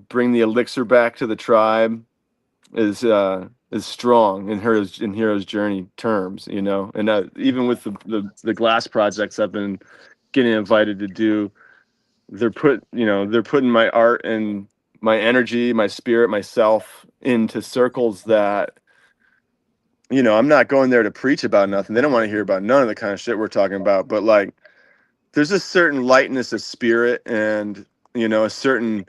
bring the elixir back to the tribe is strong in hero's journey terms, and even with the glass projects I've been getting invited to do, they're putting my art and my energy, my spirit, myself into circles that, I'm not going there to preach about nothing. They don't want to hear about none of the kind of shit we're talking about. But like, there's a certain lightness of spirit and, a certain,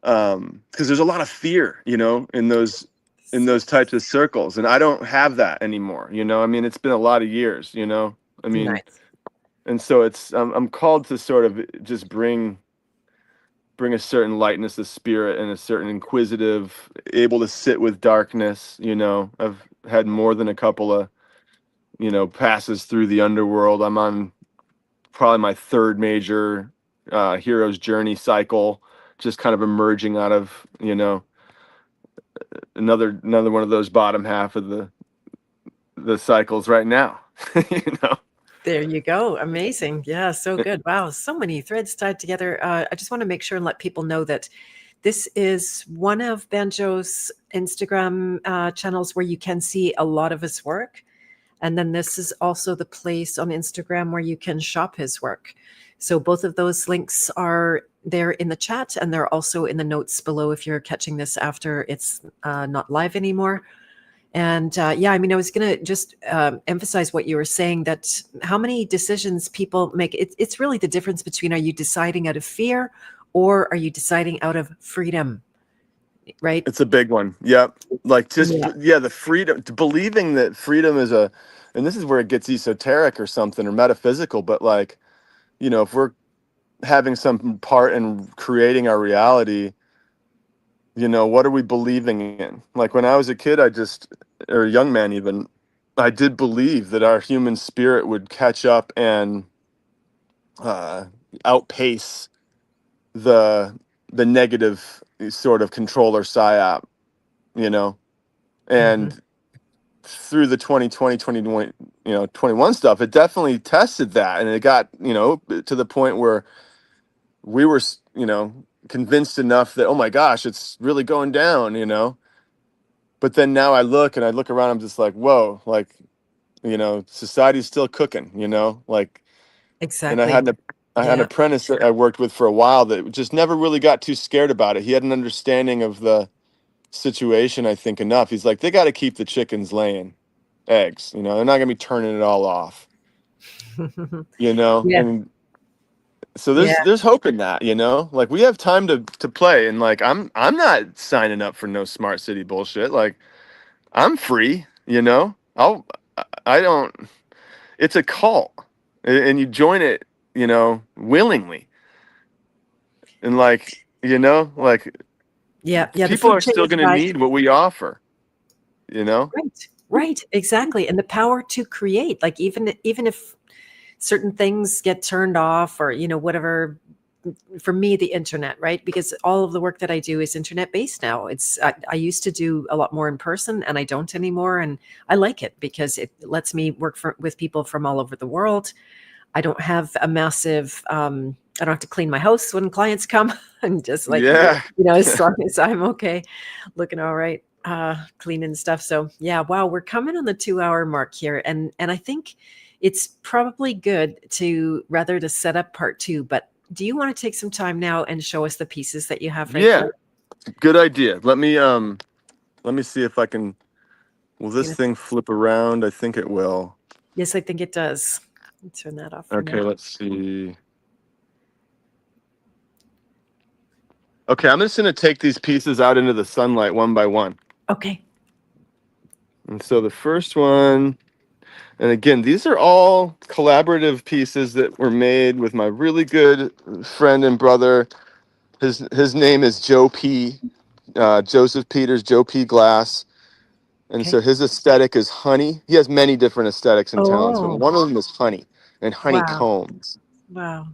because there's a lot of fear, in those types of circles. And I don't have that anymore. I mean, it's been a lot of years, I mean, Nice. and so I'm called to sort of just bring a certain lightness of spirit and a certain inquisitive, able to sit with darkness. I've had more than a couple of, passes through the underworld. I'm on probably my third major hero's journey cycle, just kind of emerging out of, another one of those bottom half of the cycles right now. you know There you go. Amazing. Yeah, so good. Wow, so many threads tied together. I just want to make sure and let people know that this is one of Banjo's Instagram channels where you can see a lot of his work. And then this is also the place on Instagram where you can shop his work. So both of those links are there in the chat, and they're also in the notes below if you're catching this after it's not live anymore. And yeah, I mean, I was going to just emphasize what you were saying, that how many decisions people make. It's really the difference between, are you deciding out of fear or are you deciding out of freedom? Right? It's a big one. Yep. Like just, Yeah. the freedom, believing that freedom is and this is where it gets esoteric or something or metaphysical, but like, if we're having some part in creating our reality, what are we believing in? Like when I was a kid, or a young man even, I did believe that our human spirit would catch up and outpace the negative sort of control or psyop, Hmm. and through the 2020, 21 stuff, it definitely tested that. And it got, to the point where we were, convinced enough that, oh my gosh, it's really going down, But then now I look around, I'm just like, whoa, like, society's still cooking, like, and Exactly. I had an Yeah. apprentice that I worked with for a while that just never really got too scared about it. He had an understanding of the situation, I think, enough. He's like, they got to keep the chickens laying eggs, they're not going to be turning it all off, Yeah. and so Yeah. there's hope in that, like we have time to play, and like I'm not signing up for no smart city bullshit. Like I'm free, I don't, it's a cult, and you join it, willingly, and like, like Yeah. Yeah. The people food are chain still is going to right. need what we offer, you know Right. Right. Exactly. And the power to create, like even if certain things get turned off, or whatever. For me, the internet, right? Because all of the work that I do is internet based now. I used to do a lot more in person, and I don't anymore, and I like it because it lets me work with people from all over the world. I don't have a massive I don't have to clean my house when clients come. And just like, yeah. as long as I'm okay, looking all right, cleaning stuff. So yeah, wow, we're coming on the 2 hour mark here. And I think it's probably good to set up part two. But do you want to take some time now and show us the pieces that you have right Yeah, there? good idea. Let me see if I can. Will It's this gonna, thing flip around? I think it will. yes, I think it does. I'll turn that off for Okay, now. let's see. Okay, I'm just going to take these pieces out into the sunlight one by one. Okay. And so the first one, and again, these are all collaborative pieces that were made with my really good friend and brother. His name is Joe P. Joseph Peters, Joe P. Glass. And so Okay. his aesthetic is honey. He has many different aesthetics and talents, but Oh, one of them is honey and wow. honeycombs. Wow.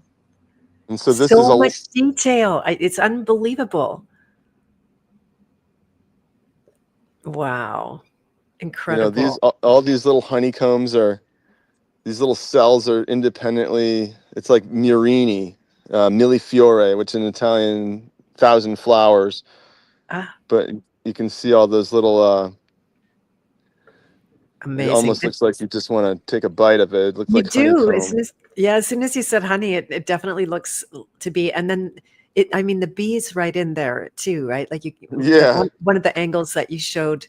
And so this is So a, much detail. It's unbelievable. Wow. these Incredible. all these little honeycombs are, these little cells are independently, it's like murini, millefiore, which in Italian, thousand flowers. Ah, But you can see all those little, it amazing. almost looks like you just want to take a bite of it. It looks You like do. honeycomb. Yeah, as soon as you said honey, it definitely looks to be. And then I mean, the bee is right in there too, right? Like Yeah, one of the angles that you showed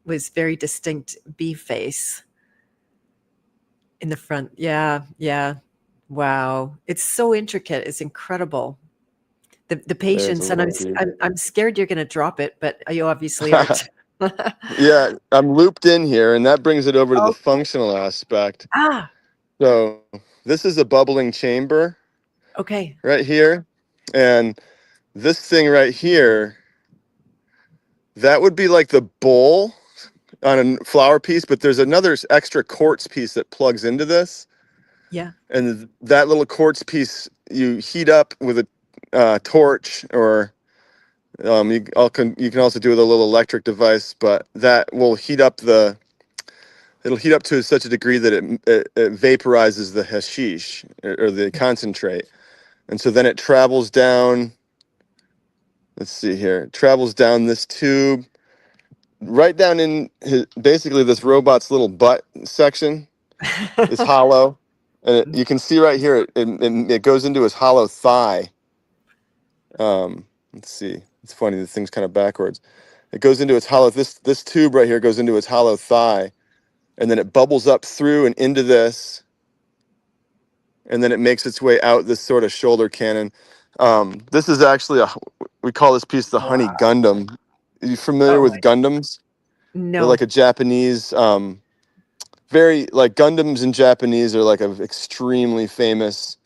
was very distinct bee face in the front. Yeah, yeah. Wow. It's so intricate. It's incredible. The there's a patience, and little bee. I'm scared you're going to drop it, but you obviously aren't. Yeah, I'm looped in here, and that brings it over to the Okay. functional aspect. Ah, So this is a bubbling chamber okay. right here, and this thing right here, that would be like the bowl on a flower piece, but there's another extra quartz piece that plugs into this, Yeah. and that little quartz piece you heat up with a torch, or you can also do it with a little electric device, but that will heat up it'll heat up to such a degree that it vaporizes the hashish, or the concentrate, and so then it travels down. Let's see here. It travels down this tube, right down in basically this robot's little butt section is hollow, and you can see right here it goes into his hollow thigh. Let's see. It's funny, the thing's kind of backwards. It goes into its hollow. This tube right here goes into its hollow thigh, and then it bubbles up through and into this, and then it makes its way out this sort of shoulder cannon. This is actually we call this piece the Honey Wow. Gundam. Are you familiar Oh with my. Gundams? They're like No. a Japanese, very like Gundams in Japanese are like an extremely famous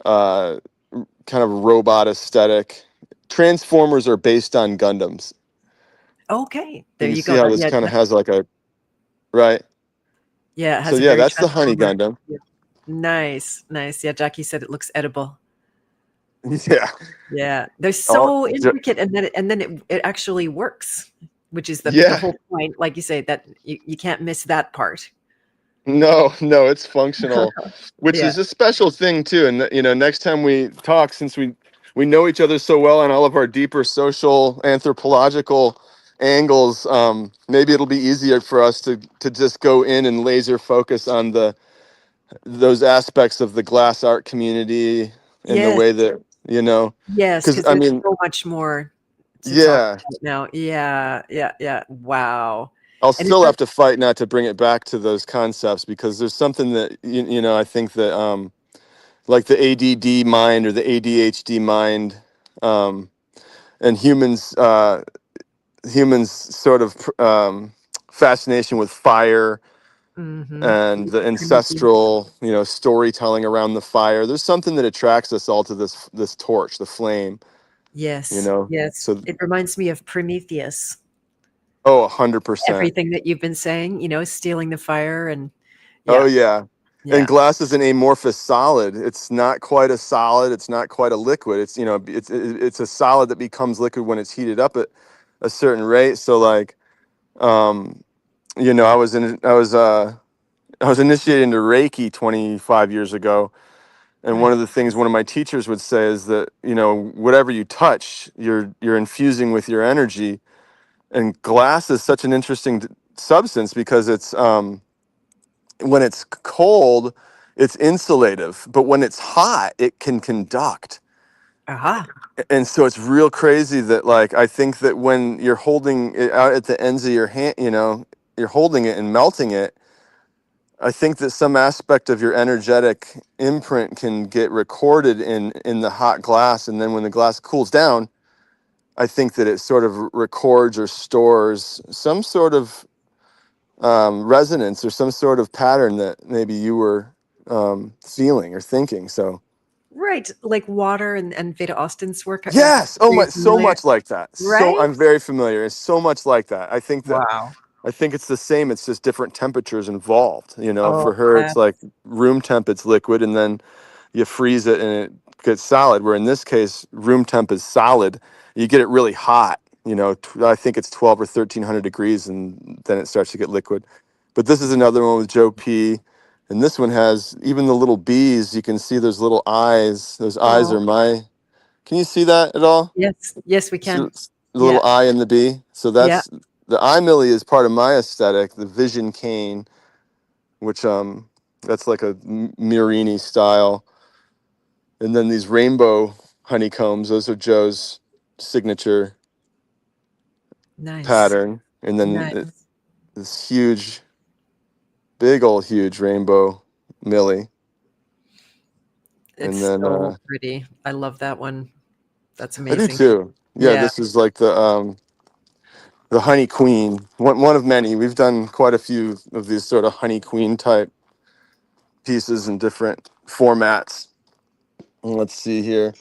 uh, kind of robot aesthetic. Transformers are based on Gundams. Okay. There Can you you see go. how That, this yeah. kind of has like a right? Yeah. It So has a yeah, very that's the Honey transformer. Gundam. Yeah. Nice. Nice. Yeah. Jackie said it looks edible. Yeah. Yeah. They're Oh, so intricate, and then it actually works, which is the yeah. whole point. Like you say, that you can't miss that part. No, no, it's functional, which Yeah. is a special thing too. And next time we talk, since we know each other so well on all of our deeper social anthropological angles, maybe it'll be easier for us to just go in and laser focus on those aspects of the glass art community in the Yes. way that Yes. because Because I there's mean, so much more to talk yeah, about now. Yeah. Yeah. Yeah. Wow. I'll And is still that have to fight not to bring it back to those concepts, because there's something that I think that like the ADD mind or the ADHD mind, um, and humans sort of fascination with fire mhm, and the Prometheus? ancestral, storytelling around the fire. There's something that attracts us all to this torch, the flame. Yes. Yes. So It reminds me of Prometheus. oh, 100%. Everything that you've been saying, stealing the fire and Oh yeah. yeah. And Yeah. glass is an amorphous solid. It's not quite a solid. It's not quite a liquid. It's it's a solid that becomes liquid when it's heated up at a certain rate. So like, um, I was initiated into Reiki 25 years ago, and one Right. of the things one of my teachers would say is that whatever you touch, you're infusing with your energy. And glass is such an interesting substance because it's when it's cold, it's insulative, but when it's hot, it can conduct. Aha. And so it's real crazy that, like, I think that when you're holding it out at the ends of your hand, you're holding it and melting it. I think that some aspect of your energetic imprint can get recorded in the hot glass, and then when the glass cools down, I think that it sort of records or stores some sort of resonance or some sort of pattern that maybe you were feeling or thinking. So Right. Like water and Veda Austin's work. Are yes, oh you my, so familiar? much like that. So Right? I'm very familiar. It's so much like that. Wow. I think it's the same. It's just different temperatures involved. For Oh, her, it's like room temp, it's liquid, and then you freeze it and it gets solid. Where in this case, room temp is solid. You get it really hot. I think it's 12 or 1300 degrees, and then it starts to get liquid. But this is another one with Joe P. And this one has even the little bees. You can see those little eyes. Those eyes oh, are my. Can you see that at all? yes. Yes, we See can. the Yeah. little eye in the bee. So Yeah. that's the eye millie is part of my aesthetic. The vision cane, which that's like a Murini style, and then these rainbow honeycombs. Those are Joe's signature Nice. pattern. And then Nice. this huge, big old huge rainbow Millie. And It's then so pretty. I love that one. That's I do amazing. too. Yeah, Yeah. this is like the honey queen, one of many. We've done quite a few of these sort of honey queen type pieces in different formats. And let's see here.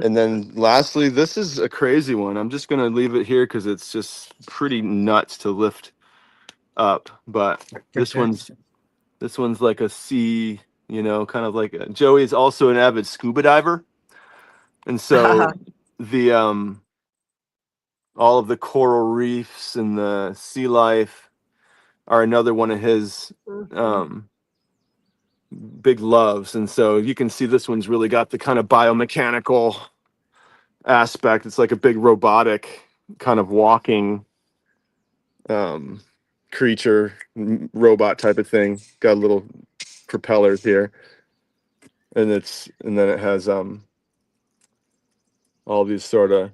And then lastly, this is a crazy one. I'm just gonna leave it here because it's just pretty nuts to lift up. But For sure. this one's like a sea, kind of like Joey is also an avid scuba diver, and so the all of the coral reefs and the sea life are another one of his big loves. And so you can see this one's really got the kind of biomechanical aspect. It's like a big robotic kind of walking creature, robot type of thing. Got little propellers here, and then it has all these sort of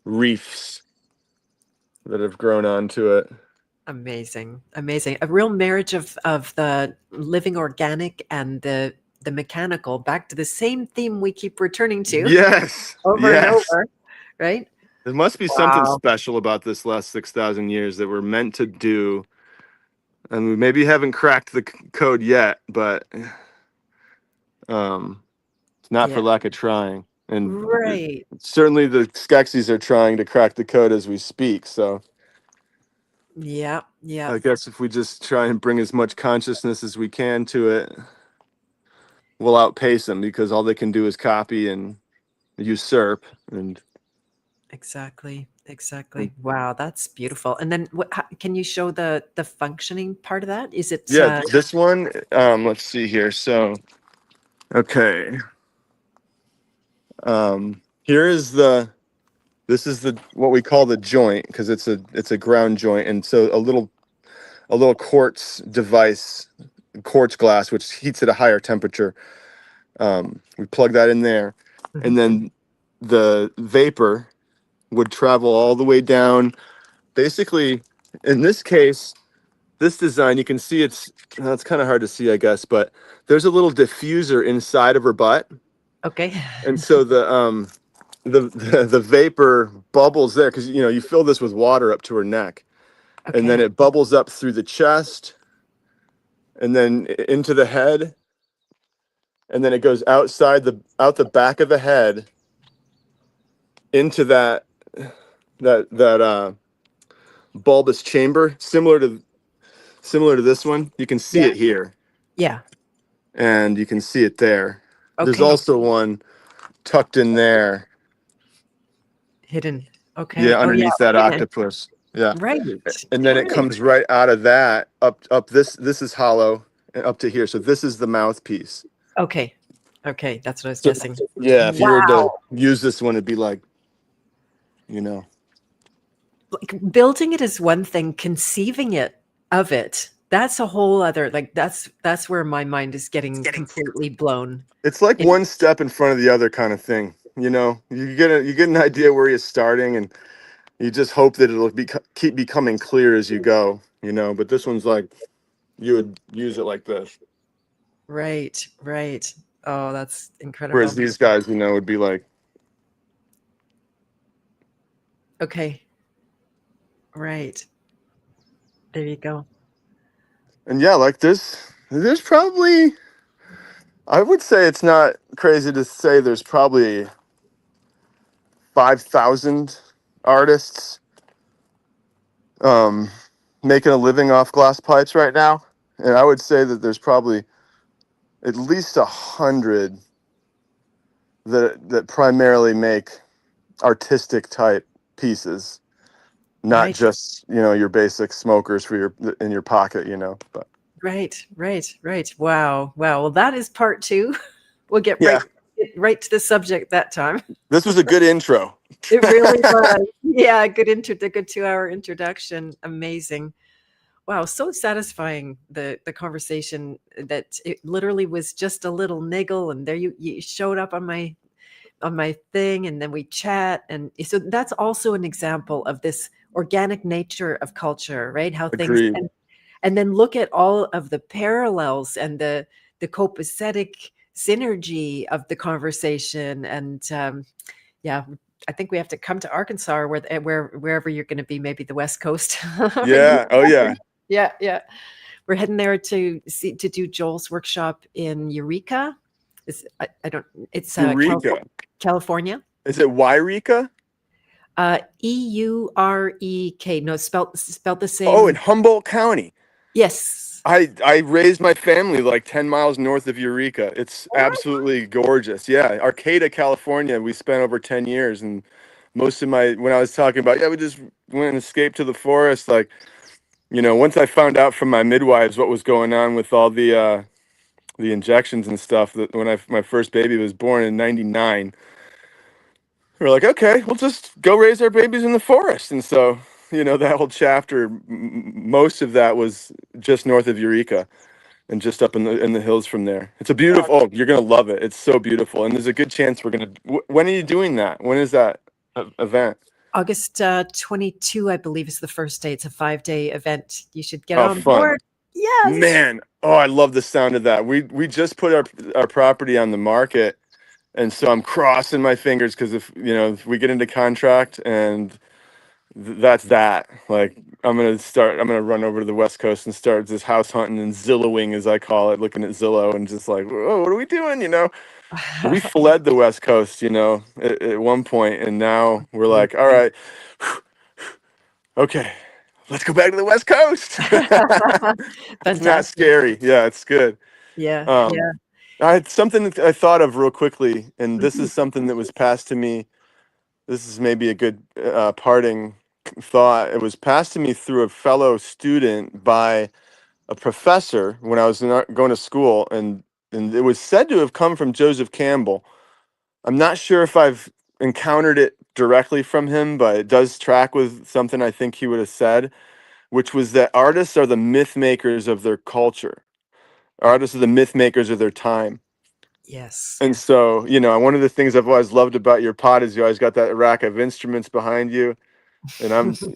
reefs that have grown onto it. Amazing. Amazing. A real marriage of the living organic and the mechanical, back to the same theme we keep returning to Yes, over and yes. over, right? There must be something Wow. special about this last 6,000 years that we're meant to do, and we maybe haven't cracked the code yet, but it's not for Yeah. lack of trying. And Right. certainly the Skeksis are trying to crack the code as we speak. So Yeah. Yeah. I guess if we just try and bring as much consciousness as we can to it, we'll outpace them, because all they can do is copy and usurp. And Exactly. Exactly. Wow, that's beautiful. And then can you show the functioning part of that? Is it yeah, this one, let's see here. So, okay. Here is this is the what we call the joint, because it's a ground joint. And so a little quartz device, quartz glass, which heats at a higher temperature. We plug that in there, Mhm. and then the vapor would travel all the way down. Basically, in this case, this design, you can see it's kind of hard to see, I guess, but there's a little diffuser inside of her butt, Okay. and so the vapor bubbles there, because you fill this with water up to her neck, and then Okay. it bubbles up through the chest, and then into the head, and then it goes out the back of the head into that bulbous chamber, similar to this one. You can see Yeah. it here, Yeah. and you can see it there. There's Okay. also one tucked in there, Hidden. Okay. yeah, Oh yeah. underneath that Hidden. octopus, yeah. Right. And then it Right. comes right out of that up this is hollow, and up to here. So this is the mouthpiece. Okay. Okay. That's what I was So guessing. yeah, if you were to Wow. use this one, it'd be like, Like, building it is one thing, conceiving it, that's a whole other, like, that's where my mind is getting completely blown. it's like It, one step in front of the other kind of thing. You get an idea where you're starting, and you just hope that it'll keep becoming clear as you go. But this one's like, you would use it like this, right. Right. Oh, that's whereas incredible. these guys, would be like, Okay. Right. There you go. and yeah, like there's probably, I would say it's not crazy to say there's probably 5,000 artists um, making a living off glass pipes right now, and I would say that there's probably at least 100 that primarily make artistic type pieces, not Right. just your basic smokers for in your pocket, but Right. Right. Right. Wow. Wow. Well, that is part two. We'll yeah, get right to the subject that time. this was a good intro. It really was. Yeah, the good 2 hour introduction. Amazing. Wow, so satisfying, the conversation, that it literally was just a little niggle, and there you showed up on my thing, and then we chat. And so that's also an example of this organic nature of culture, right? How things, Agreed. and then look at all of the parallels and the copacetic synergy of the conversation. And yeah, I think we have to come to Arkansas, or wherever you're going to be, maybe the West Coast. Yeah. Oh yeah. Yeah, yeah. We're heading there to do Joel's workshop in Eureka. I don't. It's Eureka. California. Is it Yreka? Eurek. No, spelled the Oh, in same. Humboldt County. Yes. I raised my family like 10 miles north of Eureka. It's absolutely gorgeous. Yeah, Arcata, California. We spent over 10 years, and most of my when I was talking about, yeah, we just went and escaped to the forest, like, once I found out from my midwives what was going on with all the injections and stuff, that when my first baby was born in 99, we're like, okay, we'll just go raise our babies in the forest. And so, that whole chapter, most of that was just north of Eureka and just up in the hills from there. It's a beautiful. Oh, you're gonna love it. It's so beautiful, and there's a good chance we're gonna. When are you doing that? When is that event? August 22, I believe, is the first day. It's a 5-day event. You should get Oh, on fun, board. Yes. man. Oh, I love the sound of that. We just put our property on the market, and so I'm crossing my fingers because if we get into contract and that's that. Like I'm gonna run over to the West Coast and start just house hunting and Zillowing, as I call it, looking at Zillow and just like, whoa, what are we doing? We fled the West Coast, at one point, and now we're like, all right, okay, let's go back to the West Coast. It's not Fantastic. scary. Yeah, it's good. Yeah, Um, yeah. I had something that I thought of real quickly, and this is something that was passed to me. This is maybe a good parting thought. It was passed to me through a fellow student by a professor when I was going to school, and it was said to have come from Joseph Campbell. I'm not sure if I've encountered it directly from him, but it does track with something I think he would have said, which was that artists are the myth makers of their culture. Artists are the myth makers of their time. Yes. And so, one of the things I've always loved about your pod is you always got that rack of instruments behind you, and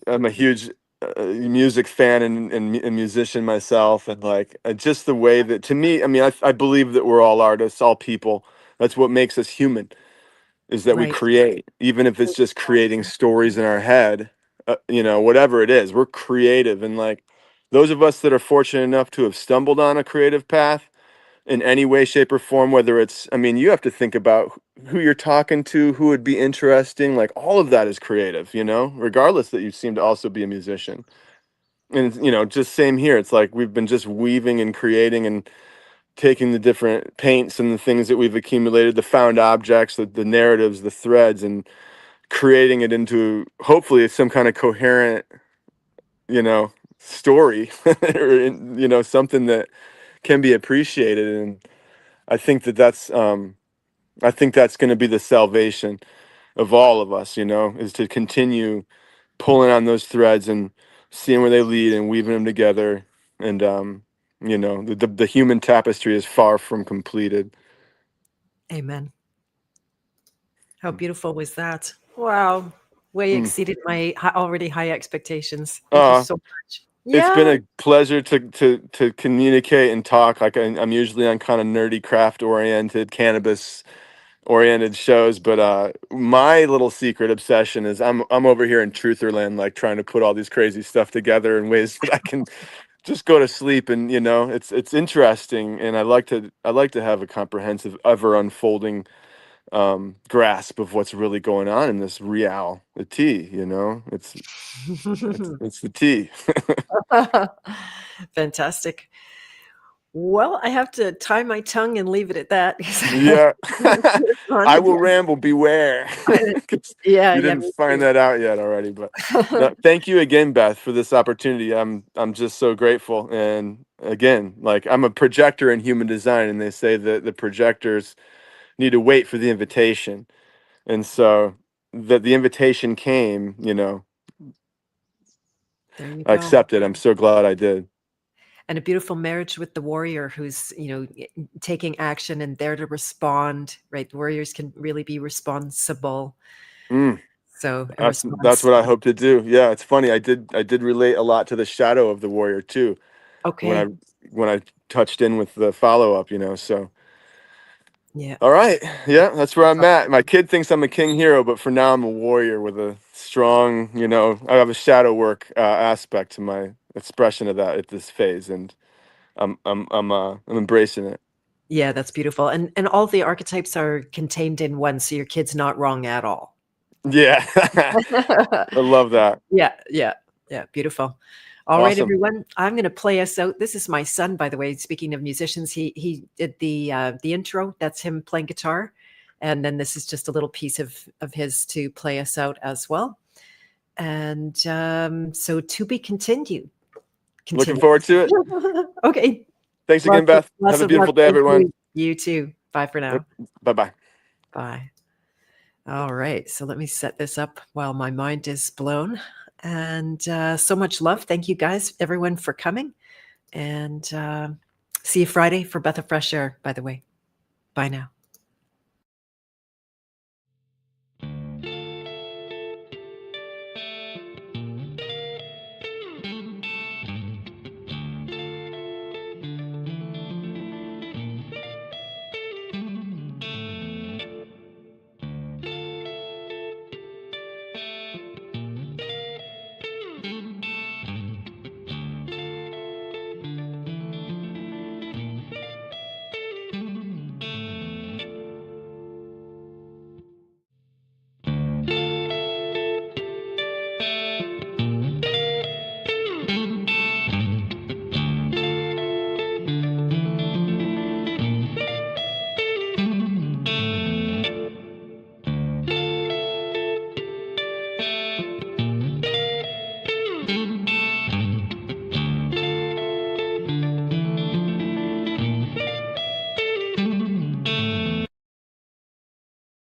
I'm a huge music fan and musician myself, and like just the way that, to me, I mean, I believe that we're all artists, all people. That's what makes us human, is that we Right. create, even if it's just creating stories in our head. Whatever it is, we're creative, and like those of us that are fortunate enough to have stumbled on a creative path in any way, shape, or form, whether it's, I mean, you have to think about who you're talking to, who would be interesting. Like all of that is creative, regardless that you seem to also be a musician. And, just same here. It's like we've been just weaving and creating and taking the different paints and the things that we've accumulated, the found objects, the narratives, the threads, and creating it into hopefully some kind of coherent, story or, something that can be appreciated. And I think that's going to be the salvation of all of us, is to continue pulling on those threads and seeing where they lead and weaving them together. And, the human tapestry is far from completed. Amen. How beautiful was that? Wow. Way Mm. exceeded my already high expectations. Thank you Uh, so much. it's been Yeah. a pleasure to communicate and talk. Like I'm usually on kind of nerdy craft oriented, cannabis oriented shows, but my little secret obsession is I'm over here in Trutherland, like trying to put all these crazy stuff together in ways that I can just go to sleep. And it's interesting, and I like to have a comprehensive, ever unfolding grasp of what's really going on in this reality. It's the tea. Fantastic. Well, I have to tie my tongue and leave it at that. Yeah. I will On. ramble, beware. 'Cause Yeah, you yeah, didn't me find too. that out yet already, but no, thank you again, Beth, for this opportunity. I'm just so grateful. And again, like I'm a projector in human design, and they say that the projectors need to wait for the invitation. And so that the invitation came, There you I go. accepted. I'm so glad I did. and a beautiful marriage with the warrior who's, taking action and there to respond, right? Warriors can really be responsible. Mm, So a that's response. what I hope to do. Yeah, it's funny. I did relate a lot to the shadow of the warrior too when I Okay. when I touched in with the follow up. So. Yeah. All right. Yeah, that's where That's I'm at. My kid thinks I'm a king hero, but for now I'm a warrior with a strong, I have a shadow work aspect to my expression of that at this phase, and I'm embracing it. Yeah, that's beautiful. And all the archetypes are contained in one, so your kid's not wrong at all. Yeah. I love that. Yeah, yeah, yeah, beautiful. All right, Awesome. everyone, I'm gonna play us out. This is my son, by the way. Speaking of musicians, he did the intro. That's him playing guitar, and then this is just a little piece of his to play us out as well. And so to be continued. Looking Continue. forward to it. Okay. Thanks again, Beth. Have Lots a of luck. beautiful day, Thank everyone. you. You too. Bye for now. Bye bye. Bye. All right. So let me set this up while my mind is blown. And so much love. Thank you guys, everyone, for coming. And see you Friday for Beth of Fresh Air, by the way. Bye now.